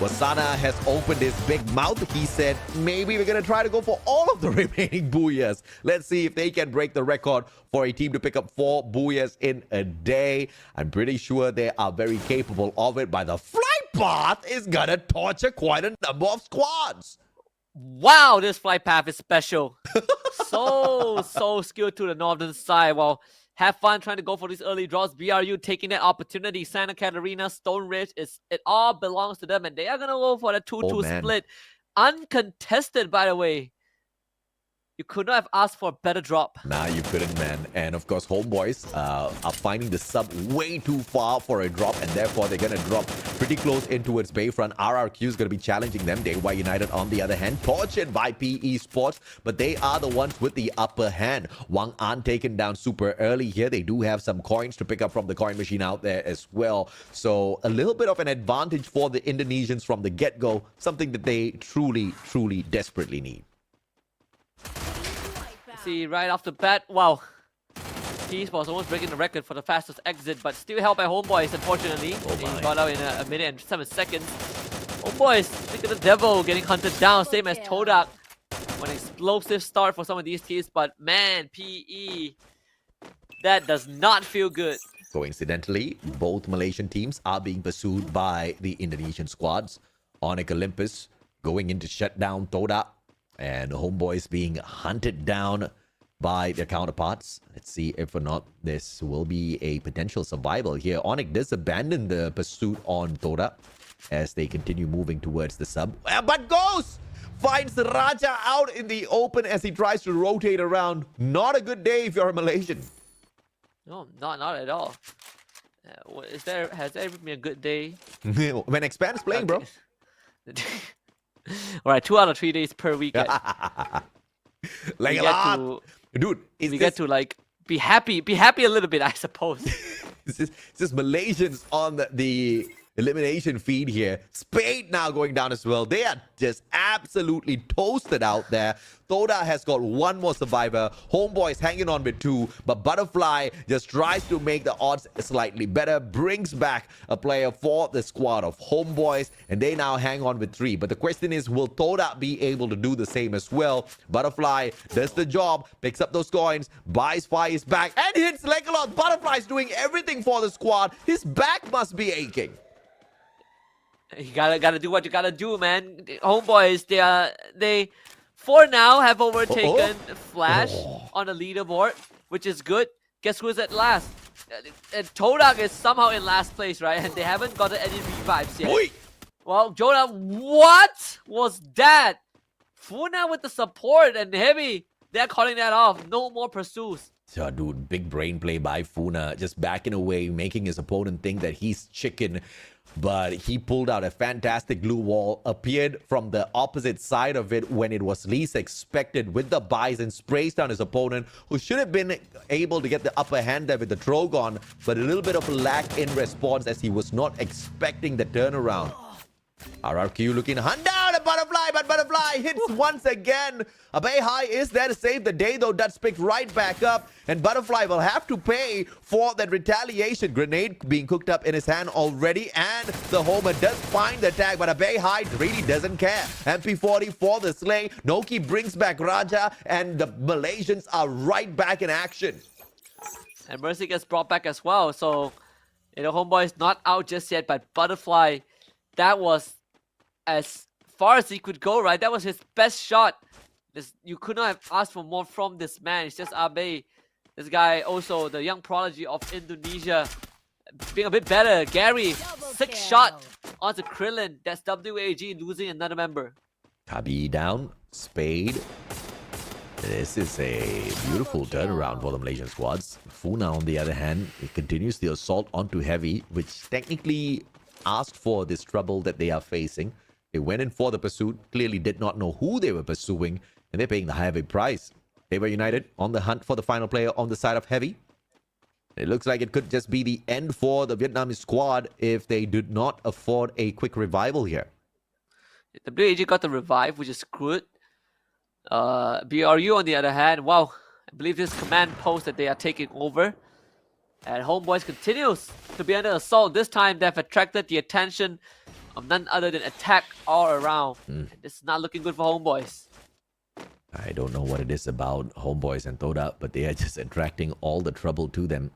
Wasana has opened his big mouth. He said, maybe we're going to try to go for all of the remaining booyahs. Let's see if they can break the record for a team to pick up 4 booyahs in a day. I'm pretty sure they are very capable of it. By the flight path is going to torture quite a number of squads. Wow, this flight path is special. so skilled to the northern side. Well, have fun trying to go for these early draws. BRU taking that opportunity. Santa Catarina, Stone Ridge, it all belongs to them. And they are going to go for the 2-2 split. Uncontested, by the way. You could not have asked for a better drop. Nah, you couldn't, man. And of course, Homebois are finding the sub way too far for a drop, and therefore they're going to drop pretty close in towards Bayfront. RRQ is going to be challenging them. Dewa United, on the other hand, tortured by PE Sports, but they are the ones with the upper hand. Wang An taken down super early here. They do have some coins to pick up from the coin machine out there as well. So a little bit of an advantage for the Indonesians from the get-go, something that they truly desperately need. See, right off the bat, wow. Esports almost breaking the record for the fastest exit, but still held by Homebois, unfortunately. He got out in a minute and 7 seconds. Homebois, look at the devil getting hunted down, same as Todak. An explosive start for some of these teams, but man, PE, that does not feel good. Coincidentally, both Malaysian teams are being pursued by the Indonesian squads. Onyx Olympus going in to shut down Todak. And Homebois being hunted down by their counterparts. Let's see if or not this will be a potential survival here. Onyx does abandon the pursuit on Todak as they continue moving towards the sub. But Ghost finds Raja out in the open as he tries to rotate around. Not a good day if you're a Malaysian. No, not at all. Has there ever been a good day? When Expand's playing, bro. All right, 2 out of 3 days per weekend. Like a lot. Dude, we get to like be happy a little bit, I suppose. This is Malaysians on the elimination feed here. Spade now going down as well. They are just absolutely toasted out there. Todak has got 1 more survivor. Homebois hanging on with 2, but Butterfly just tries to make the odds slightly better, brings back a player for the squad of Homebois, and they now hang on with 3. But the question is, will Todak be able to do the same as well? Butterfly does the job, picks up those coins, buys Fire's back, and hits Legalot. Butterfly's doing everything for the squad. His back must be aching. You gotta do what you gotta do, man. Homebois, they for now have overtaken Flash on the leaderboard, which is good. Guess who's at last? Todak is somehow in last place, right? And they haven't gotten any revives yet. Oi. Well, Jonah, what was that? Funa with the support and Heavy, they're calling that off. No more pursuits. So, dude, big brain play by Funa, just backing away, making his opponent think that he's chicken. But he pulled out a fantastic glue wall, appeared from the opposite side of it when it was least expected with the buys, and sprays down his opponent, who should have been able to get the upper hand there with the Trogon, but a little bit of a lack in response as he was not expecting the turnaround. RRQ looking to hunt down a Butterfly, but Butterfly hits once again. Abe High is there to save the day, though. That's picked right back up, and Butterfly will have to pay for that retaliation. Grenade being cooked up in his hand already, and the Homer does find the tag, but Abe High really doesn't care. MP40 for the slay. Noki brings back Raja, and the Malaysians are right back in action. And Mercy gets brought back as well, so Homeboy is not out just yet, but Butterfly, that was as far as he could go, right? That was his best shot. You could not have asked for more from this man. It's just Abe. This guy also, the young prodigy of Indonesia, being a bit better. Gary, 6 shot onto Krillin. That's WAG losing another member. Kabi down. Spade. This is a beautiful turnaround for the Malaysian squads. Funa, on the other hand, it continues the assault onto Heavy, which technically asked for this trouble that they are facing. They went in for the pursuit, clearly did not know who they were pursuing, and they're paying the high price. They were united on the hunt for the final player on the side of Heavy. It looks like it could just be the end for the Vietnamese squad if they did not afford a quick revival here. WAG got the revive, which is good. BRU, on the other hand, wow, I believe this command post that they are taking over. And Homebois continues to be under assault. This time, they've attracted the attention of none other than Attack all around. This is not looking good for Homebois. I don't know what it is about Homebois and Todak, but they are just attracting all the trouble to them.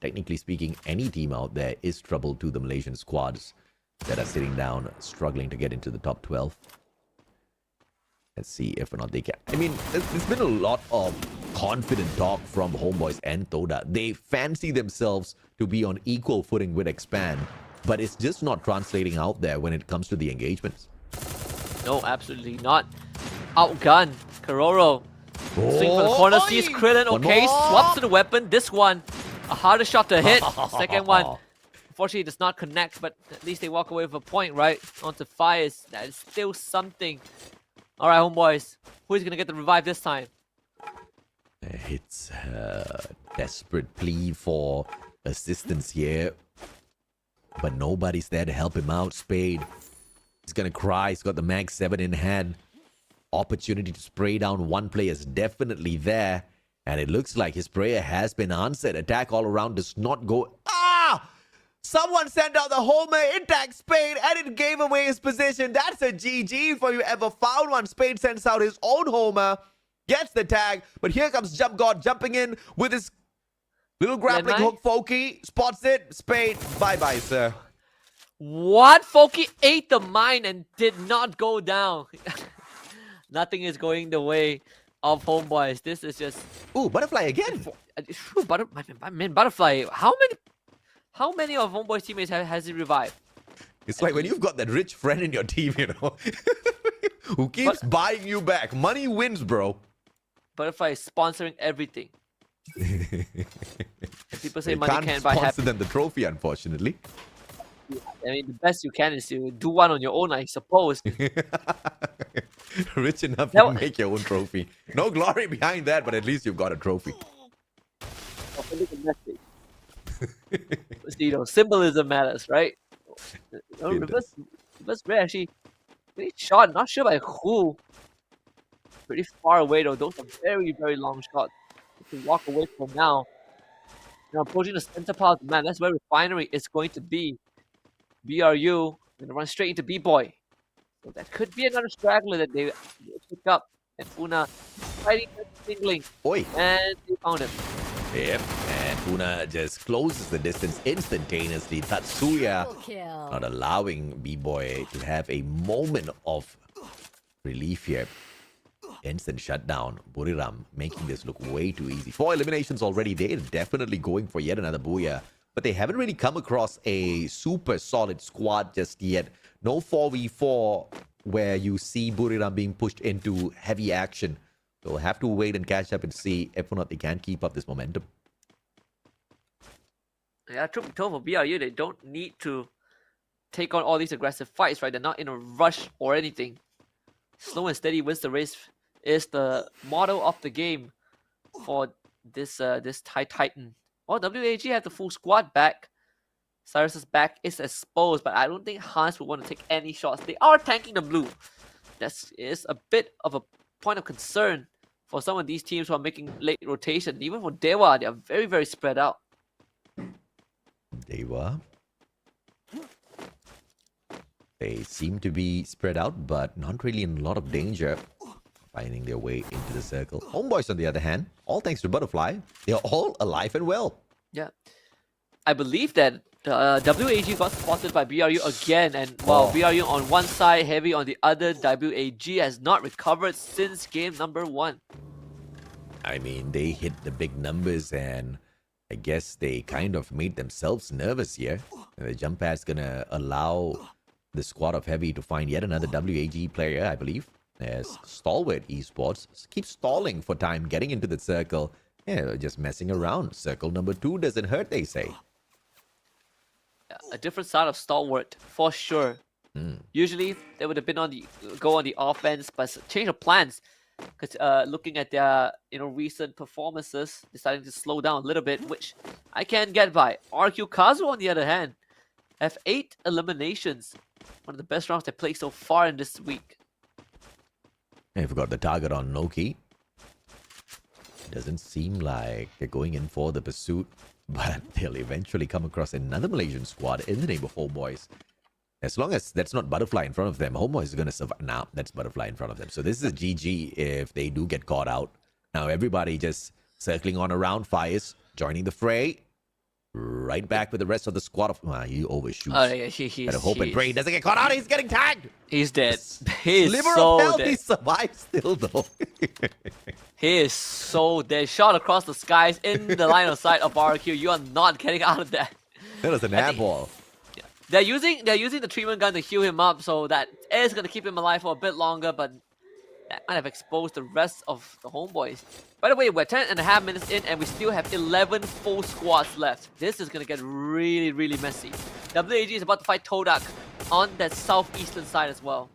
Technically speaking, any team out there is trouble to the Malaysian squads that are sitting down, struggling to get into the top 12. Let's see if or not they can. I mean, there's been a lot of confident talk from Homebois and Todak. They fancy themselves to be on equal footing with Expand, but it's just not translating out there when it comes to the engagements. No, absolutely not. Outgun. Kororo. Swing for the corner. Sees Krillin. Okay, swaps to the weapon. This one, a harder shot to hit. Second one, unfortunately, does not connect, but at least they walk away with a point, right? Onto Fires. That is still something. All right, Homebois. Who's going to get the revive this time? It's a desperate plea for assistance here, but nobody's there to help him out. Spade, he's going to cry. He's got the Mag 7 in hand. Opportunity to spray down one player is definitely there, and it looks like his prayer has been answered. Attack all around does not go. Someone sent out the Homer, it tagged Spade, and it gave away his position. That's a GG for you ever found one. Spade sends out his own Homer, gets the tag, but here comes Jump God jumping in with his little grappling hook. Foki spots it. Spade, bye-bye, sir. What? Foki ate the mine and did not go down. Nothing is going the way of Homebois. This is just... Ooh, butterfly again. Butterfly. How many of Homebois teammates has he revived? It's like when you've got that rich friend in your team, you know, who keeps buying you back. Money wins, bro. Butterfly is sponsoring everything. People say You money can't buy sponsor happiness. them the trophy, unfortunately. I mean, the best you can is to do one on your own, I suppose. Rich enough That to wa- make your own trophy. No glory behind that, but at least you've got a trophy. Authentic message. See, you know, symbolism matters, right? No, It reverse red actually pretty shot, not sure by who. Pretty far away though. Those are very, very long shots. You can walk away from now. Now approaching the center part of the map, that's where Refinery is going to be. BRU gonna run straight into B-Boy. So that could be another straggler that they pick up. And Funa fighting Singling. Oi. And they found him. Yep. And Funa just closes the distance instantaneously. Tatsuya not allowing B-Boy to have a moment of relief here. Instant shutdown. Buriram making this look way too easy. 4 eliminations already. They're definitely going for yet another booyah. But they haven't really come across a super solid squad just yet. No 4v4 where you see Buriram being pushed into heavy action. So we'll have to wait and catch up and see if or not they can keep up this momentum. Yeah, truth be told, for BRU, they don't need to take on all these aggressive fights, right? They're not in a rush or anything. Slow and steady wins the race is the motto of the game for this Thai Titan. Well, WAG have the full squad back. Cyrus's back is exposed, but I don't think Hans would want to take any shots. They are tanking the blue. That is a bit of a point of concern for some of these teams who are making late rotation. Even for Dewa, they are very, very spread out. Dewa. They seem to be spread out, but not really in a lot of danger. Finding their way into the circle. Homebois, on the other hand, all thanks to Butterfly, they are all alive and well. Yeah. I believe that WAG got spotted by BRU again, and while BRU on one side, Heavy on the other, WAG has not recovered since game number 1. I mean, they hit the big numbers, and I guess they kind of made themselves nervous here. And the jump pad's gonna allow the squad of Heavy to find yet another WAG player, I believe. As Stalwart Esports keeps stalling for time, getting into the circle. Yeah, just messing around. Circle number 2 doesn't hurt, they say. A different side of Stalwart, for sure. Usually, they would have been on the offense, but change of plans. Because looking at their recent performances, deciding to slow down a little bit, which I can get by. RQ Kazu, on the other hand, have 8 eliminations. One of the best rounds they played so far in this week. They've got the target on Noki. Doesn't seem like they're going in for the pursuit, but they'll eventually come across another Malaysian squad in the name of Homebois. As long as that's not Butterfly in front of them, Homebois is going to survive. Now, that's Butterfly in front of them. So this is a GG if they do get caught out. Now everybody just circling on around Fires, joining the fray. Right back with the rest of the squad of... he overshoots. Oh, yeah, he Better hope and pray he doesn't get caught out. He's getting tagged. He's dead. He's Sliver so of health. dead. He survives still, though. He is so dead. Shot across the skies in the line of sight of RQ. You are not getting out of that. That was an airball. They're using the treatment gun to heal him up, so that is going to keep him alive for a bit longer, but that might have exposed the rest of the Homebois. By the way, we're 10.5 minutes in, and we still have 11 full squads left. This is going to get really, really messy. WAG is about to fight Todak on that southeastern side as well.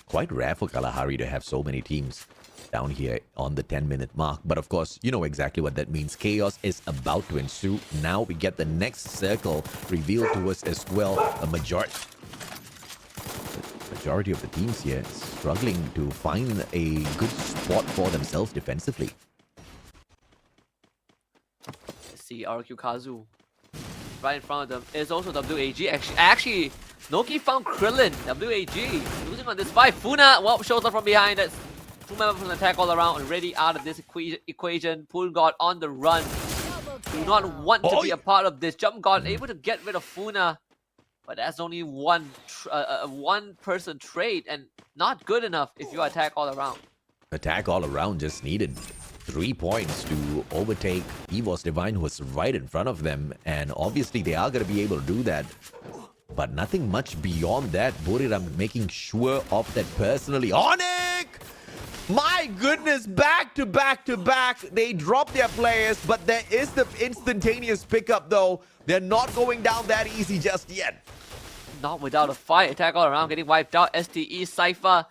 Quite rare for Kalahari to have so many teams down here on the 10-minute mark. But of course, you know exactly what that means. Chaos is about to ensue. Now we get the next circle revealed to us as well. A majority of the teams here struggling to find a good spot for themselves defensively. Let's see, RQ Kazu. Right in front of them is also WAG. Actually, Noki found Krillin. WAG losing on this fight. Funa, well, shows up from behind. That's 2 members from the attack all around. Already out of this equation. Pool God on the run. Do not want to be a part of this. Jump God able to get rid of Funa. But that's only one person trade, and not good enough if you attack all around. Attack all around just needed 3 points to overtake EVOS Divine, who was right in front of them. And obviously they are going to be able to do that. But nothing much beyond that. Buriram making sure of that personally. Onyx! My goodness, back to back to back. They drop their players, but there is the instantaneous pickup though. They're not going down that easy just yet. Not without a fight. Attack all around, getting wiped out. STE, Cypher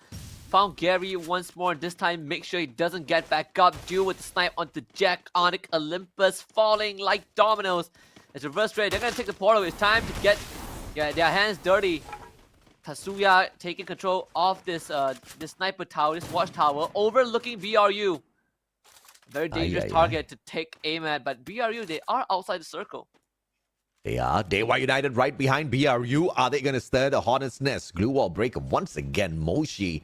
found Gary once more. This time, make sure he doesn't get back up. Deal with the snipe onto Jack, Onyx, Olympus, falling like dominoes. It's reverse trade. They're going to take the portal. It's time to get their hands dirty. Tatsuya taking control of this sniper tower, this watchtower, overlooking BRU. Very dangerous target to take aim at, but BRU, they are outside the circle. They are. Dewa United right behind BRU. Are they going to stir the hornet's nest? Glue wall breaker once again. Moshi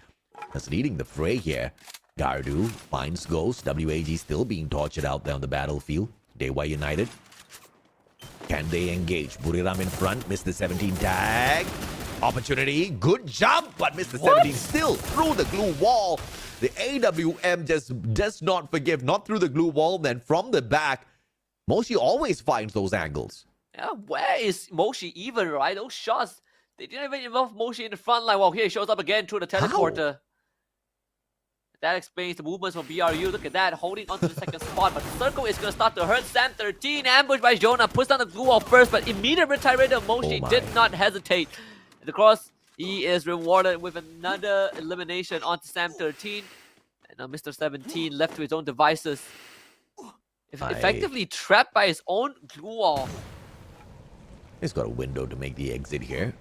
is leading the fray here. Gardu finds Ghost. WAG still being tortured out there on the battlefield. Dewa United. Can they engage? Buriram in front. Mr. 17 tag. Opportunity. Good jump. But Mr. 17 still through the glue wall. The AWM just does not forgive. Not through the glue wall. Then from the back. Moshi always finds those angles. Yeah, where is Moshi even, right? Those shots, they didn't even involve Moshi in the front line. Well, here he shows up again through the teleporter. How? That explains the movements from BRU. Look at that, holding onto the second spot. But the circle is going to start to hurt. Sam 13, ambushed by Jonah, puts down the glue wall first, but immediate retirement of Moshi did not hesitate. And of course, he is rewarded with another elimination onto Sam 13. And now Mr. 17 left to his own devices. Effectively trapped by his own glue wall. He's got a window to make the exit here.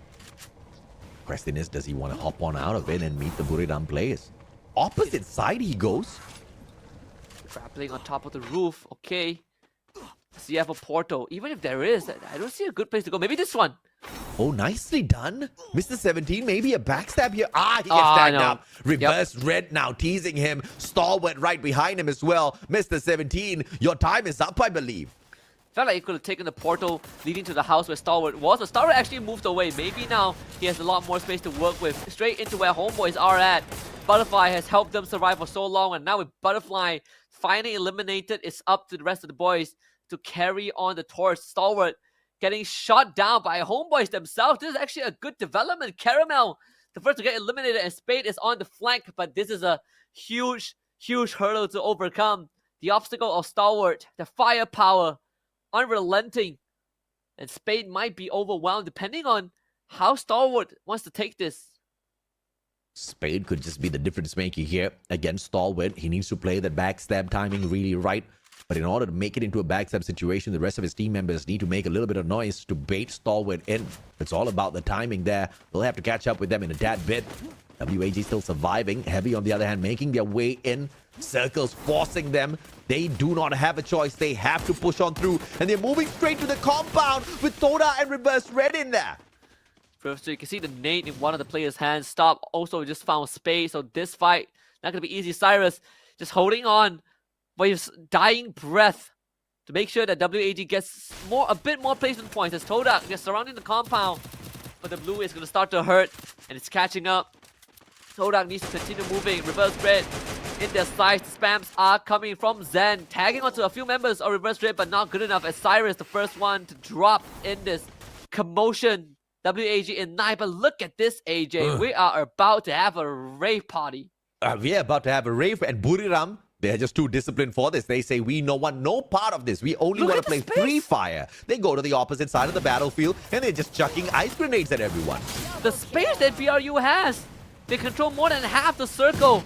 Question is, does he want to hop on out of it and meet the Buriram players? Opposite side he goes. Grappling on top of the roof. Okay. Does he have a portal? Even if there is, I don't see a good place to go. Maybe this one. Oh, nicely done. Mr. 17, maybe a backstab here. He gets tagged up. Reverse red now, teasing him. Stalwart right behind him as well. Mr. 17, your time is up, I believe. Felt like he could have taken the portal leading to the house where Stalwart was. But Stalwart actually moved away. Maybe now he has a lot more space to work with. Straight into where Homebois are at. Butterfly has helped them survive for so long. And now with Butterfly finally eliminated, it's up to the rest of the boys to carry on the torch. Stalwart getting shot down by Homebois themselves. This is actually a good development. Caramel, the first to get eliminated, and Spade is on the flank. But this is a huge, huge hurdle to overcome. The obstacle of Stalwart, the firepower, unrelenting, and Spade might be overwhelmed depending on how Stalwart wants to take this. Spade could just be the difference maker here against Stalwart. He needs to play that backstab timing really right. But in order to make it into a backstab situation, the rest of his team members need to make a little bit of noise to bait Stalwart in. It's all about the timing there. They'll have to catch up with them in a tad bit. WAG still surviving. Heavy, on the other hand, making their way in. Circles forcing them. They do not have a choice. They have to push on through. And they're moving straight to the compound with Todak and Reverse Red in there. So you can see the nade in one of the players' hands. Stop also just found space. So this fight, not going to be easy. Cyrus just holding on by his dying breath to make sure that WAG gets a bit more placement points as Todak just surrounding the compound. But the blue is going to start to hurt and it's catching up. Todak needs to continue moving. Reverse Red in their sights. The spams are coming from Zen. Tagging onto a few members of Reverse Red, but not good enough as Cyrus, the first one to drop in this commotion. WAG in 9, but look at this, AJ. We are about to have a rave party. We are about to have a rave, and Buriram, they're just too disciplined for this. They say, we don't want no part of this. We only want to play free fire. They go to the opposite side of the battlefield, and they're just chucking ice grenades at everyone. The space that BRU has, they control more than half the circle.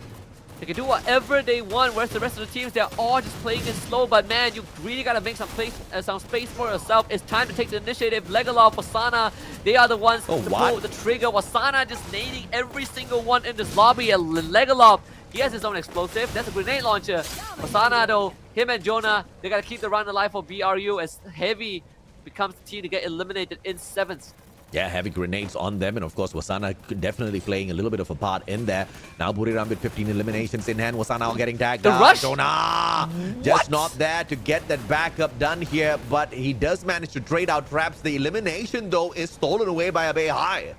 They can do whatever they want, whereas the rest of the teams, they're all just playing it slow. But man, you really gotta make some space for yourself. It's time to take the initiative. Legalov, Wasana, they are the ones to pull the trigger. Wasana just nading every single one in this lobby. And Legalov, he has his own explosive. That's a grenade launcher. Wasana though, him and Jonah, they gotta keep the run alive for BRU as Heavy becomes the team to get eliminated in 7th. Yeah, heavy grenades on them. And of course, Wasana definitely playing a little bit of a part in there. Now Buriram with 15 eliminations in hand. Wasana getting tagged the up. Rush? Jonah just not there to get that backup done here. But he does manage to trade out traps. The elimination, though, is stolen away by Abe High.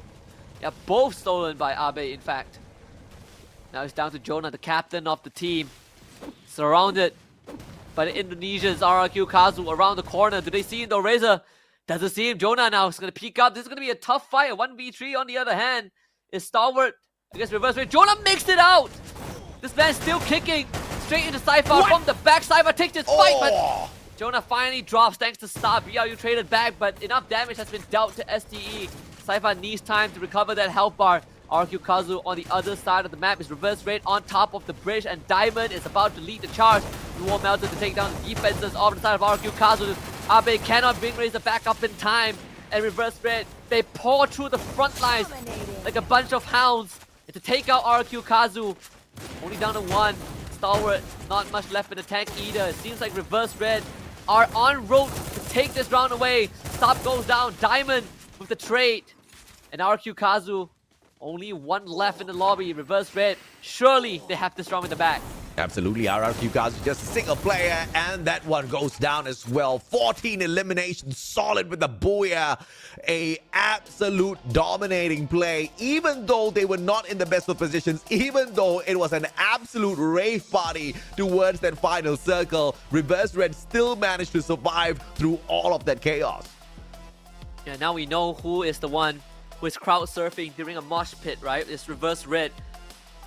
Yeah, both stolen by Abe, in fact. Now it's down to Jonah, the captain of the team. Surrounded by the Indonesians, RRQ Kazu around the corner. Do they see Indo Razor? Doesn't see him. Jonah now is going to peek up. This is going to be a tough fight. A 1v3 on the other hand is Stalwart against Reverse Red. Jonah makes it out. This man's still kicking straight into Cypher from the back. Cypher takes this fight, but Jonah finally drops thanks to Star. BRU traded back, but enough damage has been dealt to STE. Cypher needs time to recover that health bar. RQ Kazu on the other side of the map is Reverse Raid on top of the bridge, and Diamond is about to lead the charge. War Melter to take down the defenses off the side of RQ Kazu. Abe cannot bring Razor back up in time, and Reverse Raid, they pour through the front lines like a bunch of hounds to take out RQ Kazu. Only down to one. Stalwart, not much left in the tank either. It seems like Reverse Red are en route to take this round away. Stop goes down. Diamond with the trade. And RQ Kazu, only one left in the lobby. Reverse Red, surely they have this round in the bag. Absolutely, RRQ Kazu just a single player, and that one goes down as well. 14 eliminations, solid with the booyah. A absolute dominating play, even though they were not in the best of positions, even though it was an absolute rave party towards that final circle. Reverse Red still managed to survive through all of that chaos. Yeah, now we know who is the one who is crowd surfing during a mosh pit, right? It's Reverse Red.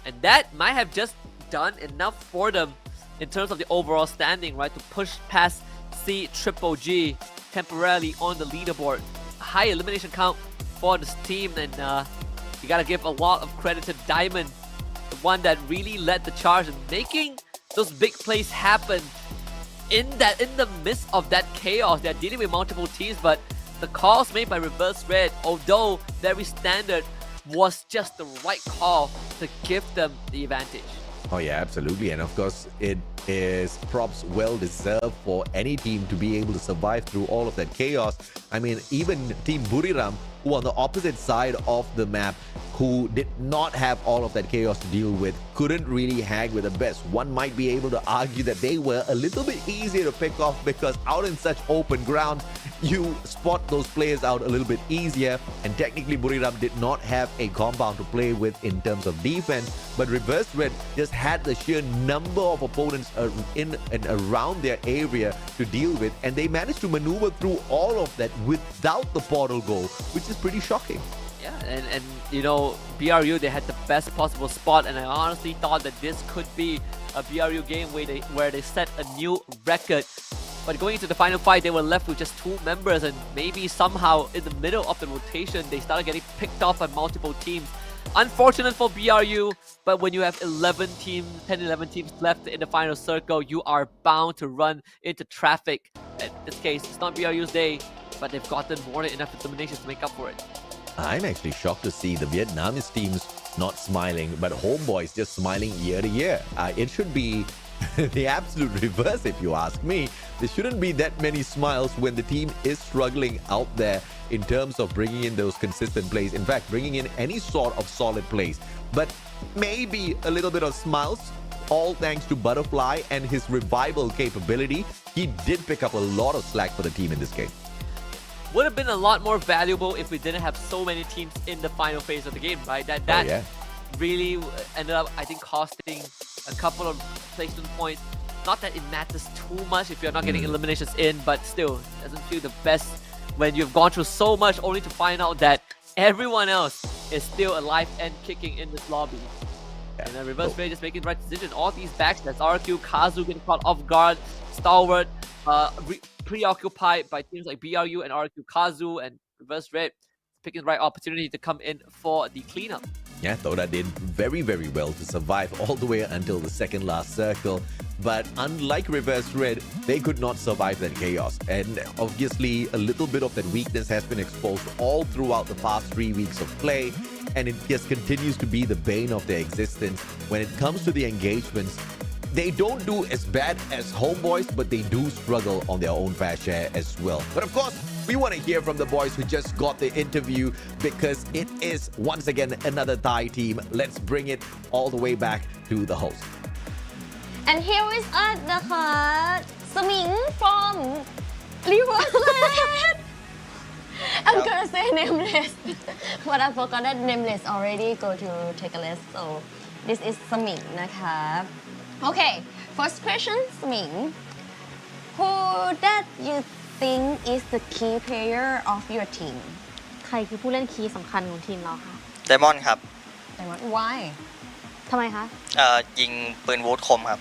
And that might have just done enough for them in terms of the overall standing, right? To push past C-Triple-G temporarily on the leaderboard. A high elimination count for this team, and you gotta give a lot of credit to Diamond, the one that really led the charge and making those big plays happen in the midst of that chaos. They're dealing with multiple teams, but the calls made by Reverse Red, although very standard, was just the right call to give them the advantage. Oh yeah, absolutely. And of course, it is props well deserved for any team to be able to survive through all of that chaos. I mean, even Team Buriram, who on the opposite side of the map, who did not have all of that chaos to deal with, couldn't really hang with the best. One might be able to argue that they were a little bit easier to pick off because out in such open ground, you spot those players out a little bit easier. And technically, Buriram did not have a compound to play with in terms of defense, but Reverse Red just had the sheer number of opponents in and around their area to deal with, and they managed to maneuver through all of that without the portal goal, which is pretty shocking. Yeah, and you know, BRU, they had the best possible spot, and I honestly thought that this could be a BRU game where they set a new record. But going into the final fight, they were left with just 2 members, and maybe somehow in the middle of the rotation, they started getting picked off by multiple teams. Unfortunate for BRU, but when you have 10, 11 teams left in the final circle, you are bound to run into traffic. In this case, it's not BRU's day, but they've gotten more than enough eliminations to make up for it. I'm actually shocked to see the Vietnamese teams not smiling, but Homebois just smiling year to year. It should be the absolute reverse, if you ask me. There shouldn't be that many smiles when the team is struggling out there in terms of bringing in those consistent plays. In fact, bringing in any sort of solid plays. But maybe a little bit of smiles, all thanks to Butterfly and his revival capability. He did pick up a lot of slack for the team in this game. Would have been a lot more valuable if we didn't have so many teams in the final phase of the game, right? That really ended up, I think, costing a couple of placement points. Not that it matters too much if you're not getting eliminations in, but still, it doesn't feel the best when you've gone through so much only to find out that everyone else is still alive and kicking in this lobby. And then Reverse Ray just making the right decision. All these backstabs, RQ, Kazu getting caught off guard, Stalwart, preoccupied by teams like BRU and RQ Kazu, and Reverse Red picking the right opportunity to come in for the cleanup. Yeah, Todak did very, very well to survive all the way until the second last circle. But unlike Reverse Red, they could not survive that chaos. And obviously, a little bit of that weakness has been exposed all throughout the past 3 weeks of play. And it just continues to be the bane of their existence. When it comes to the engagements, they don't do as bad as Homebois, but they do struggle on their own fair share as well. But of course, we want to hear from the boys who just got the interview, because it is once again another Thai team. Let's bring it all the way back to the host. And here is us นะคะ Sming from Reverse Red. I'm gonna say nameless, but I forgot that nameless already go to take a list, so this is สมิงนะคะ Okay first question สมิง Who that you think is the key player of your team ใครคือผู้เล่นคีย์สำคัญของทีมเราคะ ไดมอนด์ครับ Why ทำไมคะ ยิงปืนวูดคมครับ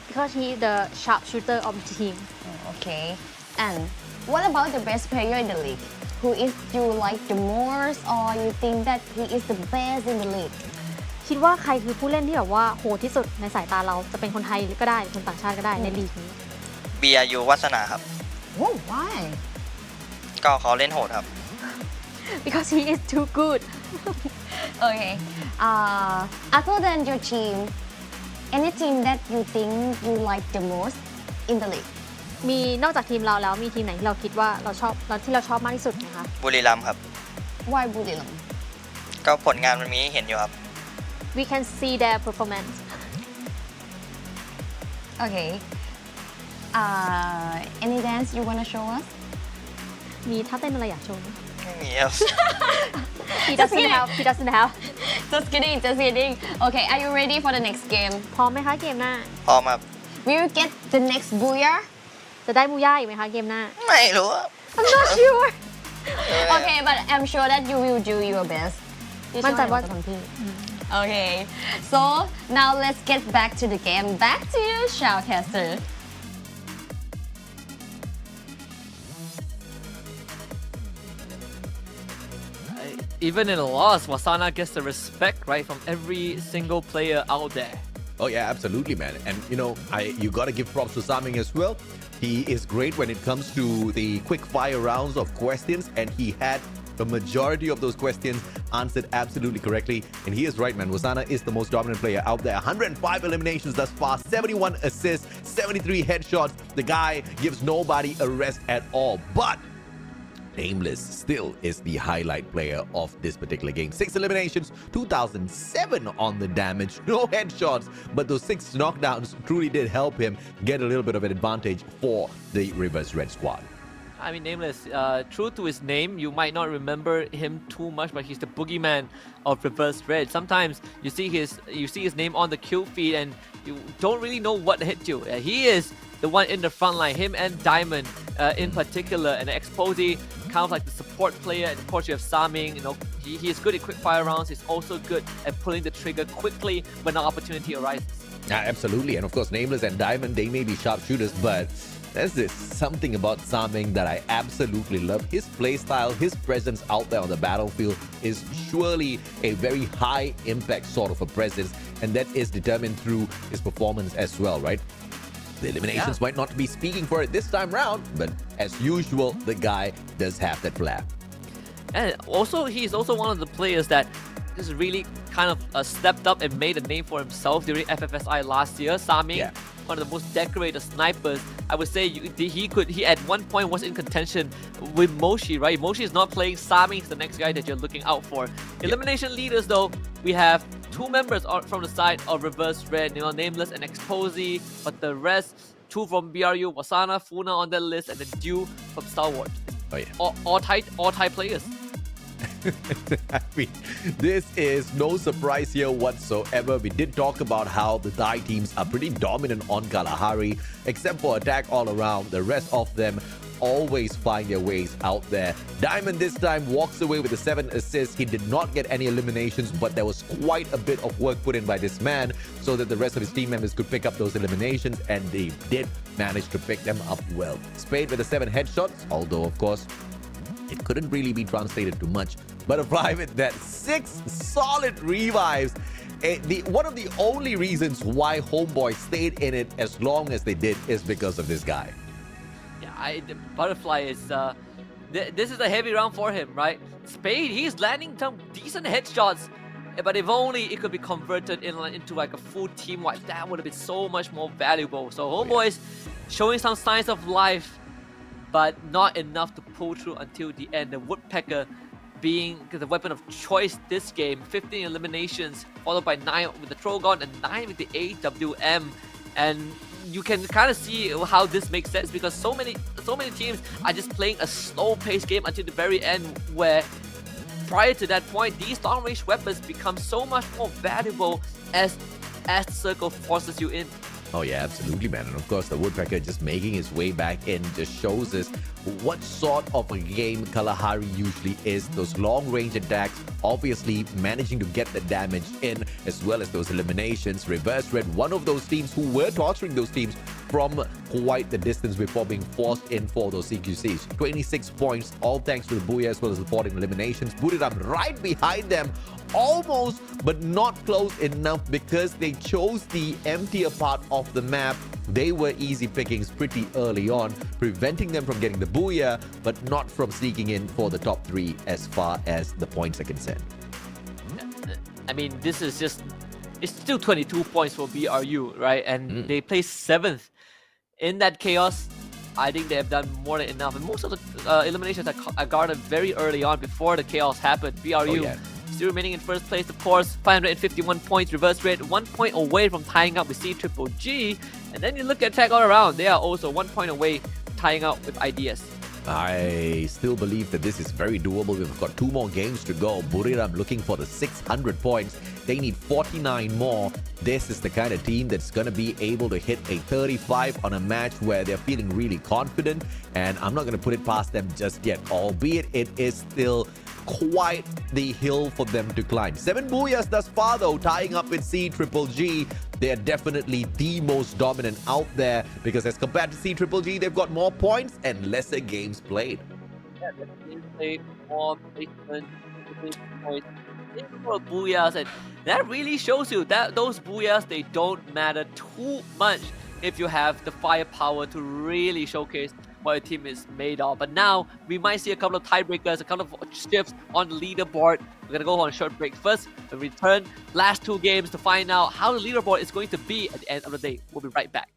Because he the sharpshooter of the team Okay and what about the best player in the league Who is you like the most or you think that he is the best in the league คิดว่าใครคือผู้เล่นที่แบบว่าโหดที่สุดในสายตาเราจะเป็นคนไทยก็ได้หรือคนต่างชาติก็ได้ในลีกนี้ BRU วัฒนาครับ Oh why ก็เขาเล่นโหดครับ Because he is too good Okay other than your team any team that you think you like the most in the league มีนอกจากทีมเราแล้วมีทีมไหนที่เราคิดว่าเราชอบที่เราชอบมากที่สุดไหมคะ บุรีรัมย์ครับ Why บุรีรัมย์ ก็ผลงานมันมีให้เห็นอยู่ครับ We can see their performance Okay any dance you wanna show us มีท่าเต้นอะไรอยากโชว์ไหม ไม่มีครับ He doesn't have He doesn't have Just kidding Okay are you ready for the next game พร้อมไหมคะเกมหน้า พร้อมครับ Will you get the next booyah จะได้มูย่าอีกไหมคะเกมหน้า ไม่รู้ครับ I'm not sure Okay but I'm sure that you will do your best มั่นใจว่า Okay so now let's get back to the game back to you Shoutcaster Even in a loss, Wasana gets the respect, right, from every single player out there. Oh yeah, absolutely, man. And you got to give props to Saming as well. He is great when it comes to the quick fire rounds of questions, and he had the majority of those questions answered absolutely correctly. And he is right, man. Wasana is the most dominant player out there. 105 eliminations thus far, 71 assists, 73 headshots. The guy gives nobody a rest at all. But Nameless still is the highlight player of this particular game. 6 eliminations, 2007 on the damage, no headshots, but those 6 knockdowns truly did help him get a little bit of an advantage for the Reverse Red squad. I mean, Nameless, true to his name, you might not remember him too much, but he's the boogeyman of Reverse Red. Sometimes you see his name on the kill feed and you don't really know what hit you. He is the one in the front line, him and Diamond in particular, and Exposy kind of like the support player. And of course you have Saming, you know, he is good at quick fire rounds. He's also good at pulling the trigger quickly when an opportunity arises. Absolutely, and of course Nameless and Diamond, they may be sharpshooters, but there's this something about Saming that I absolutely love. His playstyle, his presence out there on the battlefield is surely a very high impact sort of a presence, and that is determined through his performance as well, right? The eliminations might not be speaking for it this time round, but as usual, the guy does have that flair. And also, he's also one of the players that just really kind of stepped up and made a name for himself during FFSI last year. Saming, one of the most decorated snipers. I would say he at one point was in contention with Moshi, right? Moshi is not playing. Saming is the next guy that you're looking out for. Elimination leaders, though, we have 2 members from the side of Reverse Red, you know, Nameless and Exposy, but the rest, 2 from BRU, Wasana, Funa on that list, and then Dew from Star Wars. Oh yeah. All Thai players. I mean, this is no surprise here whatsoever. We did talk about how the Thai teams are pretty dominant on Kalahari, except for attack all around. The rest of them always find their ways out there. Diamond this time walks away with the 7 assists. He did not get any eliminations, but there was quite a bit of work put in by this man so that the rest of his team members could pick up those eliminations, and they did manage to pick them up well. Spade with the 7 headshots, although of course it couldn't really be translated to much. Butterfly with that 6 solid revives. One of the only reasons why Homebois stayed in it as long as they did is because of this guy. Yeah, Butterfly is... this is a heavy round for him, right? Spade, he's landing some decent headshots. But if only it could be converted into like a full team wipe, that would have been so much more valuable. So Homebois showing some signs of life, but not enough to pull through until the end. The Woodpecker being the weapon of choice this game. 15 eliminations, followed by 9 with the Trogon and 9 with the AWM. And you can kind of see how this makes sense, because so many teams are just playing a slow-paced game until the very end, where prior to that point, these long-range weapons become so much more valuable as the circle forces you in. Oh yeah, absolutely, man. And of course, the Woodpecker just making his way back in just shows us what sort of a game Kalahari usually is. Those long-range attacks, obviously managing to get the damage in, as well as those eliminations. Reverse Red, one of those teams who were torturing those teams from quite the distance before being forced in for those CQCs. 26 points, all thanks to the Booyah as well as the 14 eliminations. Buriram right behind them, almost but not close enough because they chose the emptier part of the map. They were easy pickings pretty early on, preventing them from getting the Booyah, but not from sneaking in for the top 3 as far as the points are concerned. I mean, this is just, it's still 22 points for BRU, right? And they placed 7th. In that chaos, I think they have done more than enough. And most of the eliminations are garnered very early on before the chaos happened. BRU still remaining in first place, of course, 551 points, reverse rate, 1 point away from tying up with C-Triple-G. And then you look at Tag All Around, they are also 1 point away tying up with IDS. I still believe that this is very doable. We've got 2 more games to go. Buriram looking for the 600 points. They need 49 more. This is the kind of team that's going to be able to hit a 35 on a match where they're feeling really confident. And I'm not going to put it past them just yet, albeit it is still quite the hill for them to climb. 7 Booyahs thus far, though, tying up with C-Triple-G. They're definitely the most dominant out there because as compared to C-Triple-G, they've got more points and lesser games played. Yeah, games played, more placement, points, more Booyahs, and that really shows you that those Booyahs, they don't matter too much if you have the firepower to really showcase what your team is made of. But now we might see a couple of tiebreakers, a couple of shifts on the leaderboard. We're gonna go on a short break first. When we return, last 2 games to find out how the leaderboard is going to be at the end of the day. We'll be right back.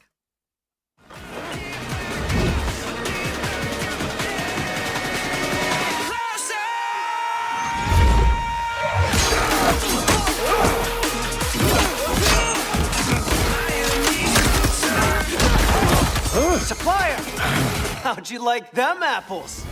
Supplier! How'd you like them apples?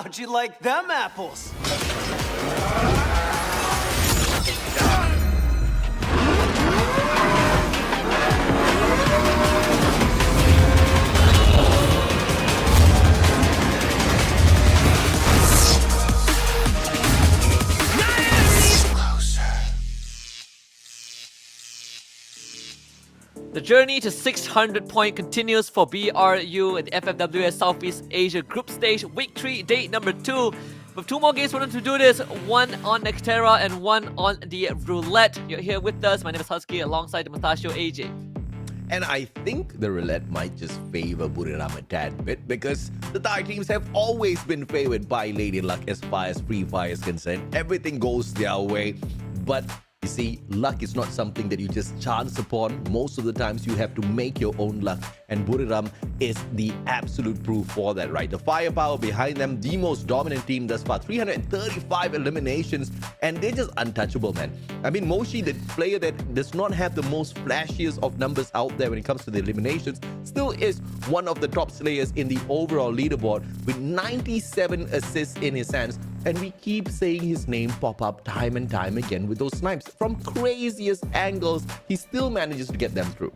How'd you like them apples? The journey to 600 point continues for BRU and FFWS Southeast Asia Group Stage Week 3, date number 2. With 2 more games for them to do this, one on Nextera and one on the Roulette. You're here with us. My name is Husky alongside the Mustachio AJ. And I think the roulette might just favor Buriram a tad bit because the Thai teams have always been favored by Lady Luck as far as Free Fire is concerned. Everything goes their way. But you see, luck is not something that you just chance upon. Most of the times you have to make your own luck. And Buriram is the absolute proof for that, right? The firepower behind them, the most dominant team thus far. 335 eliminations, and they're just untouchable, man. I mean, Moshi, the player that does not have the most flashiest of numbers out there when it comes to the eliminations, still is one of the top slayers in the overall leaderboard with 97 assists in his hands. And we keep saying his name pop up time and time again with those snipes. From craziest angles, he still manages to get them through.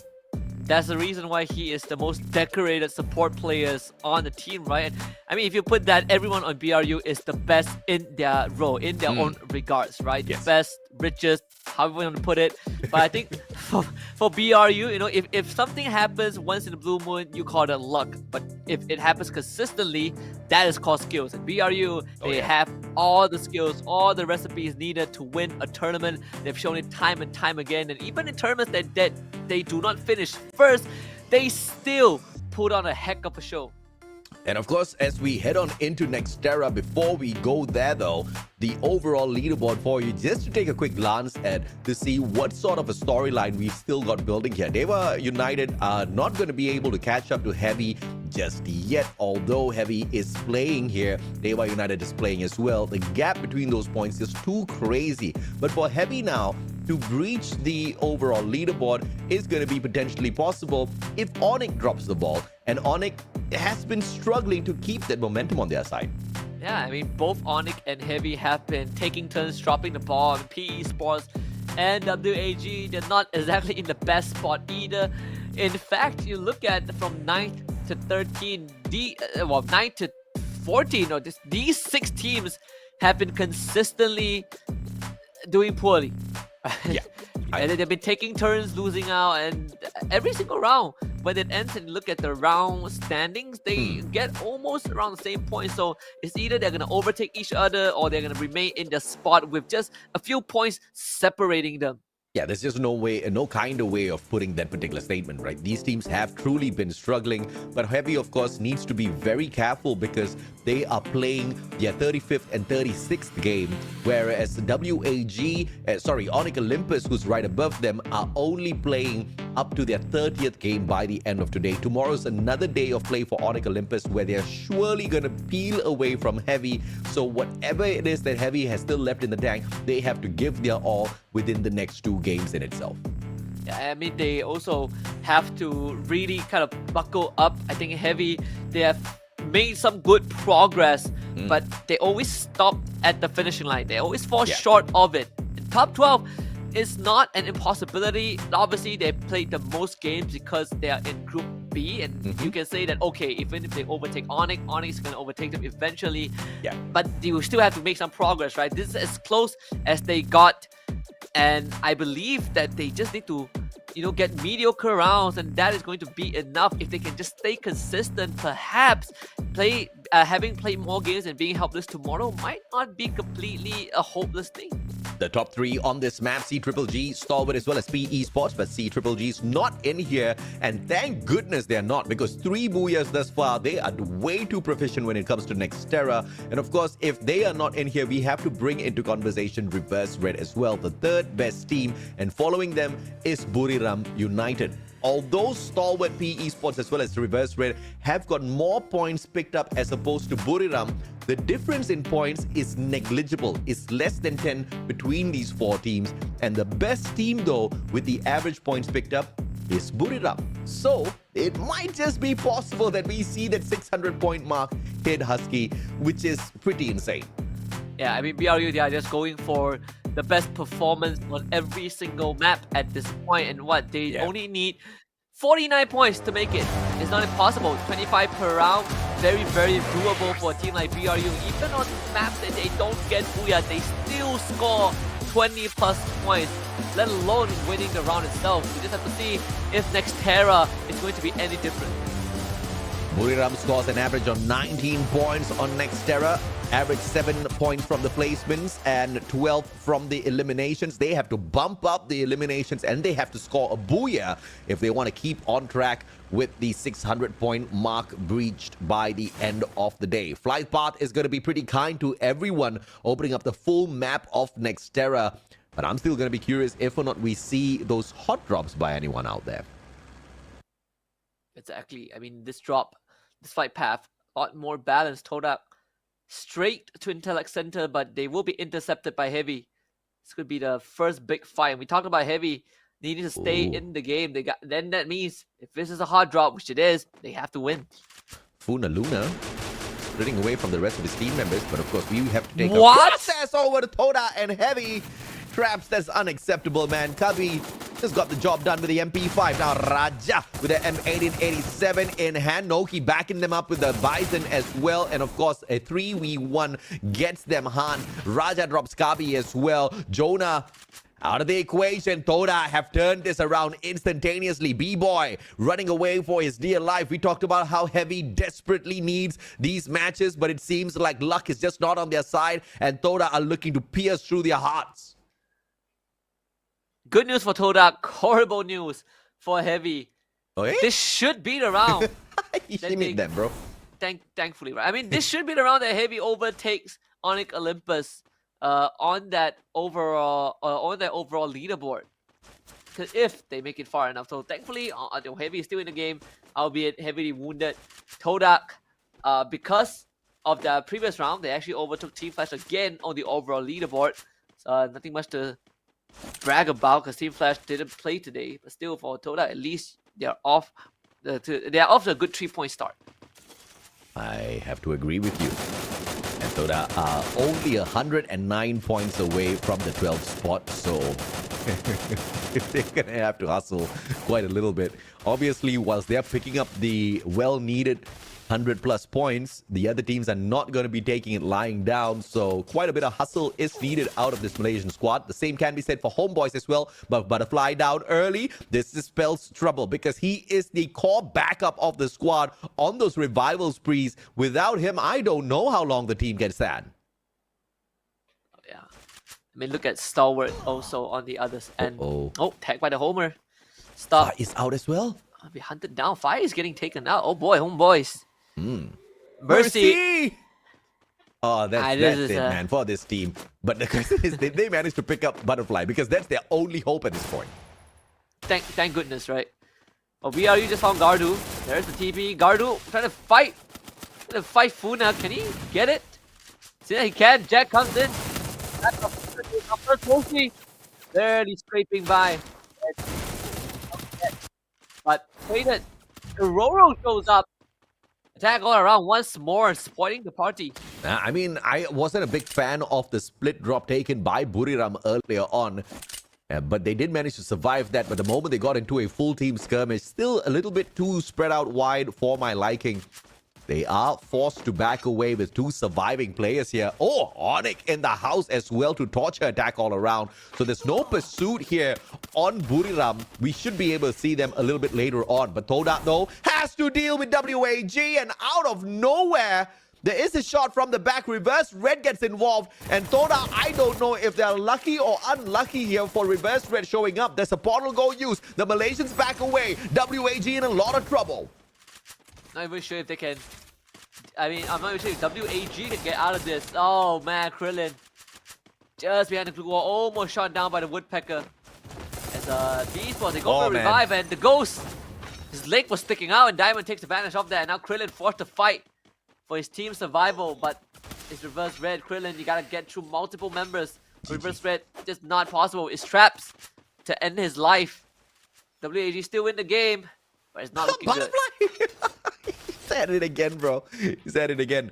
That's the reason why he is the most decorated support players on the team, right? And I mean, if you put that, everyone on BRU is the best in their role, in their own regards, right? Yes. Best, richest, however you want to put it. But I think for BRU, you know, if something happens once in a blue moon, you call it luck. But if it happens consistently, that is called skills. And BRU, they have all the skills, all the recipes needed to win a tournament. They've shown it time and time again. And even in tournaments that they do not finish first, they still put on a heck of a show. And of course, as we head on into Nextera, before we go there though, the overall leaderboard for you, just to take a quick glance at to see what sort of a storyline we've still got building here. Deva United are not going to be able to catch up to Heavy just yet, although Heavy is playing here. Deva United is playing as well. The gap between those points is too crazy. But for Heavy now, to breach the overall leaderboard is going to be potentially possible if Onyx drops the ball. And Onyx has been struggling to keep that momentum on their side. Yeah, I mean, both Onyx and Heavy have been taking turns dropping the ball. PE Sports and WAG, they're not exactly in the best spot either. In fact, you look at from 9th to 13, 9th to 14, these 6 teams have been consistently doing poorly. Yeah. And they've been taking turns losing out, and every single round when it ends and look at the round standings, they get almost around the same point. So it's either they're going to overtake each other or they're going to remain in their spot with just a few points separating them. Yeah, there's just no way, no kind of way of putting that particular statement, right? These teams have truly been struggling, but Heavy, of course, needs to be very careful because they are playing their 35th and 36th game, whereas Onyx Olympus, who's right above them, are only playing up to their 30th game by the end of today. Tomorrow's another day of play for Onyx Olympus where they're surely going to peel away from Heavy. So whatever it is that Heavy has still left in the tank, they have to give their all within the next 2 games in itself. Yeah, I mean, they also have to really kind of buckle up. I think Heavy, they have made some good progress, but they always stop at the finishing line. They always fall short of it. Top 12 is not an impossibility. Obviously, they played the most games because they are in Group B, and you can say that, okay, even if they overtake Onyx, Onyx is going to overtake them eventually. Yeah. But you still have to make some progress, right? This is as close as they got, and I believe that they just need to, get mediocre rounds, and that is going to be enough if they can just stay consistent. Perhaps having played more games and being helpless tomorrow might not be completely a hopeless thing. The top 3 on this map, CGG, Stalwart, as well as PE Sports, but CGG is not in here, and thank goodness they're not, because 3 Booyahs thus far, they are way too proficient when it comes to Nextera. And of course, if they are not in here, we have to bring into conversation Reverse Red as well, the 3rd best team, and following them is Buriram United. Although Stalwart, PE Sports, as well as Reverse Red have got more points picked up as opposed to Buriram, the difference in points is negligible. It's less than 10 between these 4 teams. And the best team, though, with the average points picked up is Buriram. So, it might just be possible that we see that 600-point mark hit Husky, which is pretty insane. Yeah, I mean, BRU, they are just going for the best performance on every single map at this point, and what they only need 49 points to make it. It's not impossible. 25 per round, very, very doable for a team like BRU. Even on maps that they don't get Booyah, they still score 20 plus points, let alone winning the round itself. We just have to see if Nextera is going to be any different. Buriram scores an average of 19 points on Nextera, average 7 points from the placements and 12 from the eliminations. They have to bump up the eliminations and they have to score a booyah if they want to keep on track with the 600-point mark breached by the end of the day. Flight Path is going to be pretty kind to everyone, opening up the full map of Nextera. But I'm still going to be curious if or not we see those hot drops by anyone out there. Exactly. I mean, this drop, this flight path, a lot more balanced. Todak straight to Intellect Center, but they will be intercepted by Heavy. This could be the first big fight. And we talked about Heavy needing to stay in the game. Then that means if this is a hard drop, which it is, they have to win. Funa Luna splitting away from the rest of his team members, but of course we have to take a process over to Toda and Heavy. Traps, that's unacceptable, man. Kabi just got the job done with the MP5. Now Raja with the M1887 in hand. Noki backing them up with the Bison as well. And of course, a 3v1 gets them Han. Raja drops Kabi as well. Jonah out of the equation. Toda have turned this around instantaneously. B-Boy running away for his dear life. We talked about how Heavy desperately needs these matches, but it seems like luck is just not on their side, and Toda are looking to pierce through their hearts. Good news for Todak, horrible news for Heavy. Okay. This should be the round. You mean that, bro? Thankfully, right? I mean, this should be the round that Heavy overtakes Onyx Olympus on that overall leaderboard. Because if they make it far enough, so thankfully, Heavy is still in the game, albeit heavily wounded. Todak, because of the previous round, they actually overtook Team Flash again on the overall leaderboard. So nothing much to brag about because Team Flash didn't play today, but still for Todak, at least they're off to a good 3-point start. I have to agree with you. And Toda are only 109 points away from the 12th spot, so they're gonna have to hustle quite a little bit. Obviously, whilst they're picking up the well-needed 100+ points, the other teams are not going to be taking it lying down, so quite a bit of hustle is needed out of this Malaysian squad. The same can be said for Homebois as well, but Butterfly down early, this spells trouble because he is the core backup of the squad on those revival sprees. Without him, I don't know how long the team can stand. Yeah, I mean, look at Stalwart also on the other end. Oh, tagged by the Homer. Stop. Fire is out as well. I'll be hunted down. Fire is getting taken out. Oh boy, Homeboys. Mercy. Oh, that's it, man, for this team. But the question is, they managed to pick up Butterfly because that's their only hope at this point. Thank goodness, right? Oh, BRU just found Gardu. There's the TP. Gardu trying to fight. Funa. Can he get it? See that he can. Jack comes in. That's a first mostly. Barely scraping by. But waited. Roro shows up. Attack all around once more, spoiling the party. I mean, I wasn't a big fan of the split drop taken by Buriram earlier on. But they did manage to survive that. But the moment they got into a full team skirmish, still a little bit too spread out wide for my liking. They are forced to back away with 2 surviving players here. Oh, Onyx in the house as well to torture attack all around. So there's no pursuit here on Buriram. We should be able to see them a little bit later on. But Todak, though, has to deal with WAG. And out of nowhere, there is a shot from the back. Reverse Red gets involved. And Todak, I don't know if they're lucky or unlucky here for Reverse Red showing up. There's a portal go use. The Malaysians back away. WAG in a lot of trouble. Not even sure if they can. I mean, I'm not even sure if WAG can get out of this. Oh man, Krillin just behind the blue wall, almost shot down by the Woodpecker. As the Esports, they go for a revive, and the Ghost, his leg was sticking out, and Diamond takes advantage of that. And now Krillin forced to fight for his team's survival, but it's Reverse Red. Krillin, you gotta get through multiple members. Reverse Red, just not possible. It's traps to end his life. WAG still in the game. But it's not looking good. He's at it again, bro. He's at it again.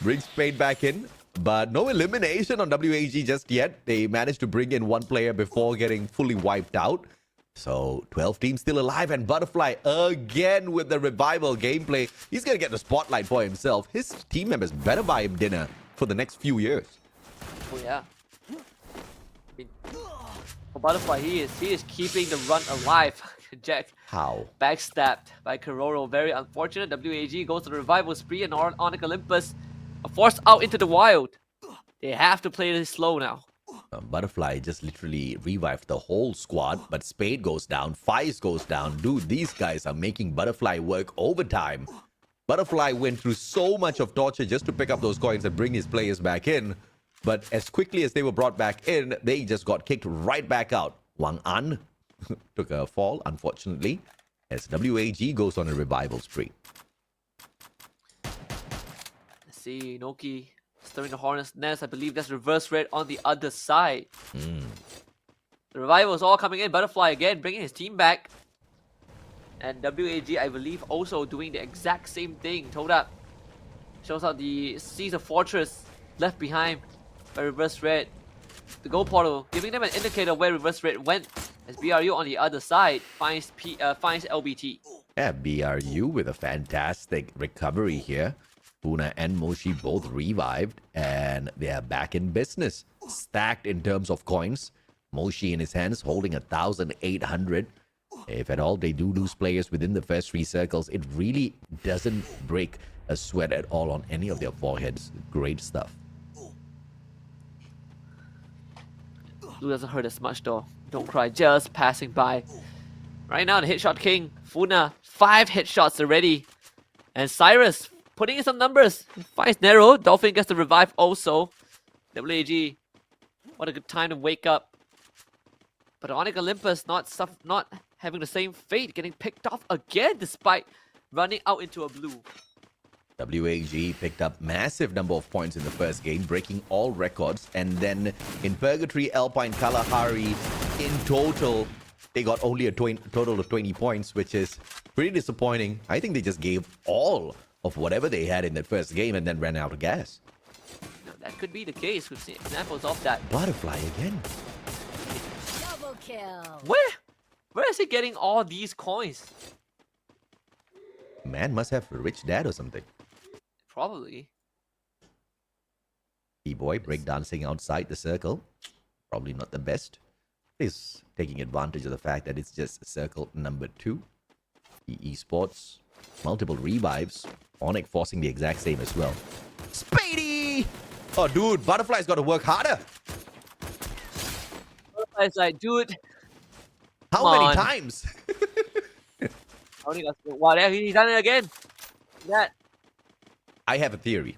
Brings Spade back in, but no elimination on WAG just yet. They managed to bring in one player before getting fully wiped out. So 12 teams still alive, and Butterfly again with the revival gameplay. He's going to get the spotlight for himself. His team members better buy him dinner for the next few years. Oh yeah. I mean, for Butterfly, he is keeping the run alive. Jack. How? Backstabbed by Kororo. Very unfortunate. WAG goes to the revival spree, and Onyx Olympus are forced out into the wild. They have to play this slow now. Butterfly just literally revived the whole squad, but Spade goes down, Faiz goes down. Dude, these guys are making Butterfly work overtime. Butterfly went through so much of torture just to pick up those coins and bring his players back in. But as quickly as they were brought back in, they just got kicked right back out. Wang An took a fall, unfortunately, as WAG goes on a revival spree. Let's see, Noki stirring the hornet's nest. I believe that's reverse red on the other side. The revival is all coming in. Butterfly again bringing his team back. And WAG, I believe, also doing the exact same thing. Todak shows out the Caesar Fortress left behind by reverse red. The goal portal giving them an indicator of where reverse red went, as BRU on the other side finds LBT. Yeah, BRU with a fantastic recovery here. Puna and Moshi both revived, and they are back in business. Stacked in terms of coins. Moshi in his hands holding 1,800. If at all they do lose players within the first 3 circles, it really doesn't break a sweat at all on any of their foreheads. Great stuff. Blue doesn't hurt as much though. Don't cry, just passing by. Right now, the Headshot King, Funa, 5 headshots already. And Cyrus putting in some numbers. Finds Nero. Dolphin gets the revive also. WAG, what a good time to wake up. But Onyx Olympus not having the same fate, getting picked off again despite running out into a blue. WAG picked up massive number of points in the first game, breaking all records. And then in Purgatory, Alpine, Kalahari, in total, they got only a total of 20 points, which is pretty disappointing. I think they just gave all of whatever they had in that first game and then ran out of gas. Now, that could be the case. We've seen examples of that. Butterfly again. Double kill. Where is he getting all these coins? Man must have a rich dad or something. Probably. B-Boy breakdancing outside the circle. Probably not the best. He's taking advantage of the fact that it's just circle number 2. The Esports. Multiple revives. Onyx forcing the exact same as well. Spady! Oh, dude, Butterfly's got to work harder. Butterfly's like, dude. How many times? Wow, there he's done it again. That. I have a theory.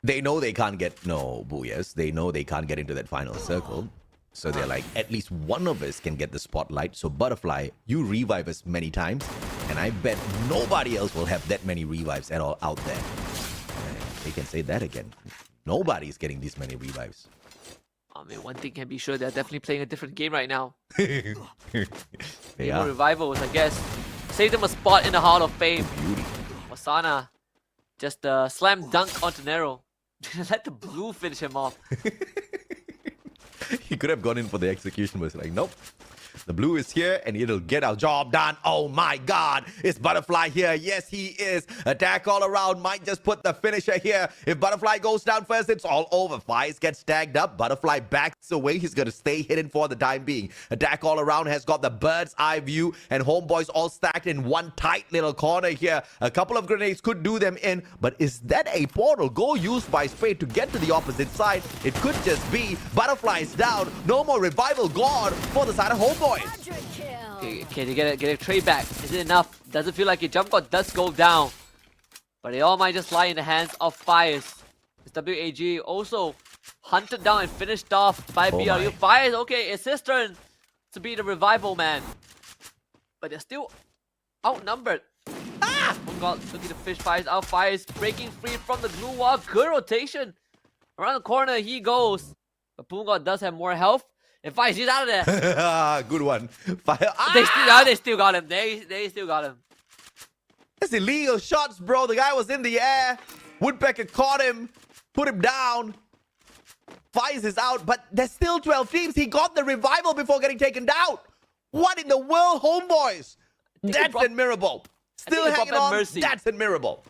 They know they can't get booyahs. They know they can't get into that final circle. So they're like, at least one of us can get the spotlight. So Butterfly, you revive us many times. And I bet nobody else will have that many revives at all out there. They can say that again. Nobody's getting these many revives. I mean, one thing can be sure, they're definitely playing a different game right now. They are. Revivals, I guess. Save them a spot in the Hall of Fame. Beauty. Wasana just slam dunk onto Nero. Let the blue finish him off. He could have gone in for the execution, but it's like, nope. The blue is here and it'll get our job done. Oh my God. Is Butterfly here? Yes, he is. Attack all around. Might just put the finisher here. If Butterfly goes down first, it's all over. Faiz gets tagged up. Butterfly backs away. He's going to stay hidden for the time being. Attack all around has got the bird's eye view, and Homebois all stacked in one tight little corner here. A couple of grenades could do them in, but is that a portal go used by Spade to get to the opposite side? It could just be. Butterfly is down. No more revival gone for the side of Homebois. Okay, they get a trade back. Is it enough? Doesn't feel like it. Jump got does go down. But it all might just lie in the hands of Fires. It's WAG also hunted down and finished off by BRU. Fires, okay, it's his turn to be the revival man. But they're still outnumbered. Oh God, looking to fish Fires out. Fires breaking free from the glue wall. Good rotation. Around the corner he goes. But Boongod does have more health. And Faiz, he's out of there. Good one. Fire. They still got him. They still got him. That's illegal shots, bro. The guy was in the air. Woodpecker caught him, put him down. Faiz is out, but there's still 12 teams. He got the revival before getting taken down. What in the world, Homebois? That's admirable. Still hanging on. Mercy. That's admirable.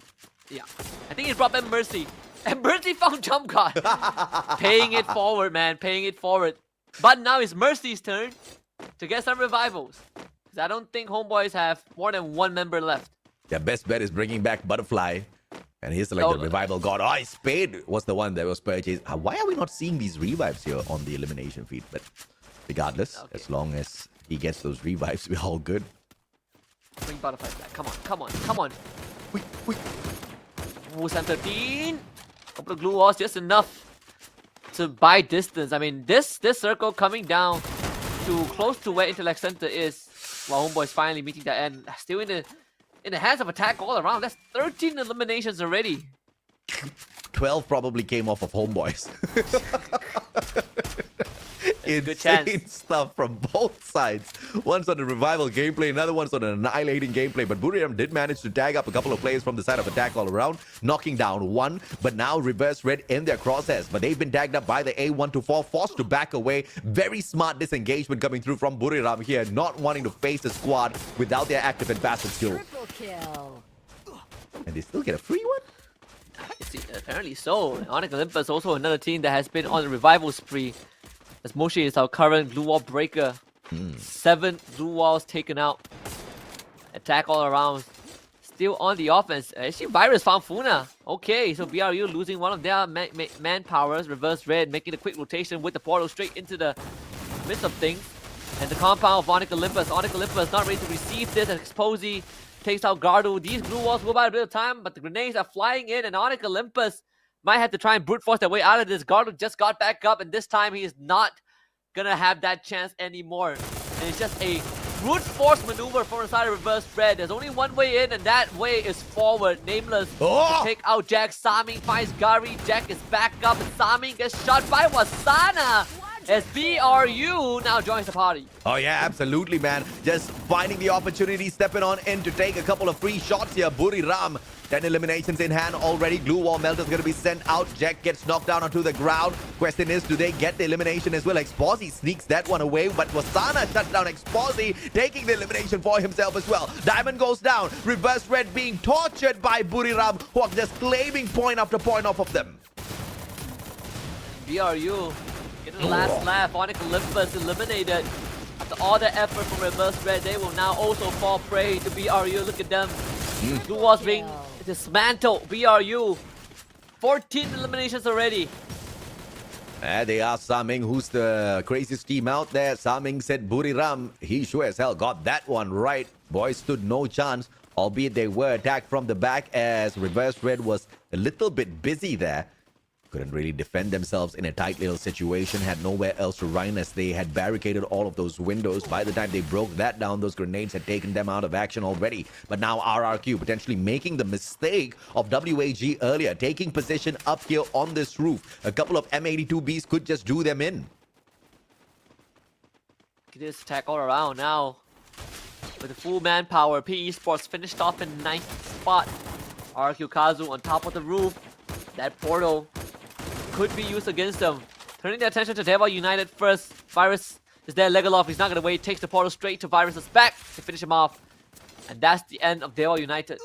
Yeah, I think it brought them Mercy. And Mercy found jump card. Paying it forward, man. Paying it forward. But now it's Mercy's turn to get some revivals. Because I don't think Homebois have more than one member left. Their best bet is bringing back Butterfly. And here's like the revival god. Oh, Spade was the one that was purchased. Why are we not seeing these revives here on the elimination feed? But regardless, as long as he gets those revives, we're all good. Bring Butterfly back. Come on, come on, come on. Ooh, Sam 13. Couple of glue walls, just enough to buy distance. I mean, this circle coming down to close to where Intellect Center is, while Homebois finally meeting the end. Still in the hands of attack all around. That's 13 eliminations already. 12 probably came off of Homebois. Good chance. Insane stuff from both sides. One's on the revival gameplay, another one's on an annihilating gameplay. But Buriram did manage to tag up a couple of players from the side of attack all around, knocking down one. But now Reverse Red in their crosshairs. But they've been tagged up by the A124, forced to back away. Very smart disengagement coming through from Buriram here, not wanting to face the squad without their active and passive skill. Triple kill. And they still get a free one? Apparently so. Onyx Olympus also another team that has been on the revival spree. As Moshi is our current blue wall breaker. 7 blue walls taken out. Attack all around. Still on the offense. Actually, Virus found Funa. Okay, so BRU losing one of their manpowers. Reverse Red making a quick rotation with the portal straight into the midst of things. And the compound of Onyx Olympus. Onyx Olympus not ready to receive this. And Exposy takes out Gardu. These blue walls will buy a bit of time, but the grenades are flying in. And Onyx Olympus might have to try and brute force their way out of this. Gardu just got back up, and this time he is not gonna have that chance anymore. And it's just a brute force maneuver from the side of Reverse Red. There's only one way in, and that way is forward. Nameless to take out Jack. Saming finds Gary. Jack is back up, and Saming gets shot by Wasana. As BRU now joins the party. Oh yeah, absolutely, man. Just finding the opportunity, stepping on in to take a couple of free shots here. Buriram, 10 eliminations in hand already. Glue wall melter's going to be sent out. Jack gets knocked down onto the ground. Question is, do they get the elimination as well? Exposy sneaks that one away, but Wasana shuts down Exposy, taking the elimination for himself as well. Diamond goes down. Reverse Red being tortured by Buriram, who are just claiming point after point off of them. BRU getting the last laugh. Onyx Olympus eliminated. After all the effort from Reverse Red, they will now also fall prey to BRU. Look at them. Blue walls being dismantled. BRU 14 eliminations already. They asked Saming who's the craziest team out there. Saming said Buriram. He sure as hell got that one right. Boys stood no chance, albeit they were attacked from the back as Reverse Red was a little bit busy there. Couldn't really defend themselves in a tight little situation, had nowhere else to run as they had barricaded all of those windows. By the time they broke that down, those grenades had taken them out of action already. But now RRQ potentially making the mistake of WAG earlier, taking position up here on this roof. A couple of M82Bs could just do them in. This attack all around now. With the full manpower, PE Sports finished off in 9th spot. RRQ Kazu on top of the roof. That portal could be used against them. Turning their attention to Devil United first. Virus is there, Legoloff. He's not going to wait. Takes the portal straight to Virus's back to finish him off. And that's the end of Devil United.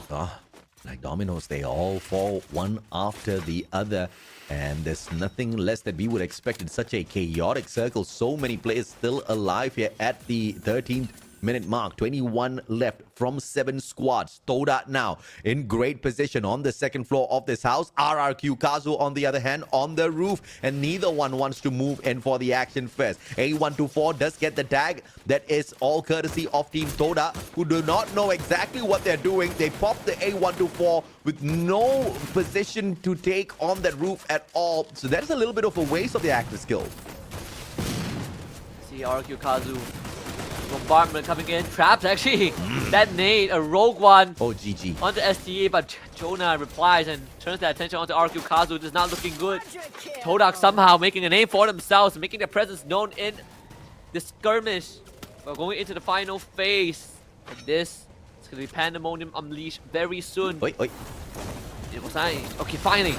Like dominoes, they all fall one after the other. And there's nothing less that we would expect in such a chaotic circle. So many players still alive here at the 13th minute mark. 21 left from 7 squads. Todak now in great position on the second floor of this house. RRQ Kazu on the other hand on the roof, and neither one wants to move in for the action first. A124 does get the tag. That is all courtesy of Team Todak, who do not know exactly what they're doing. They pop the A124 with no position to take on that roof at all. So that is a little bit of a waste of the active skill. See RRQ Kazu Bombardment coming in. Traps actually. That nade, a rogue one. Oh, GG. Onto STA, but Jonah replies and turns their attention onto RQ Kazu. It is not looking good. Todak somehow making a name for themselves, making their presence known in the skirmish. We're going into the final phase. And this is going to be Pandemonium Unleashed very soon. Wait. It was nice. Okay, finally.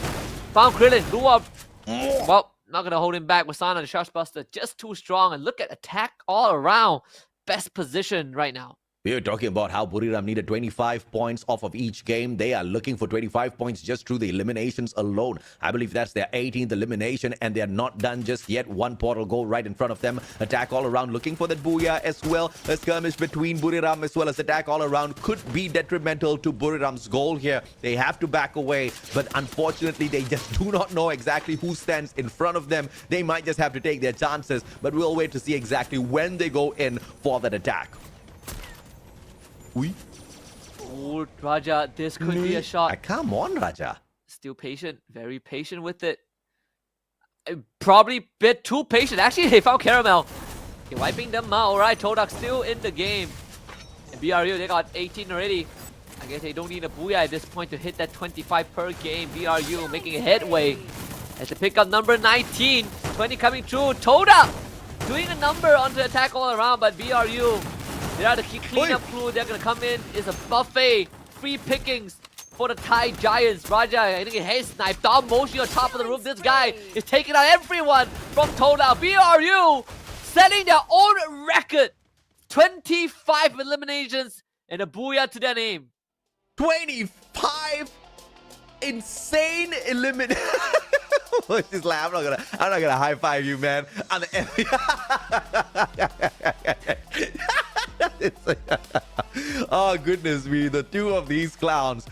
Found Krillin. Blew up. Well, not going to hold him back. Wasana, the Sharpbuster, just too strong. And look at attack all around. Best position right now. We were talking about how Buriram needed 25 points off of each game. They are looking for 25 points just through the eliminations alone. I believe that's their 18th elimination, and they're not done just yet. One portal goal right in front of them. Attack all around, looking for that booyah as well. A skirmish between Buriram as well as attack all around could be detrimental to Buriram's goal here. They have to back away, but unfortunately, they just do not know exactly who stands in front of them. They might just have to take their chances, but we'll wait to see exactly when they go in for that attack. Oh, Raja, this could be a shot. Come on, Raja. Still patient, very patient with it. Probably a bit too patient. Actually, they found Caramel. Okay, wiping them out. Alright, Todak still in the game. And BRU, they got 18 already. I guess they don't need a booyah at this point to hit that 25 per game. BRU making a headway as they pick up number 19. 20 coming through. Todak doing a number on the attack all around, but BRU, they are the key cleanup crew. They're going to come in. It's a buffet. Free pickings for the Thai Giants. Raja, I think he head sniped. Dom Moshi on top of the roof. This guy is taking out everyone from Todak. BRU setting their own record. 25 eliminations and a booyah to their name. 25 insane eliminations. Just like, I'm not gonna high five you, man. Oh goodness me, the two of these clowns.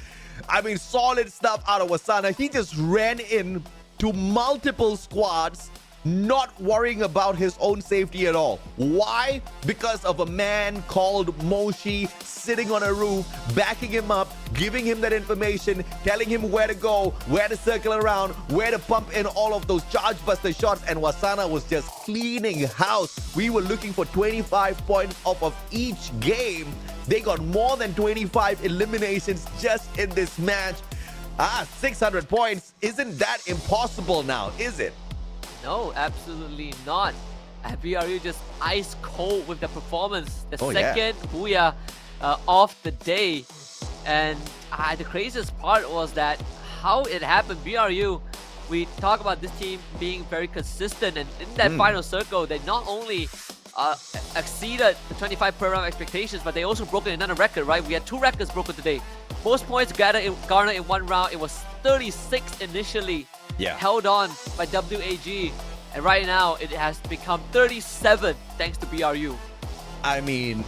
I mean, solid stuff out of Wasana. He just ran in to multiple squads, not worrying about his own safety at all. Why? Because of a man called Moshi sitting on a roof, backing him up, giving him that information, telling him where to go, where to circle around, where to pump in all of those charge buster shots, and Wasana was just cleaning house. We were looking for 25 points off of each game. They got more than 25 eliminations just in this match. 600 points. Isn't that impossible now, is it? No, absolutely not. BRU just ice cold with the performance. The second booyah of the day. And the craziest part was that how it happened. BRU, we talk about this team being very consistent, and in that final circle, they not only exceeded the 25 per round expectations, but they also broke another record, right? We had 2 records broken today. Most points garnered in one round. It was 36 initially. Held on by WAG, and right now it has become 37 thanks to BRU. I mean,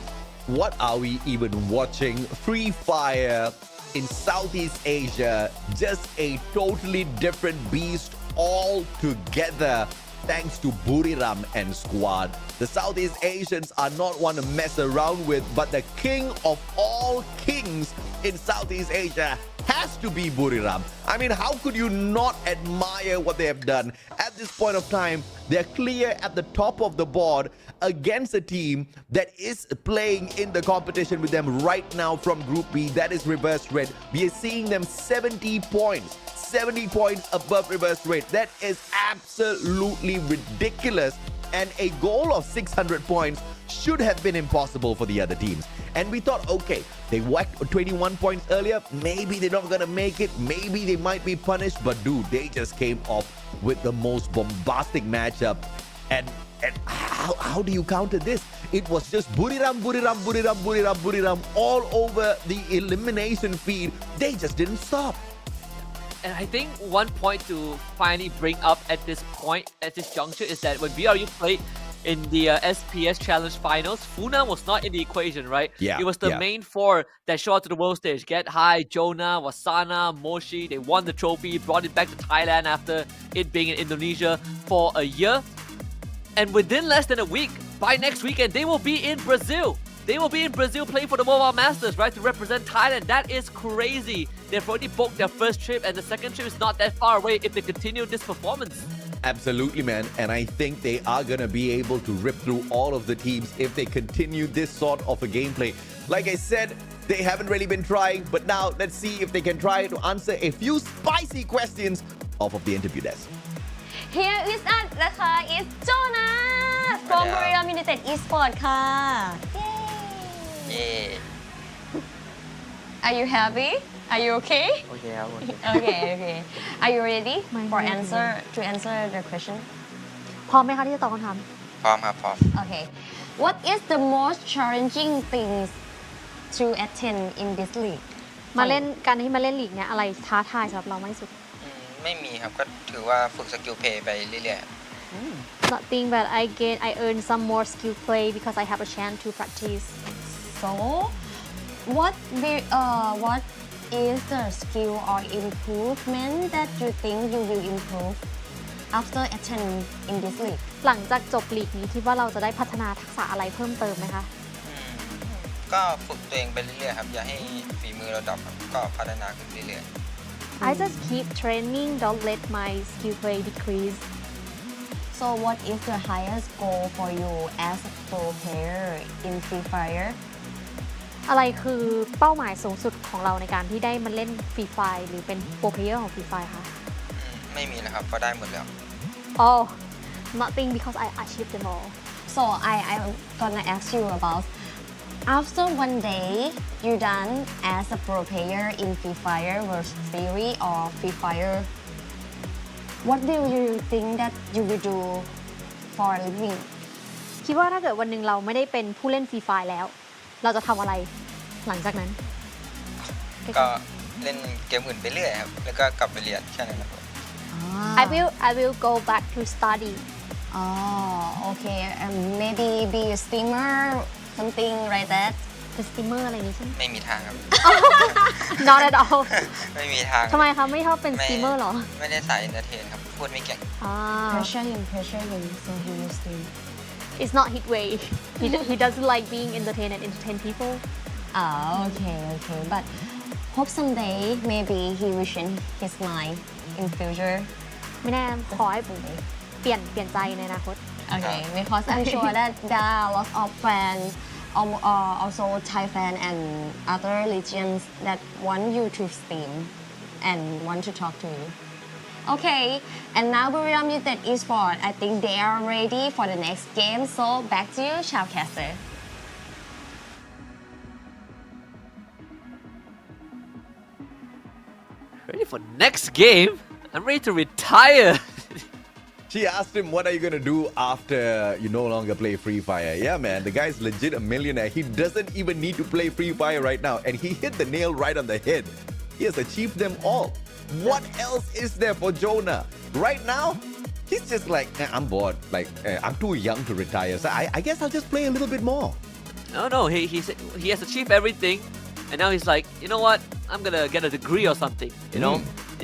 what are we even watching? Free Fire in Southeast Asia, just a totally different beast altogether. Thanks to Buriram and squad. The Southeast Asians are not one to mess around with, but the king of all kings in Southeast Asia has to be Buriram. I mean, how could you not admire what they have done? At this point of time, they're clear at the top of the board against a team that is playing in the competition with them right now from Group B. That is Reverse Red. We are seeing them 70 points. 70 points above Reverse Red. That is absolutely ridiculous. And a goal of 600 points should have been impossible for the other teams. And we thought, okay, they whacked 21 points earlier. Maybe they're not going to make it. Maybe they might be punished. But dude, they just came off with the most bombastic matchup. And how do you counter this? It was just Buriram all over the elimination feed. They just didn't stop. And I think one point to finally bring up at this point, at this juncture, is that when BRU played in the SPS Challenge Finals, Funa was not in the equation, right? Yeah. It was the main 4 that showed up to the world stage. Get High, Jonah, Wasana, Moshi. They won the trophy, brought it back to Thailand after it being in Indonesia for a year. And within less than a week, by next weekend, they will be in Brazil. They will be in Brazil playing for the Mobile Masters, right, to represent Thailand. That is crazy. They've already booked their first trip, and the second trip is not that far away if they continue this performance. Absolutely, man. And I think they are going to be able to rip through all of the teams if they continue this sort of a gameplay. Like I said, they haven't really been trying, but now let's see if they can try to answer a few spicy questions off of the interview desk. Here is us นะคะ is Jonah from Riyadh United Esports ค่ะ Yay. Are you happy? Are you okay? Okay. Are you ready for to answer the question? พร้อมไหมคะที่จะตอบคำถาม พร้อมครับพร้อม Okay. What is the most challenging things to attend in this league? การที่มาเล่นลีกเนี่ยอะไรท้าทายสำหรับเรามากที่สุด ไม่มีครับก็ถือว่าฝึกสกิลเพลย์ไปเรื่อย Nothing but I earn some more skill play because I have a chance to practice. So, what is the skill or improvement that you think you will improve after attending in this league? หลังจากจบลีกนี้คิดว่าเราจะได้พัฒนาทักษะอะไรเพิ่มเติมไหมคะ ก็ฝึกตัวเองไปเรื่อยๆครับอย่าให้ฝีมือเราดรอปครับก็พัฒนาขึ้นเรื่อย I just keep training, don't let my skill play decrease. So, what is the highest goal for you as a pro player in Free Fire? อะไรคือเป้าหมายสูงสุดของเราในการที่ได้มาเล่นฟรีไฟหรือเป็นโปรเพลเยอร์ของฟรีไฟคะ ไม่มีแล้วครับก็ได้หมดแล้ว Oh, nothing because I achieved them all. So, I'm gonna ask you about after one day you done as a pro player in Free Fire versus Fury or Free Fire, what do you think that you will do for a living? คิดว่าถ้าเกิดวันหนึ่งเราไม่ได้เป็นผู้เล่นฟรีไฟแล้ว เราจะทำอะไรหลังจากนั้น ก็เล่นเกมอื่นไปเรื่อยครับแล้วก็กลับไปเรียนแค่นั้นครับ I will go back to study. Oh, okay. Maybe be a streamer, something like that. เป็นสตรีมเมอร์อะไรนี้ใช่ไหม ไม่มีทางครับ Not at all. ไม่มีทาง ทำไมคะไม่ชอบเป็นสตรีมเมอร์หรอ ไม่ได้สายเอนเตอร์เทนครับพูดไม่เก่ง Pressure him, so he will stream. It's not his way. He doesn't like being entertained and entertain people. Oh, okay. But hope someday maybe he will change his mind in future. ไม่แน่ขอให้เปลี่ยนใจในอนาคต Okay, because I'm sure that there are lots of fans, also Thai fans and other regions that want you to stream and want to talk to you. Okay, and now Riyadh United Esports, I think they are ready for the next game. So back to you, Shoutcaster. Ready for next game? I'm ready to retire. She asked him, what are you going to do after you no longer play Free Fire? Yeah, man, the guy's legit a millionaire. He doesn't even need to play Free Fire right now. And he hit the nail right on the head. He has achieved them all. What else is there for Jonah? Right now, he's just like, I'm bored. Like, I'm too young to retire. So I guess I'll just play a little bit more. No, he has achieved everything. And now he's like, you know what? I'm going to get a degree or something, you know?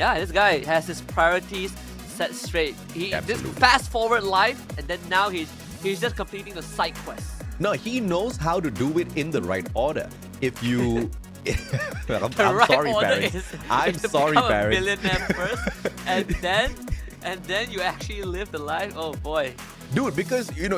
Yeah, this guy has his priorities set straight. He just fast forward life, and then now he's just completing the side quest. No, he knows how to do it in the right order. If you... I'm right sorry, order Paris. I'm sorry, become Paris. a millionaire first, and then you actually live the life. Oh boy. Dude, because you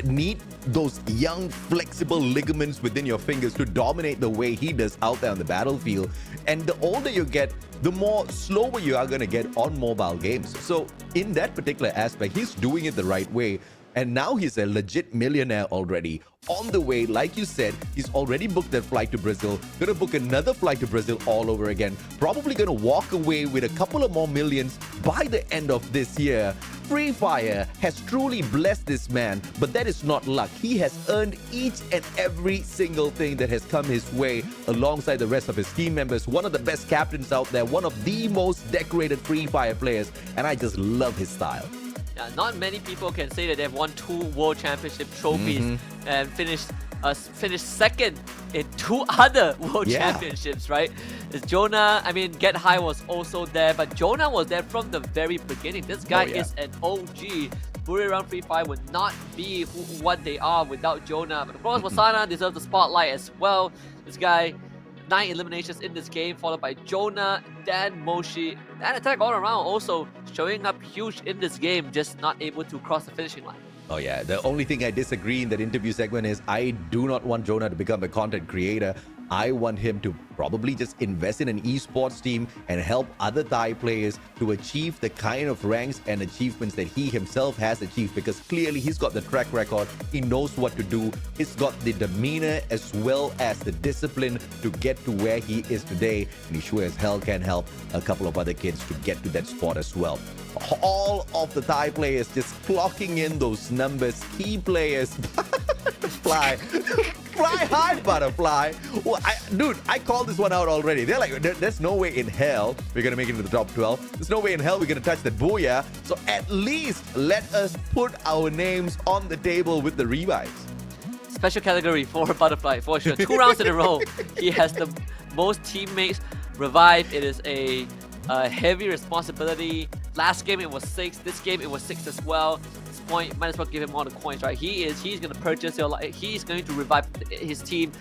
need those young, flexible ligaments within your fingers to dominate the way he does out there on the battlefield. And the older you get, the more slower you are going to get on mobile games. So in that particular aspect, he's doing it the right way. And now he's a legit millionaire already. On the way, like you said, he's already booked that flight to Brazil. Gonna book another flight to Brazil all over again. Probably gonna walk away with a couple of more millions by the end of this year. Free Fire has truly blessed this man, but that is not luck. He has earned each and every single thing that has come his way alongside the rest of his team members. One of the best captains out there, one of the most decorated Free Fire players, and I just love his style. Yeah, not many people can say that they've won 2 World Championship trophies and finished second in 2 other World Championships, right? Jonah, I mean, Get High was also there, but Jonah was there from the very beginning. This guy is an OG. Buriram Free Fire would not be what they are without Jonah. But of course, Wasana deserves the spotlight as well. This guy, 9 eliminations in this game, followed by Jonah, Dan, Moshi, and Attack all around also showing up huge in this game, just not able to cross the finishing line. Oh yeah, the only thing I disagree in that interview segment is I do not want Jonah to become a content creator. I want him to probably just invest in an esports team and help other Thai players to achieve the kind of ranks and achievements that he himself has achieved, because clearly he's got the track record, he knows what to do, he's got the demeanor as well as the discipline to get to where he is today, and he sure as hell can help a couple of other kids to get to that spot as well. All of the Thai players just clocking in those numbers, key players. Fly high, butterfly. Well, dude, I called this one out already. They're like, there's no way in hell we're going to make it into the top 12. There's no way in hell we're going to touch that booyah. So at least let us put our names on the table with the revives. Special category for Butterfly, for sure. 2 rounds in a row. He has the most teammates revived. It is a heavy responsibility. Last game it was 6. This game it was 6 as well. This point, might as well give him all the coins, right? He's going to purchase he's going to revive his team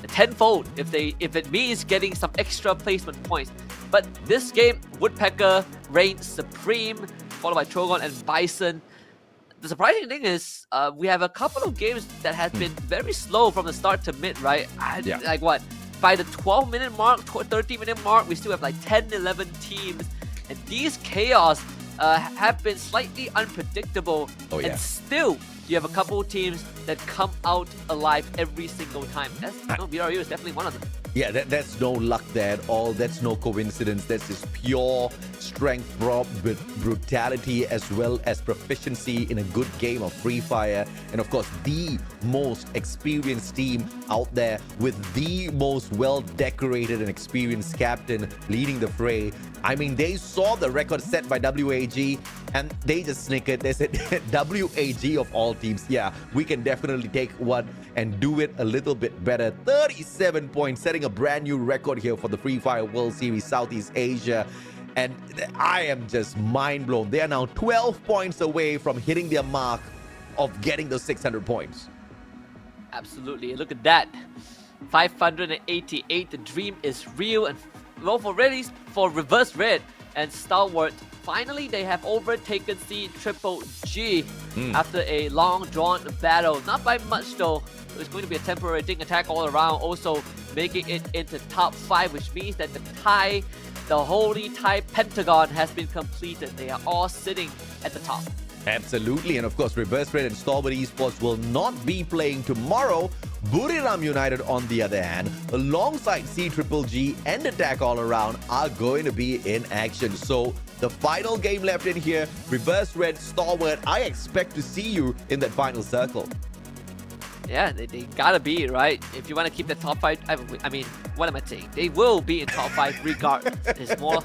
tenfold if it means getting some extra placement points. But this game, Woodpecker reigns supreme, followed by Trogon and Bison. The surprising thing is we have a couple of games that has been very slow from the start to mid, right? Yeah. Like what? By the 12-minute mark, 13-minute mark, we still have like 10, 11 teams. And these chaos have been slightly unpredictable. Oh, yeah. And still, you have a couple of teams that come out alive every single time. BRU is definitely one of them. Yeah, that's no luck there at all. That's no coincidence. That's just pure strength, brutality, as well as proficiency in a good game of Free Fire. And of course, the most experienced team out there with the most well-decorated and experienced captain leading the fray. I mean, they saw the record set by WAG and they just snickered. They said, WAG of all teams, yeah, we can definitely take one and do it a little bit better. 37 points, setting a brand new record here for the Free Fire World Series Southeast Asia. And I am just mind blown. They are now 12 points away from hitting their mark of getting those 600 points. Absolutely. Look at that. 588. The dream is real. And well, for Reverse Red and Stalwart, finally they have overtaken C-Triple-G after a long drawn battle. Not by much though. It's going to be a temporary ding attack all around. Also making it into top 5, which means that the holy Thai Pentagon has been completed. They are all sitting at the top. Absolutely. And of course, Reverse Red and Stalwart Esports will not be playing tomorrow. Buriram United, on the other hand, alongside C-Triple-G and Attack All Around, are going to be in action. So the final game left in here, Reverse Red, Stalwart, I expect to see you in that final circle. Yeah, they gotta be, right? If you want to keep the top 5, I mean, what am I saying? They will be in top 5 regardless. It's more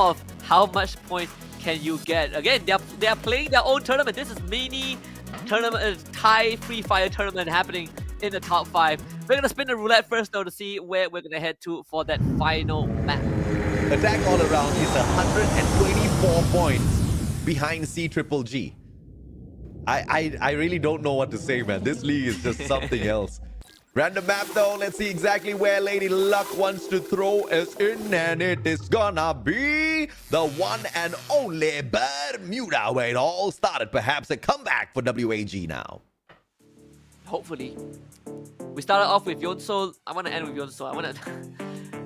of how much points can you get. Again, they are playing their own tournament. This is mini tournament, Thai Free Fire tournament happening in the top 5. We're gonna spin the roulette first though to see where we're gonna head to for that final map. Attack All Around is 124 points behind C-Triple-G. I really don't know what to say, man. This league is just something else. Random map though, let's see exactly where Lady Luck wants to throw us in, and it is gonna be the one and only Bermuda, where it all started. Perhaps a comeback for WAG now. Hopefully. We started off with Yonsol. I want to end with Yonsol.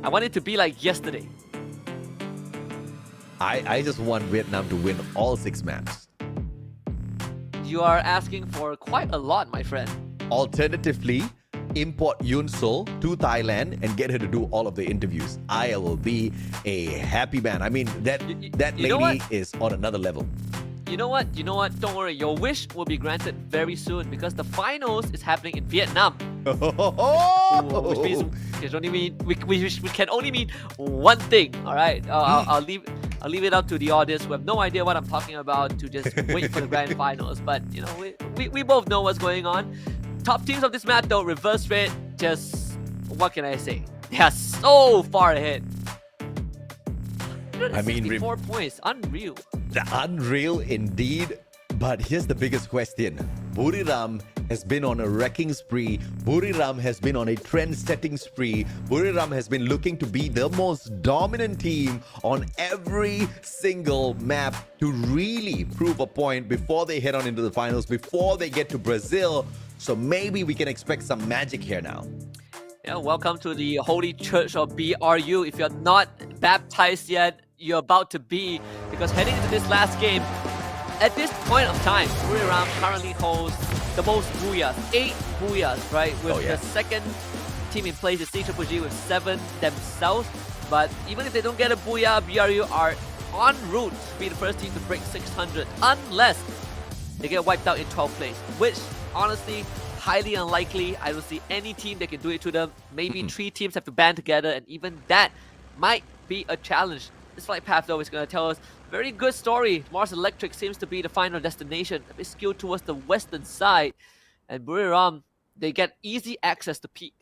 I want it to be like yesterday. I just want Vietnam to win all 6 maps. You are asking for quite a lot, my friend. Alternatively, import Yunsol to Thailand and get her to do all of the interviews. I will be a happy man. I mean, that lady is on another level. You know what? Don't worry. Your wish will be granted very soon because the finals is happening in Vietnam. Which means we can only mean one thing. All right. I'll leave it up to the audience who have no idea what I'm talking about to just wait for the grand finals. But you know, we both know what's going on. Top teams of this map though, Reverse Red, just what can I say? They are so far ahead. I mean, 4 points, unreal. Unreal indeed. But here's the biggest question. Buriram has been on a wrecking spree. Buriram has been on a trend-setting spree. Buriram has been looking to be the most dominant team on every single map to really prove a point before they head on into the finals, before they get to Brazil. So maybe we can expect some magic here now. Yeah, welcome to the Holy Church of BRU. If you're not baptized yet, you're about to be, because heading into this last game, at this point of time, Buriram currently holds the most booyahs, 8 booyahs, right? With the second team in place, the C-Triple-G, with 7 themselves. But even if they don't get a booyah, BRU are en route to be the first team to break 600, unless they get wiped out in 12th place, which honestly, highly unlikely. I don't see any team that can do it to them. Maybe 3 teams have to band together, and even that might be a challenge. This flight path, though, is going to tell us very good story. Mars Electric seems to be the final destination, a bit skewed towards the western side, and Buriram, they get easy access to peak.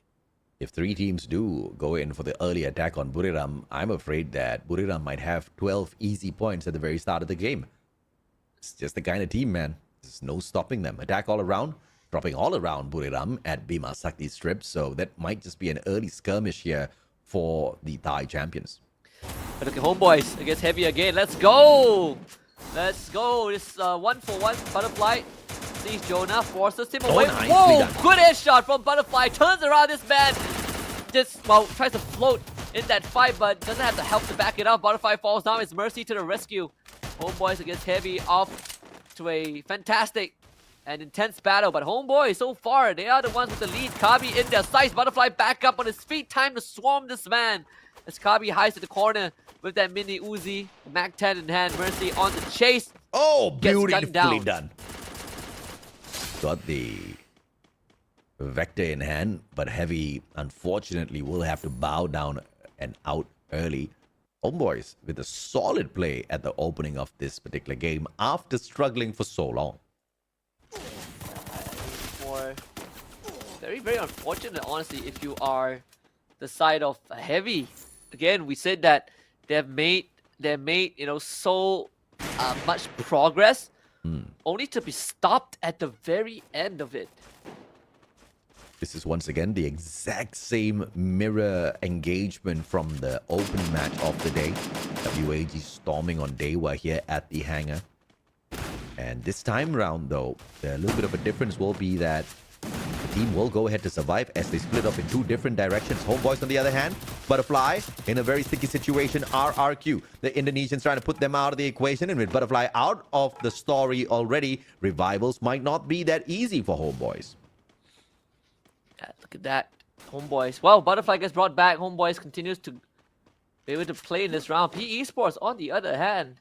If 3 teams do go in for the early attack on Buriram, I'm afraid that Buriram might have 12 easy points at the very start of the game. It's just the kind of team, man. There's no stopping them. Attack all around, dropping all around Buriram at Bima Sakti Strip, so that might just be an early skirmish here for the Thai champions. But look at Homebois against Heavy again. Let's go! Let's go. This 1-for-1 Butterfly sees Jonah, forces him away. Whoa! Good headshot from Butterfly. Turns around this man. Just, well, tries to float in that fight, but doesn't have the help to back it up. Butterfly falls down. It's Mercy to the rescue. Homebois against Heavy, off to a fantastic and intense battle. But Homebois, so far, they are the ones with the lead. Kabi in their sights. Butterfly back up on his feet. Time to swarm this man. As Kabi hides at the corner with that mini Uzi, Mac 10 in hand. Mercy on the chase. Oh, beautifully down. done. Got the Vector in hand, but Heavy, unfortunately, will have to bow down and out early. Homebois with a solid play at the opening of this particular game after struggling for so long. Very, very unfortunate, honestly, if you are the side of Heavy. Again, we said that they've made so much progress, only to be stopped at the very end of it. This is once again the exact same mirror engagement from the open match of the day. WAG storming on Dewa here at the hangar. And this time round, though, a little bit of a difference will be that the team will go ahead to survive as they split up in 2 different directions. Homebois, on the other hand, Butterfly in a very sticky situation. RRQ, the Indonesians trying to put them out of the equation, and with Butterfly out of the story already, revivals might not be that easy for Homebois. Yeah, look at that. Homebois. Well, Butterfly gets brought back. Homebois continues to be able to play in this round. PE Esports, on the other hand,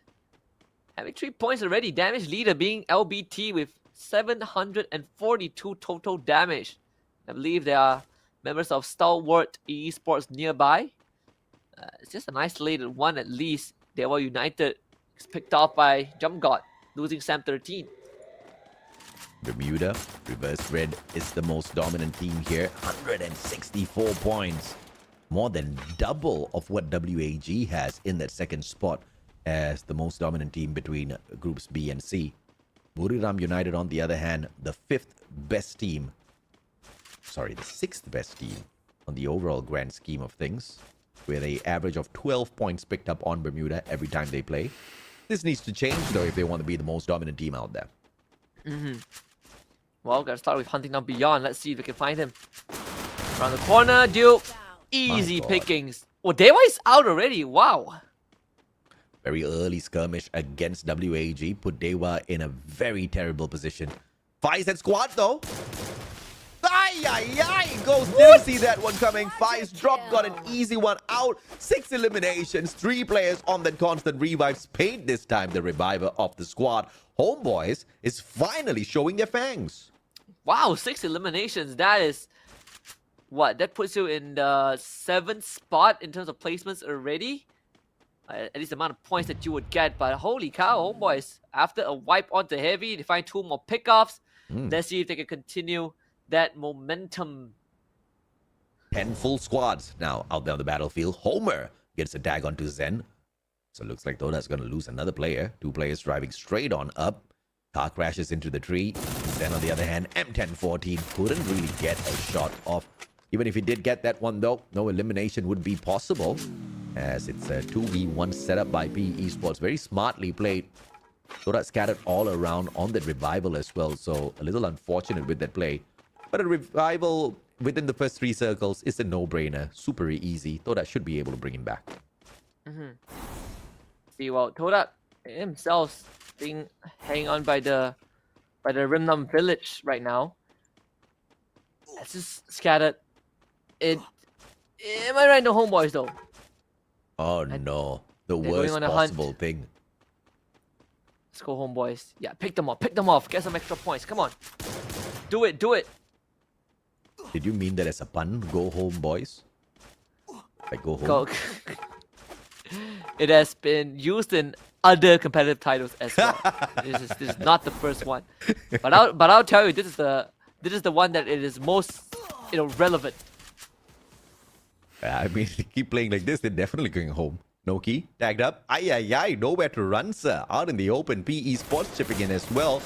having 3 points already. Damage leader being LBT with 742 total damage. I believe there are members of Stalwart Esports nearby. It's just an isolated one at least. Dewa United is picked off by Jump God, losing Sam 13. Bermuda, Reverse Red is the most dominant team here. 164 points. More than double of what WAG has in that second spot as the most dominant team between groups B and C. Buriram United, on the other hand, the 6th best team on the overall grand scheme of things, with an average of 12 points picked up on Bermuda every time they play. This needs to change, though, if they want to be the most dominant team out there. Well, gotta start with hunting down Beyond. Let's see if we can find him. Around the corner, Duke. Easy pickings. Oh, Dewa is out already. Wow. Very early skirmish against WAG put Dewa in a very terrible position. Faiz squad, though. Ghost didn't see that one coming. Faiz dropped, got an easy one out. 6 eliminations, 3 players on that constant revives. Paid this time the reviver of the squad. Homebois is finally showing their fangs. Wow, 6 eliminations. That is what? That puts you in the 7th spot in terms of placements already. At least the amount of points that you would get. But holy cow, Homebois, after a wipe onto Heavy, they find 2 more pickoffs. Let's see if they can continue that momentum. 10 full squads now out there on the battlefield. Homer gets a tag onto Zen. So it looks like Todak's going to lose another player. 2 players driving straight on up. Car crashes into the tree. Then on the other hand, M1014 couldn't really get a shot off. Even if he did get that one though, no elimination would be possible, as it's a 2v1 setup by PE Esports. Very smartly played. Todak scattered all around on that revival as well, so a little unfortunate with that play. But a revival within the first 3 circles is a no-brainer. Super easy. Todak should be able to bring him back. See, well, Todak himself being hanging on by the Rimnam village right now. It's just scattered. Am I right in the Homebois though? Oh no, the they're worst going on a hunt. possible thing. Let's go, Homebois. Yeah, pick them off. Get some extra points. Come on. Do it. Did you mean that as a pun? Go home, boys. Like go home. Go. It has been used in other competitive titles as well. This is not the first one. But I'll tell you, this is the one that it is most relevant. I mean, keep playing like this, they're definitely going home. No key, tagged up. Ay, nowhere to run, sir. Out in the open, PE Sports chipping in as well.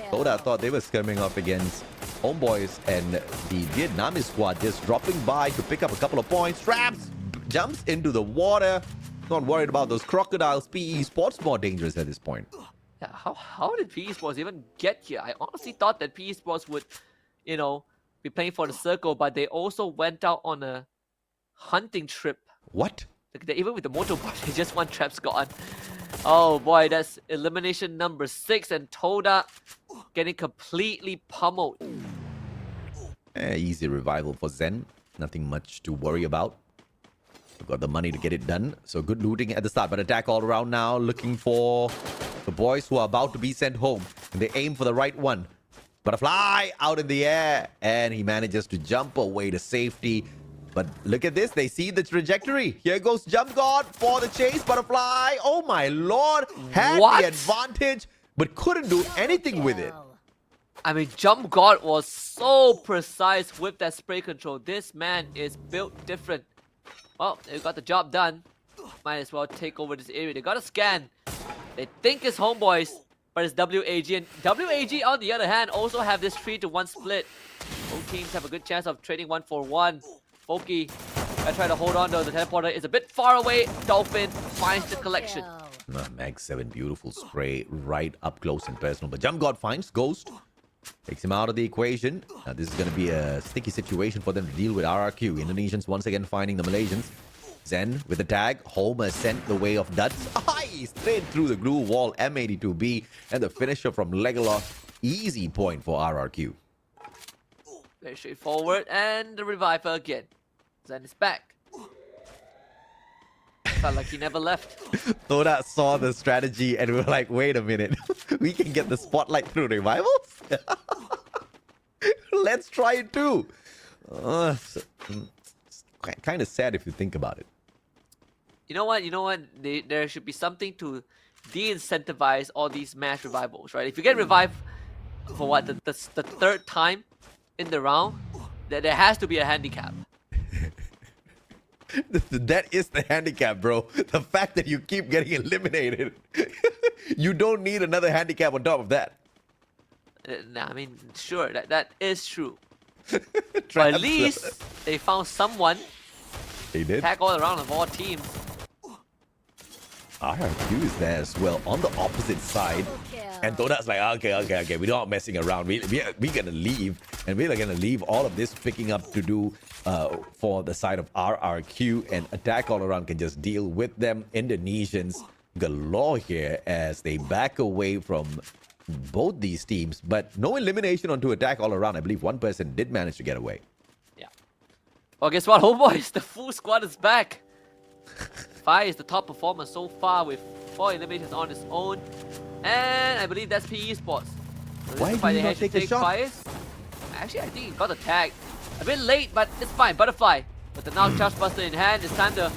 Todak thought they were skirming up against Homebois, and the Vietnamese squad just dropping by to pick up a couple of points. Traps, jumps into the water. Not worried about those crocodiles. PE Sports more dangerous at this point. Yeah, how did PE Sports even get here? I honestly thought that PE Sports would, be playing for the circle, but they also went out on a hunting trip. What? Even with the motorbike, they just want traps gone. Oh boy, that's elimination number 6, and Todak getting completely pummeled. Easy revival for Zen. Nothing much to worry about. We've got the money to get it done. So good looting at the start, but attack all around now, looking for the boys who are about to be sent home. And they aim for the right one. Butterfly out in the air, and he manages to jump away to safety. But look at this, they see the trajectory. Here goes Jump God for the chase. Butterfly, oh my lord, had the advantage, but couldn't do anything with it. I mean, Jump God was so precise with that spray control. This man is built different. Well, they got the job done. Might as well take over this area. They got a scan. They think it's Homebois, but it's WAG. And WAG, on the other hand, also have this 3-to-1 split. Both teams have a good chance of trading 1-for-1. Foki, I try to hold on though. The teleporter is a bit far away. Dolphin finds the collection. Mag 7, beautiful spray right up close and personal. But Jump God finds Ghost. Takes him out of the equation. Now this is going to be a sticky situation for them to deal with RRQ. Indonesians once again finding the Malaysians. Zen with the tag. Homer sent the way of Duds. Straight through the glue wall. M82B. And the finisher from Legolas. Easy point for RRQ. Very straightforward. And the reviver again. Zen is back. Felt like he never left. Todak saw the strategy and we were like, wait a minute. We can get the spotlight through revivals? Let's try it too. Kind of sad if you think about it. You know what? There should be something to de-incentivize all these mass revivals, right? If you get revived for what, the 3rd time in the round, there has to be a handicap. That is the handicap, bro. The fact that you keep getting eliminated. You don't need another handicap on top of that. Nah, I mean, sure, that is true. But at least they found someone. They did. Attack all around of all teams. RRQ is there as well on the opposite side. And Todak's like, okay, we're not messing around. We're gonna leave. And we're gonna leave all of this picking up to do for the side of RRQ, and attack all around can just deal with them. Indonesians galore here as they back away from both these teams, but no elimination onto attack all around. I believe one person did manage to get away. Yeah. Well, guess what, Homebois? The full squad is back. Fire is the top performer so far with 4 eliminations on his own. And I believe that's PE Esports. So why do you not take the shot? Fires. Actually, I think he got the tag. A bit late, but it's fine. Butterfly. With the now Charge Buster in hand, it's time to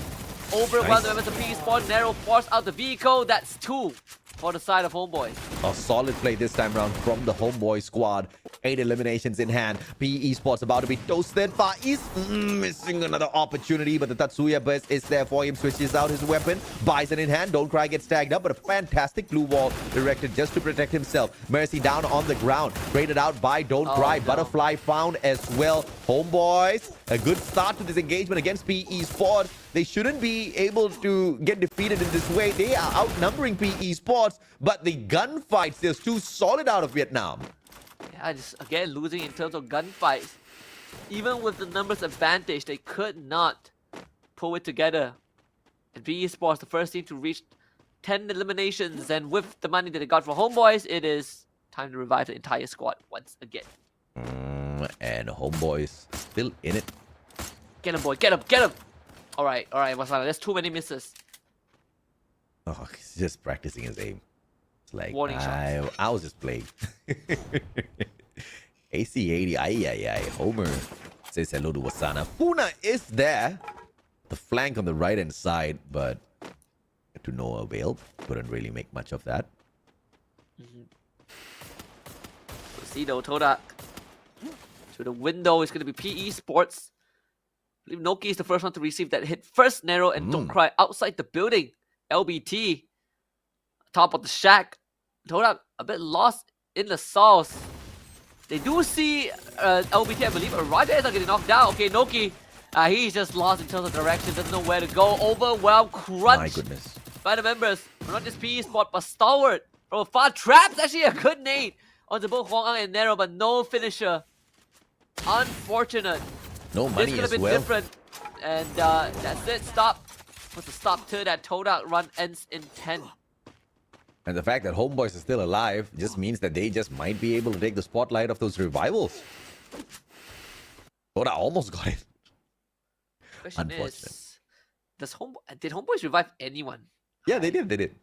overwhelm the members of PE Esports. Narrow force out the vehicle. That's 2. for the side of Homebois. A solid play this time round from the Homeboy squad. 8 eliminations in hand. PE Esports about to be toasted. Far East missing another opportunity, but the Tatsuya burst is there for him. Switches out his weapon. Bison in hand. Don't Cry gets tagged up, but a fantastic blue wall erected just to protect himself. Mercy down on the ground. Raided out by Don't Cry. No. Butterfly found as well. Homeboys, a good start to this engagement against PE Esports. They shouldn't be able to get defeated in this way. They are outnumbering PE Esports, but the gunfights, they're too solid out of Vietnam. Yeah, just again losing in terms of gunfights. Even with the numbers advantage, they could not pull it together. And PE Esports, the first team to reach 10 eliminations, and with the money that they got for Homeboys, it is time to revive the entire squad once again. And Homeboys still in it. Get him, boy, get him, get him! Alright, Wasana, there's too many misses. Oh, he's just practicing his aim. It's like, Warning shots. I was just playing. AC80, ay. Homer says hello to Wasana. Funa is there. The flank on the right-hand side, but to no avail. Couldn't really make much of that. We'll see though, Todak. To the window is going to be PE Sports. I believe Noki is the first one to receive that hit. First narrow and Don't Cry outside the building. LBT. Top of the shack. Todak a bit lost in the sauce. They do see LBT, I believe, right there is not getting knocked down. Okay, Noki. He's just lost in terms of direction. Doesn't know where to go. Overwhelmed. Crunch. My goodness. By the members. Not just PE Sport, but Stalwart. From afar. Traps actually a good nade onto both Huang Ang and Nero, but no finisher. Unfortunate. No money this could have as been well. different. And that's it. Stop. What's the stop to that Todak run ends in 10. And the fact that Homeboys is still alive just means that they just might be able to take the spotlight of those revivals. Todak almost got it. Question Unfortunate. is, did Homeboys revive anyone? Yeah, they did.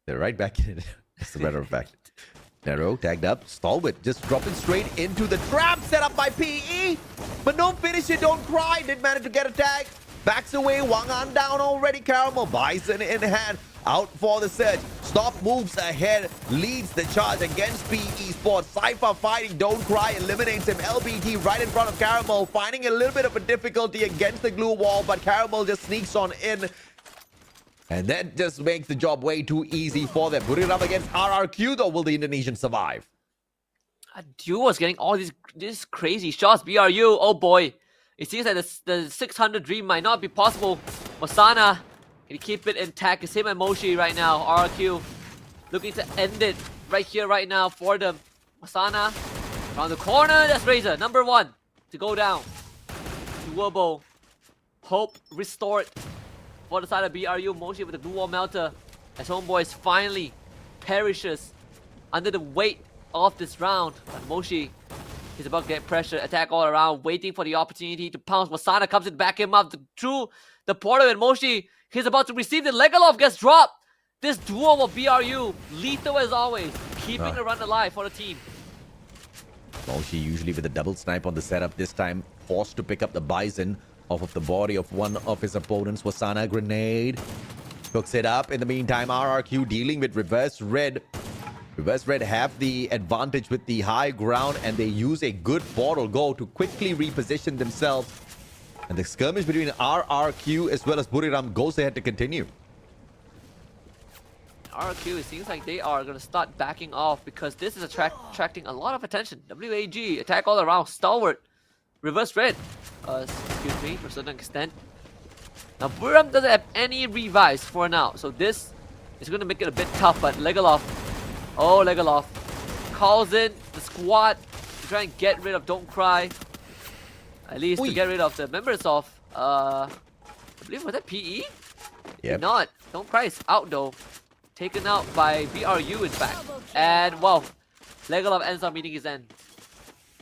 They're right back in it, as a matter of fact. Nero tagged up. Stalwart just dropping straight into the trap set up by PE. But no finish it. Don't Cry. Did manage to get a tag. Backs away. Wang An down already. Caramel. Bison in hand. Out for the search. Stop moves ahead. Leads the charge against PE Sports. Cypher fighting. Don't Cry. Eliminates him. LBT right in front of Caramel. Finding a little bit of a difficulty against the glue wall. But Caramel just sneaks on in. And that just makes the job way too easy for them. Put it up against RRQ, though. Will the Indonesian survive? Duo is getting all these crazy shots. BRU, oh boy. It seems like the 600 dream might not be possible. Wasana, can he keep it intact? It's him and Moshi right now. RRQ looking to end it right here, right now for them. Wasana, around the corner. That's Razor, number 1 to go down. Duobo, hope restored. For the side of BRU, Moshi with the blue wall melter as Homeboys finally perishes under the weight of this round. But Moshi is about to get pressure, attack all around, waiting for the opportunity to pounce. Wasana comes in, back him up through the portal, and Moshi, he's about to receive the Legalov gets dropped. This duo of BRU, lethal as always, keeping the run alive for the team. Moshi usually with a double snipe on the setup, this time forced to pick up the Bison off of the body of one of his opponents. Wasana grenade. Hooks it up. In the meantime, RRQ dealing with Reverse Red. Reverse Red have the advantage with the high ground, and they use a good portal go to quickly reposition themselves. And the skirmish between RRQ as well as Buriram goes ahead to continue. RRQ, it seems like they are going to start backing off because this is attracting a lot of attention. WAG, attack all around. Stalwart. Reverse Red. Excuse me, for a certain extent. Now, Buriram doesn't have any revives for now, so this is going to make it a bit tough, but Legalov. Oh, Legalov calls in the squad to try and get rid of Don't Cry. At least to get rid of the members of, I believe, was that PE? Yep. Not. Don't Cry is out though. Taken out by BRU in fact. And, wow, Legalov ends up meeting his end.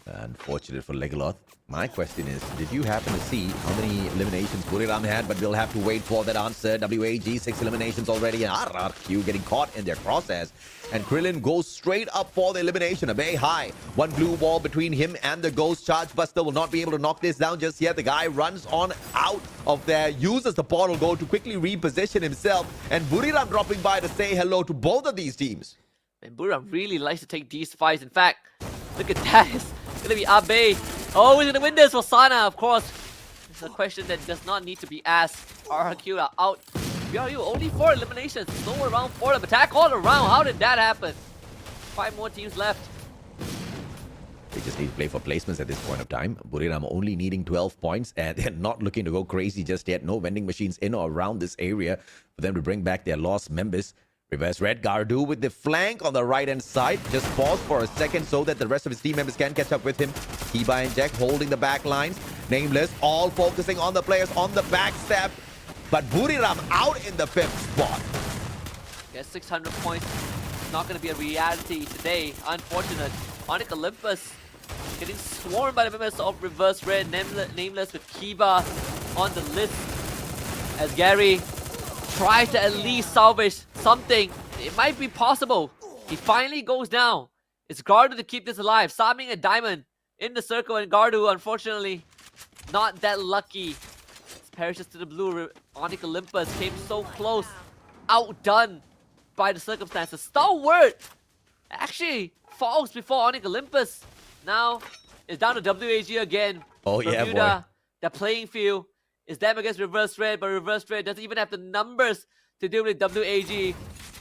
Unfortunate for Legoloth. My question is, did you happen to see how many eliminations Buriram had? But we'll have to wait for that answer. WAG, 6 eliminations already, and RRQ getting caught in their crosshairs. And Krillin goes straight up for the elimination. A very high. One blue wall between him and the Ghost Charge Buster will not be able to knock this down just yet. The guy runs on out of there, uses the portal goal to quickly reposition himself. And Buriram dropping by to say hello to both of these teams. And Buriram really likes to take these fights. In fact, look at that. It's going to be Abe. Oh, he's going to win this for Sana, of course. It's a question that does not need to be asked. RRQ are out. BRU, only 4 eliminations. No around 4 of attack all around. How did that happen? 5 more teams left. They just need to play for placements at this point of time. Buriram only needing 12 points, and they're not looking to go crazy just yet. No vending machines in or around this area for them to bring back their lost members. Reverse red, Gardu with the flank on the right-hand side. Just pause for a second so that the rest of his team members can catch up with him. Kiba and Jack holding the back lines. Nameless, all focusing on the players on the backstab. But Buriram out in the 5th spot. Yes, 600 points. Not going to be a reality today. Unfortunate. Onyx Olympus getting swarmed by the members of Reverse Red. Nameless with Kiba on the list. As Gary tries to at least salvage something. It might be possible. He finally goes down. It's Gardu to keep this alive. Saming and Diamond in the circle, and Gardu, unfortunately, not that lucky. Perishes to the blue. Onyx Olympus came so close. Outdone by the circumstances. Stalwart actually falls before Onyx Olympus. Now it's down to WAG again. Oh Bermuda, yeah, boy. The playing field is them against Reverse Red, but Reverse Red doesn't even have the numbers to deal with WAG.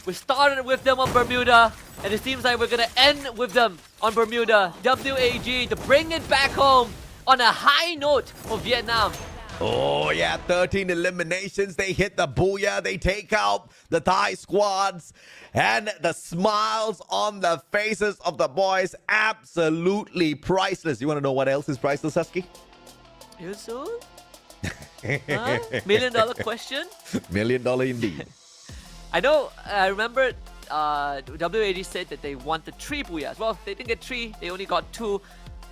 We started with them on Bermuda, and it seems like we're gonna end with them on Bermuda. WAG to bring it back home on a high note for Vietnam. Oh yeah, 13 eliminations. They hit the booyah. They take out the Thai squads. And the smiles on the faces of the boys, absolutely priceless. You want to know what else is priceless, Husky? You soon? Huh? $1 million question? $1 million indeed. I know, I remember WAG said that they wanted 3 booyahs. Well, they didn't get 3, they only got 2.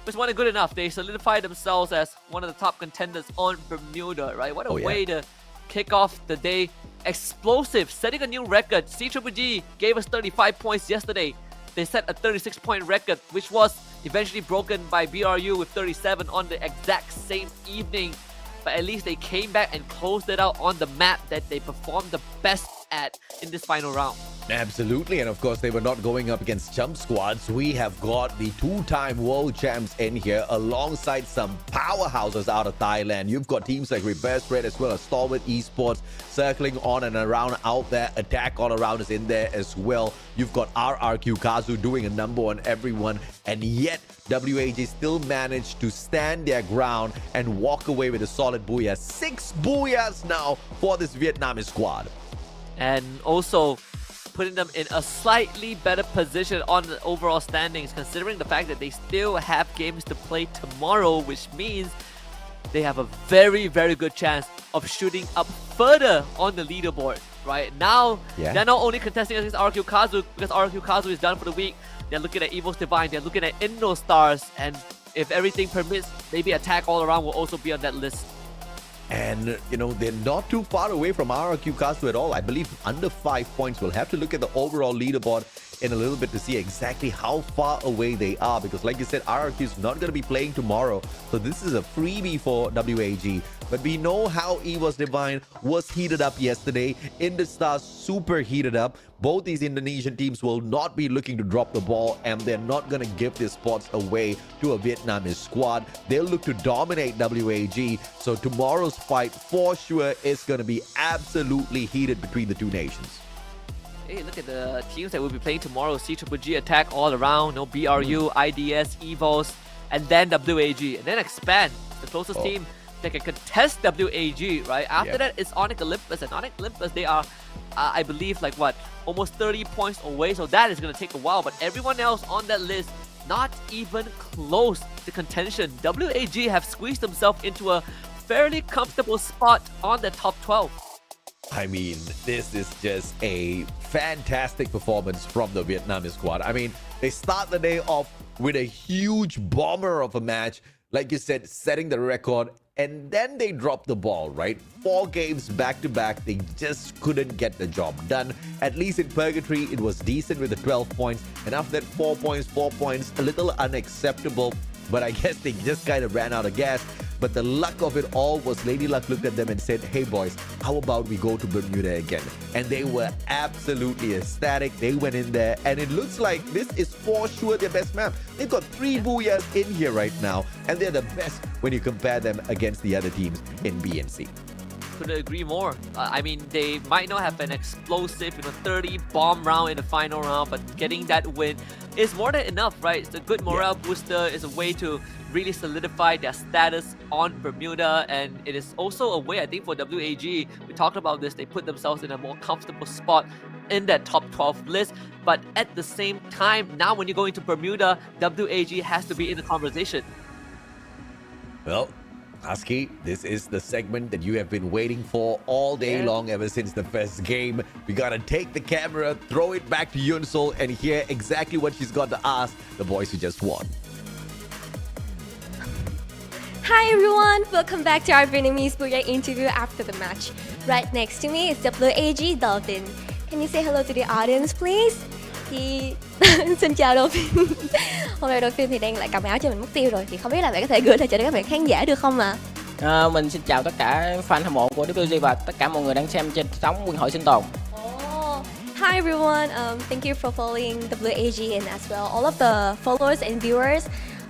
Which wasn't good enough. They solidified themselves as one of the top contenders on Bermuda, right? What a way to kick off the day. Explosive, setting a new record. CGG gave us 35 points yesterday. They set a 36-point record, which was eventually broken by BRU with 37 on the exact same evening. But at least they came back and closed it out on the map that they performed the best at in this final round. Absolutely, and of course they were not going up against chump squads. We have got the 2-time world champs in here alongside some powerhouses out of Thailand. You've got teams like Reverse Red as well as Stalwart Esports circling on and around out there. Attack all around is in there as well. You've got RRQ Kazu doing a number on everyone, and yet WAG still managed to stand their ground and walk away with a solid booyah. 6 booyahs now for this Vietnamese squad. And also putting them in a slightly better position on the overall standings, considering the fact that they still have games to play tomorrow, which means they have a very, very good chance of shooting up further on the leaderboard. Right now, they're not only contesting against RQ Kazu, because RQ Kazu is done for the week. They're looking at Evil's Divine, they're looking at Indo Stars, and if everything permits, maybe Attack All Around will also be on that list. And, you know, they're not too far away from RRQ Kazu at all. I believe under 5 points. We'll have to look at the overall leaderboard in a little bit to see exactly how far away they are. Because like you said, RRQ is not going to be playing tomorrow. So this is a freebie for WAG. But we know how Evil's Divine was heated up yesterday. Indostars super heated up. Both these Indonesian teams will not be looking to drop the ball, and they're not going to give their spots away to a Vietnamese squad. They'll look to dominate WAG. So tomorrow's fight for sure is going to be absolutely heated between the two nations. Hey, look at the teams that will be playing tomorrow. CGG Attack All Around, no BRU, IDS, EVOS, and then WAG, and then Expand, the closest team that can contest WAG, right? After that, it's Onyx Olympus, and Onyx Olympus, they are, I believe, like what, almost 30 points away, so that is going to take a while, but everyone else on that list, not even close to contention. WAG have squeezed themselves into a fairly comfortable spot on the top 12. I mean, this is just a fantastic performance from the Vietnamese squad. I mean, they start the day off with a huge bomber of a match. Like you said, setting the record, and then they dropped the ball, right? 4 games back to back, they just couldn't get the job done. At least in Purgatory, it was decent with the 12 points, and after that 4 points, a little unacceptable. But I guess they just kind of ran out of gas. But the luck of it all was Lady Luck looked at them and said, hey boys, how about we go to Bermuda again? And they were absolutely ecstatic. They went in there, and it looks like this is for sure their best map. They've got 3 Booyahs in here right now, and they're the best when you compare them against the other teams in B and C. Couldn't agree more. I mean, they might not have an explosive, 30 bomb round in the final round, but getting that win is more than enough, right? It's a good morale booster. It's a way to really solidify their status on Bermuda, and it is also a way, I think, for WAG. We talked about this. They put themselves in a more comfortable spot in that top 12 list. But at the same time, now when you go into Bermuda, WAG has to be in the conversation. Well, Husky, this is the segment that you have been waiting for all day long ever since the first game. We gotta take the camera, throw it back to Yun Sol, and hear exactly what she's got to ask the boys who just won. Hi everyone, welcome back to our Vietnamese Booyah interview after the match. Right next to me is WAG Dolphin. Can you say hello to the audience please? Thì xin chào Dolphin. Hôm nay Dolphin thì đang lại cầm áo cho mình mất tiêu rồi, thì không biết là bạn có thể gửi lại cho các bạn khán giả được không ạ? Mình xin chào tất cả fan hâm mộ của WG và tất cả mọi người đang xem trên sóng Nguyên hội Sinh tồn. Hi everyone, thank you for following WAG and as well all of the followers and viewers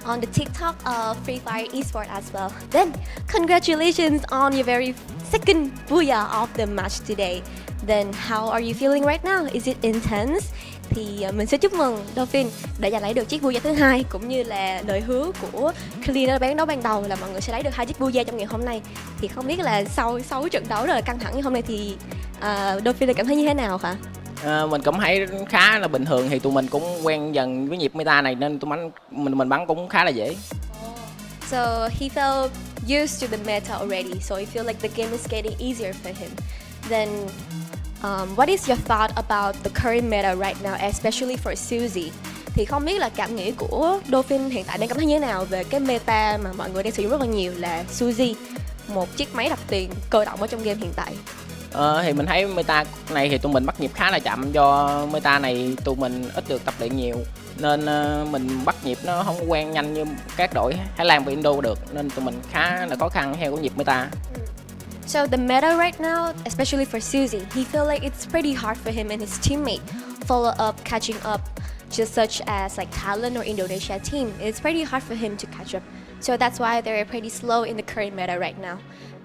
on the TikTok of Free Fire Esports as well. Then, congratulations on your very second Booyah of the match today. Then, how are you feeling right now? Is it intense? Thì mình sẽ chúc mừng Dolphin đã giành lấy được chiếc Booyah thứ 2, cũng như là lời hứa của Clean ở đấu ban đầu là mọi người sẽ lấy được 2 chiếc Booyah trong ngày hôm nay. Thì không biết là sau trận đấu rất là căng thẳng như hôm nay thì Dolphin đã cảm thấy như thế nào hả? Mình cảm thấy khá là bình thường, thì tụi mình cũng quen dần với nhịp meta này nên mình bắn cũng khá là dễ. So he felt used to the meta already, so he feel like the game is getting easier for him. Then what is your thought about the current meta right now, especially for Suzy? Thì không biết là cảm nghĩ của Dolphin hiện tại đang cảm thấy như thế nào về cái meta mà mọi người đang sử dụng rất là nhiều là Suzy, một chiếc máy đập tiền cơ động ở trong game hiện tại. Thì mình thấy meta này thì tụi mình bắt nhịp khá là chậm, do meta này tụi mình ít được tập luyện nhiều nên mình bắt nhịp nó không quen nhanh như các đội Thái Lan và Indo được, nên tụi mình khá là khó khăn theo cái nhịp meta. So the meta right now, especially for Suzy, he feel like it's pretty hard for him and his teammate follow up, catching up, just such as like Thailand or Indonesia team. It's pretty hard for him to catch up. So that's why they're pretty slow in the current meta right now.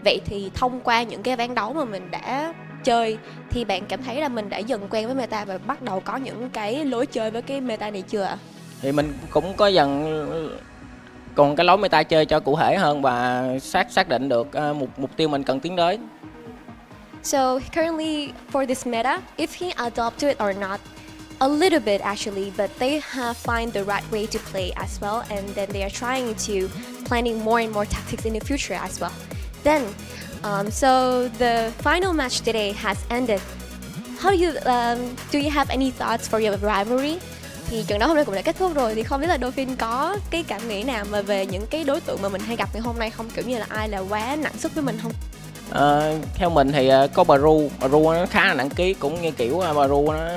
Vậy thì thông qua những cái ván đấu mà mình đã chơi thì bạn cảm thấy là mình đã dần quen với meta và bắt đầu có những cái lối chơi với cái meta này chưa ạ? Thì mình cũng có dần còn cái lối meta chơi cho cụ thể hơn và xác định được mục tiêu mình cần tiến tới. So currently for this meta, if he adopt to it or not, a little bit actually, but they have find the right way to play as well, and then they are trying to planning more and more tactics in the future as well. Then, so the final match today has ended. How do you have any thoughts for your rivalry? Thì trận đấu hôm nay cũng đã kết thúc rồi, thì không biết là Dolphin có cái cảm nghĩ nào mà về những cái đối tượng mà mình hay gặp ngày hôm nay không, kiểu như là ai là quá nặng sức với mình không? Theo mình thì có Baru nó khá là nặng ký, cũng như kiểu Baru nó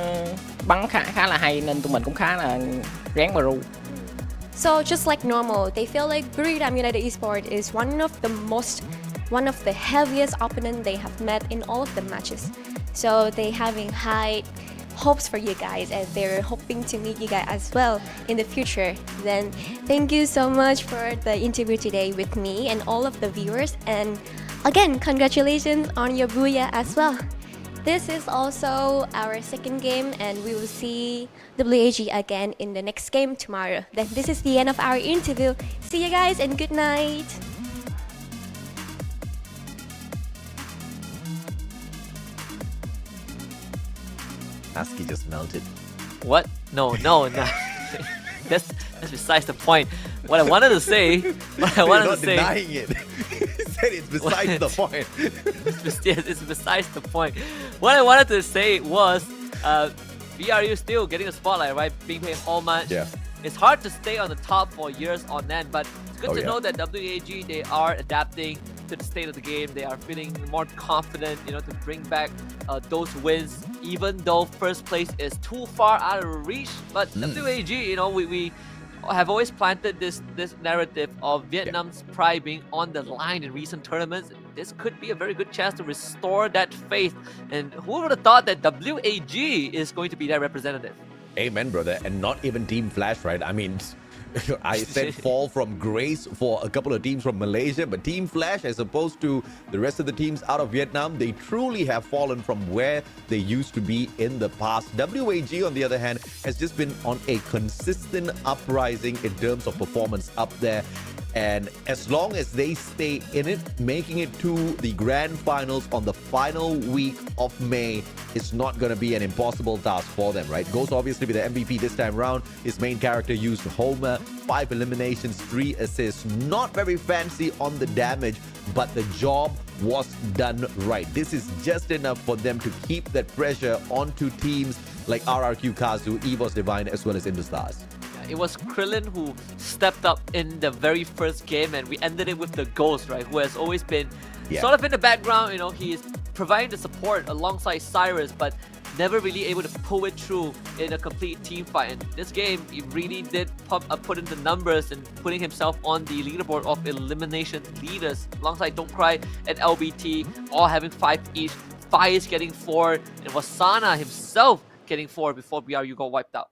bắn khá là hay nên tụi mình cũng khá là ráng Baru. So just like normal, they feel like Riyadh United Esports is one of the heaviest opponent they have met in all of the matches. So they having high hopes for you guys, and they're hoping to meet you guys as well in the future. Then thank you so much for the interview today with me and all of the viewers, and again congratulations on your Booyah as well. This is also our second game, and we will see WAG again in the next game tomorrow. Then this is the end of our interview. See you guys and good night. Husky just melted. What? No. That's besides the point. What I wanted to say. You're not denying it. He said it's besides the point. It's besides the point. What I wanted to say was, VRU still getting the spotlight, right? Being played whole match. Yeah. it's hard to stay on the top for years on end, but it's good to yeah. know that WAG, they are adapting to the state of the game. They are feeling more confident, you know, to bring back those wins, even though first place is too far out of reach. But WAG, you know, we have always planted this narrative of Vietnam's pride being on the line in recent tournaments. This could be a very good chance to restore that faith. And who would have thought that WAG is going to be their representative? Amen, brother. And not even Team Flash, right? I mean, I said fall from grace for a couple of teams from Malaysia, but Team Flash, as opposed to the rest of the teams out of Vietnam, they truly have fallen from where they used to be in the past. WAG, on the other hand, has just been on a consistent uprising in terms of performance up there. And as long as they stay in it, making it to the grand finals on the final week of May is not going to be an impossible task for them, right? Ghost obviously with the MVP this time round. His main character used Homer, 5 eliminations, 3 assists. Not very fancy on the damage, but the job was done right. This is just enough for them to keep that pressure onto teams like RRQ Kazu, EVOS Divine, as well as Indostars. It was Krillin who stepped up in the very first game, and we ended it with the Ghost, right? Who has always been sort of in the background. You know, he is providing the support alongside Cyrus, but never really able to pull it through in a complete team fight. And this game, he really did put in the numbers and putting himself on the leaderboard of elimination leaders alongside Don't Cry and LBT, all having 5 each. Faiz getting 4, and Wasana himself getting 4 before BRU got wiped out.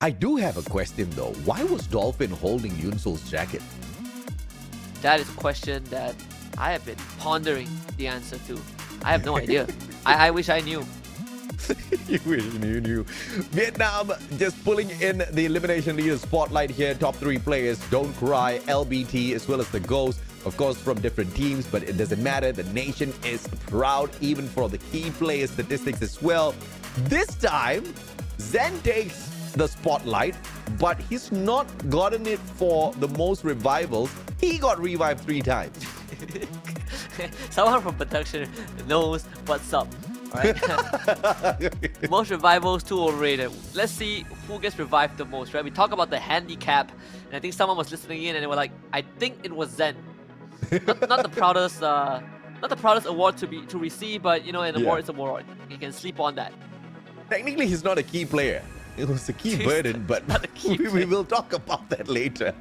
I do have a question though. Why was Dolphin holding Yunsul's jacket? That is a question that I have been pondering the answer to. I have no idea. I wish I knew. You wish you knew. Vietnam just pulling in the elimination leader spotlight here. Top 3 players, Don't Cry, LBT, as well as the Ghost. Of course, from different teams, but it doesn't matter. The nation is proud, even for the key player statistics as well. This time, Zen takes the spotlight, but he's not gotten it for the most revivals. He got revived 3 times. Someone from production knows what's up. Right? Most revivals, too overrated. Let's see who gets revived the most, right? We talk about the handicap, and I think someone was listening in and they were like, I think it was Zen. Not the proudest award to receive, but you know, an award is an award. You can sleep on that. Technically, he's not a key player. It was a key burden, but we will talk about that later.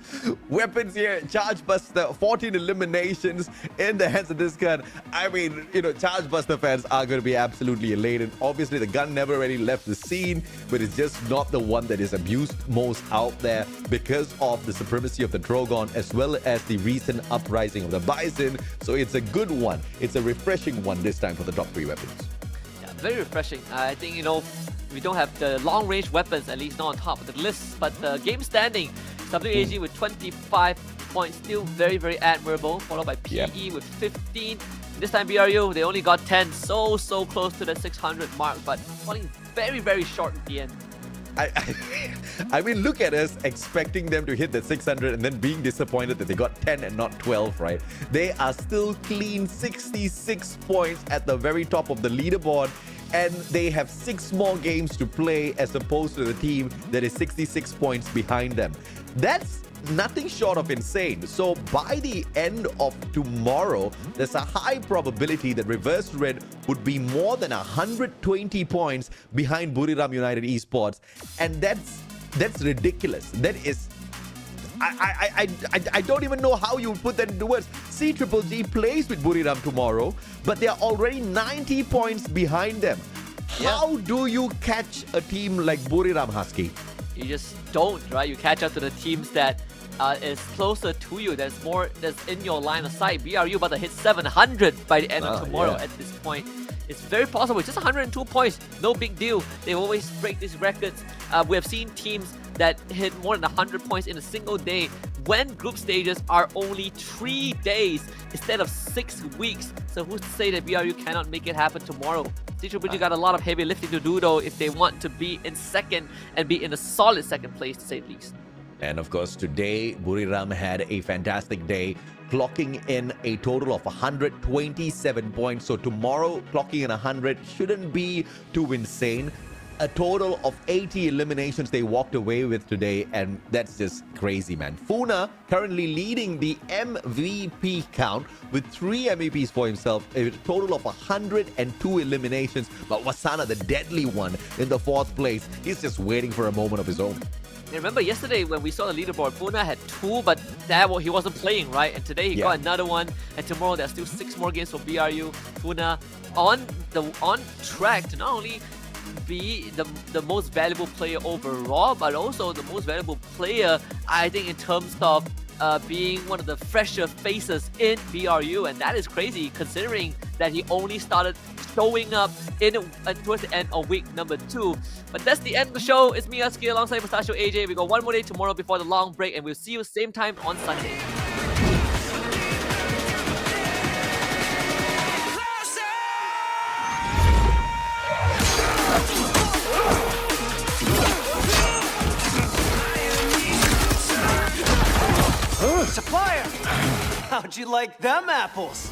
Weapons here, Charge Buster, 14 eliminations in the hands of this gun. I mean, you know, Charge Buster fans are going to be absolutely elated. Obviously, the gun never really left the scene, but it's just not the one that is abused most out there because of the supremacy of the Drogon, as well as the recent uprising of the Bison. So it's a good one. It's a refreshing one this time for the top 3 weapons. Yeah, very refreshing. I think, you know, we don't have the long-range weapons, at least not on top of the list, but the game standing, WAG with 25 points, still very, very admirable, followed by PE with 15. This time BRU, they only got 10, so close to the 600 mark, but falling very, very short at the end. I mean, look at us expecting them to hit the 600 and then being disappointed that they got 10 and not 12, right? They are still clean 66 points at the very top of the leaderboard, and they have 6 more games to play as opposed to the team that is 66 points behind them. That's nothing short of insane. So by the end of tomorrow, there's a high probability that Reverse Red would be more than 120 points behind Buriram United Esports, and that's ridiculous. That is, I don't even know how you would put that into words. CGGG plays with Buriram tomorrow, but they are already 90 points behind them. How do you catch a team like Buriram, Husky? You just don't, right? You catch up to the teams that is closer to you, that's in your line of sight. BRU about to hit 700 by the end of tomorrow at this point. It's very possible. It's just 102 points, no big deal. They always break these records. We have seen teams that hit more than 100 points in a single day when group stages are only 3 days instead of 6 weeks. So who's to say that BRU cannot make it happen tomorrow? CGGG got a lot of heavy lifting to do though if they want to be in second and be in a solid second place to say the least. And of course, today, Buriram had a fantastic day, clocking in a total of 127 points. So tomorrow, clocking in 100 shouldn't be too insane. a total of 80 eliminations they walked away with today, and that's just crazy, man. Funa currently leading the MVP count with 3 MVPs for himself, a total of 102 eliminations. But Wasana, the deadly one, in the 4th place, he's just waiting for a moment of his own. And remember yesterday when we saw the leaderboard, Funa had 2, but he wasn't playing, right? And today he got another one, and tomorrow there's still 6 more games for BRU. Funa on track to not only be the most valuable player overall, but also the most valuable player, I think, in terms of being one of the fresher faces in BRU, and that is crazy considering that he only started showing up towards the end of week number 2. But that's the end of the show. It's me, Aski, alongside Pistachio AJ. We got one more day tomorrow before the long break, and we'll see you same time on Sunday. Supplier! How'd you like them apples?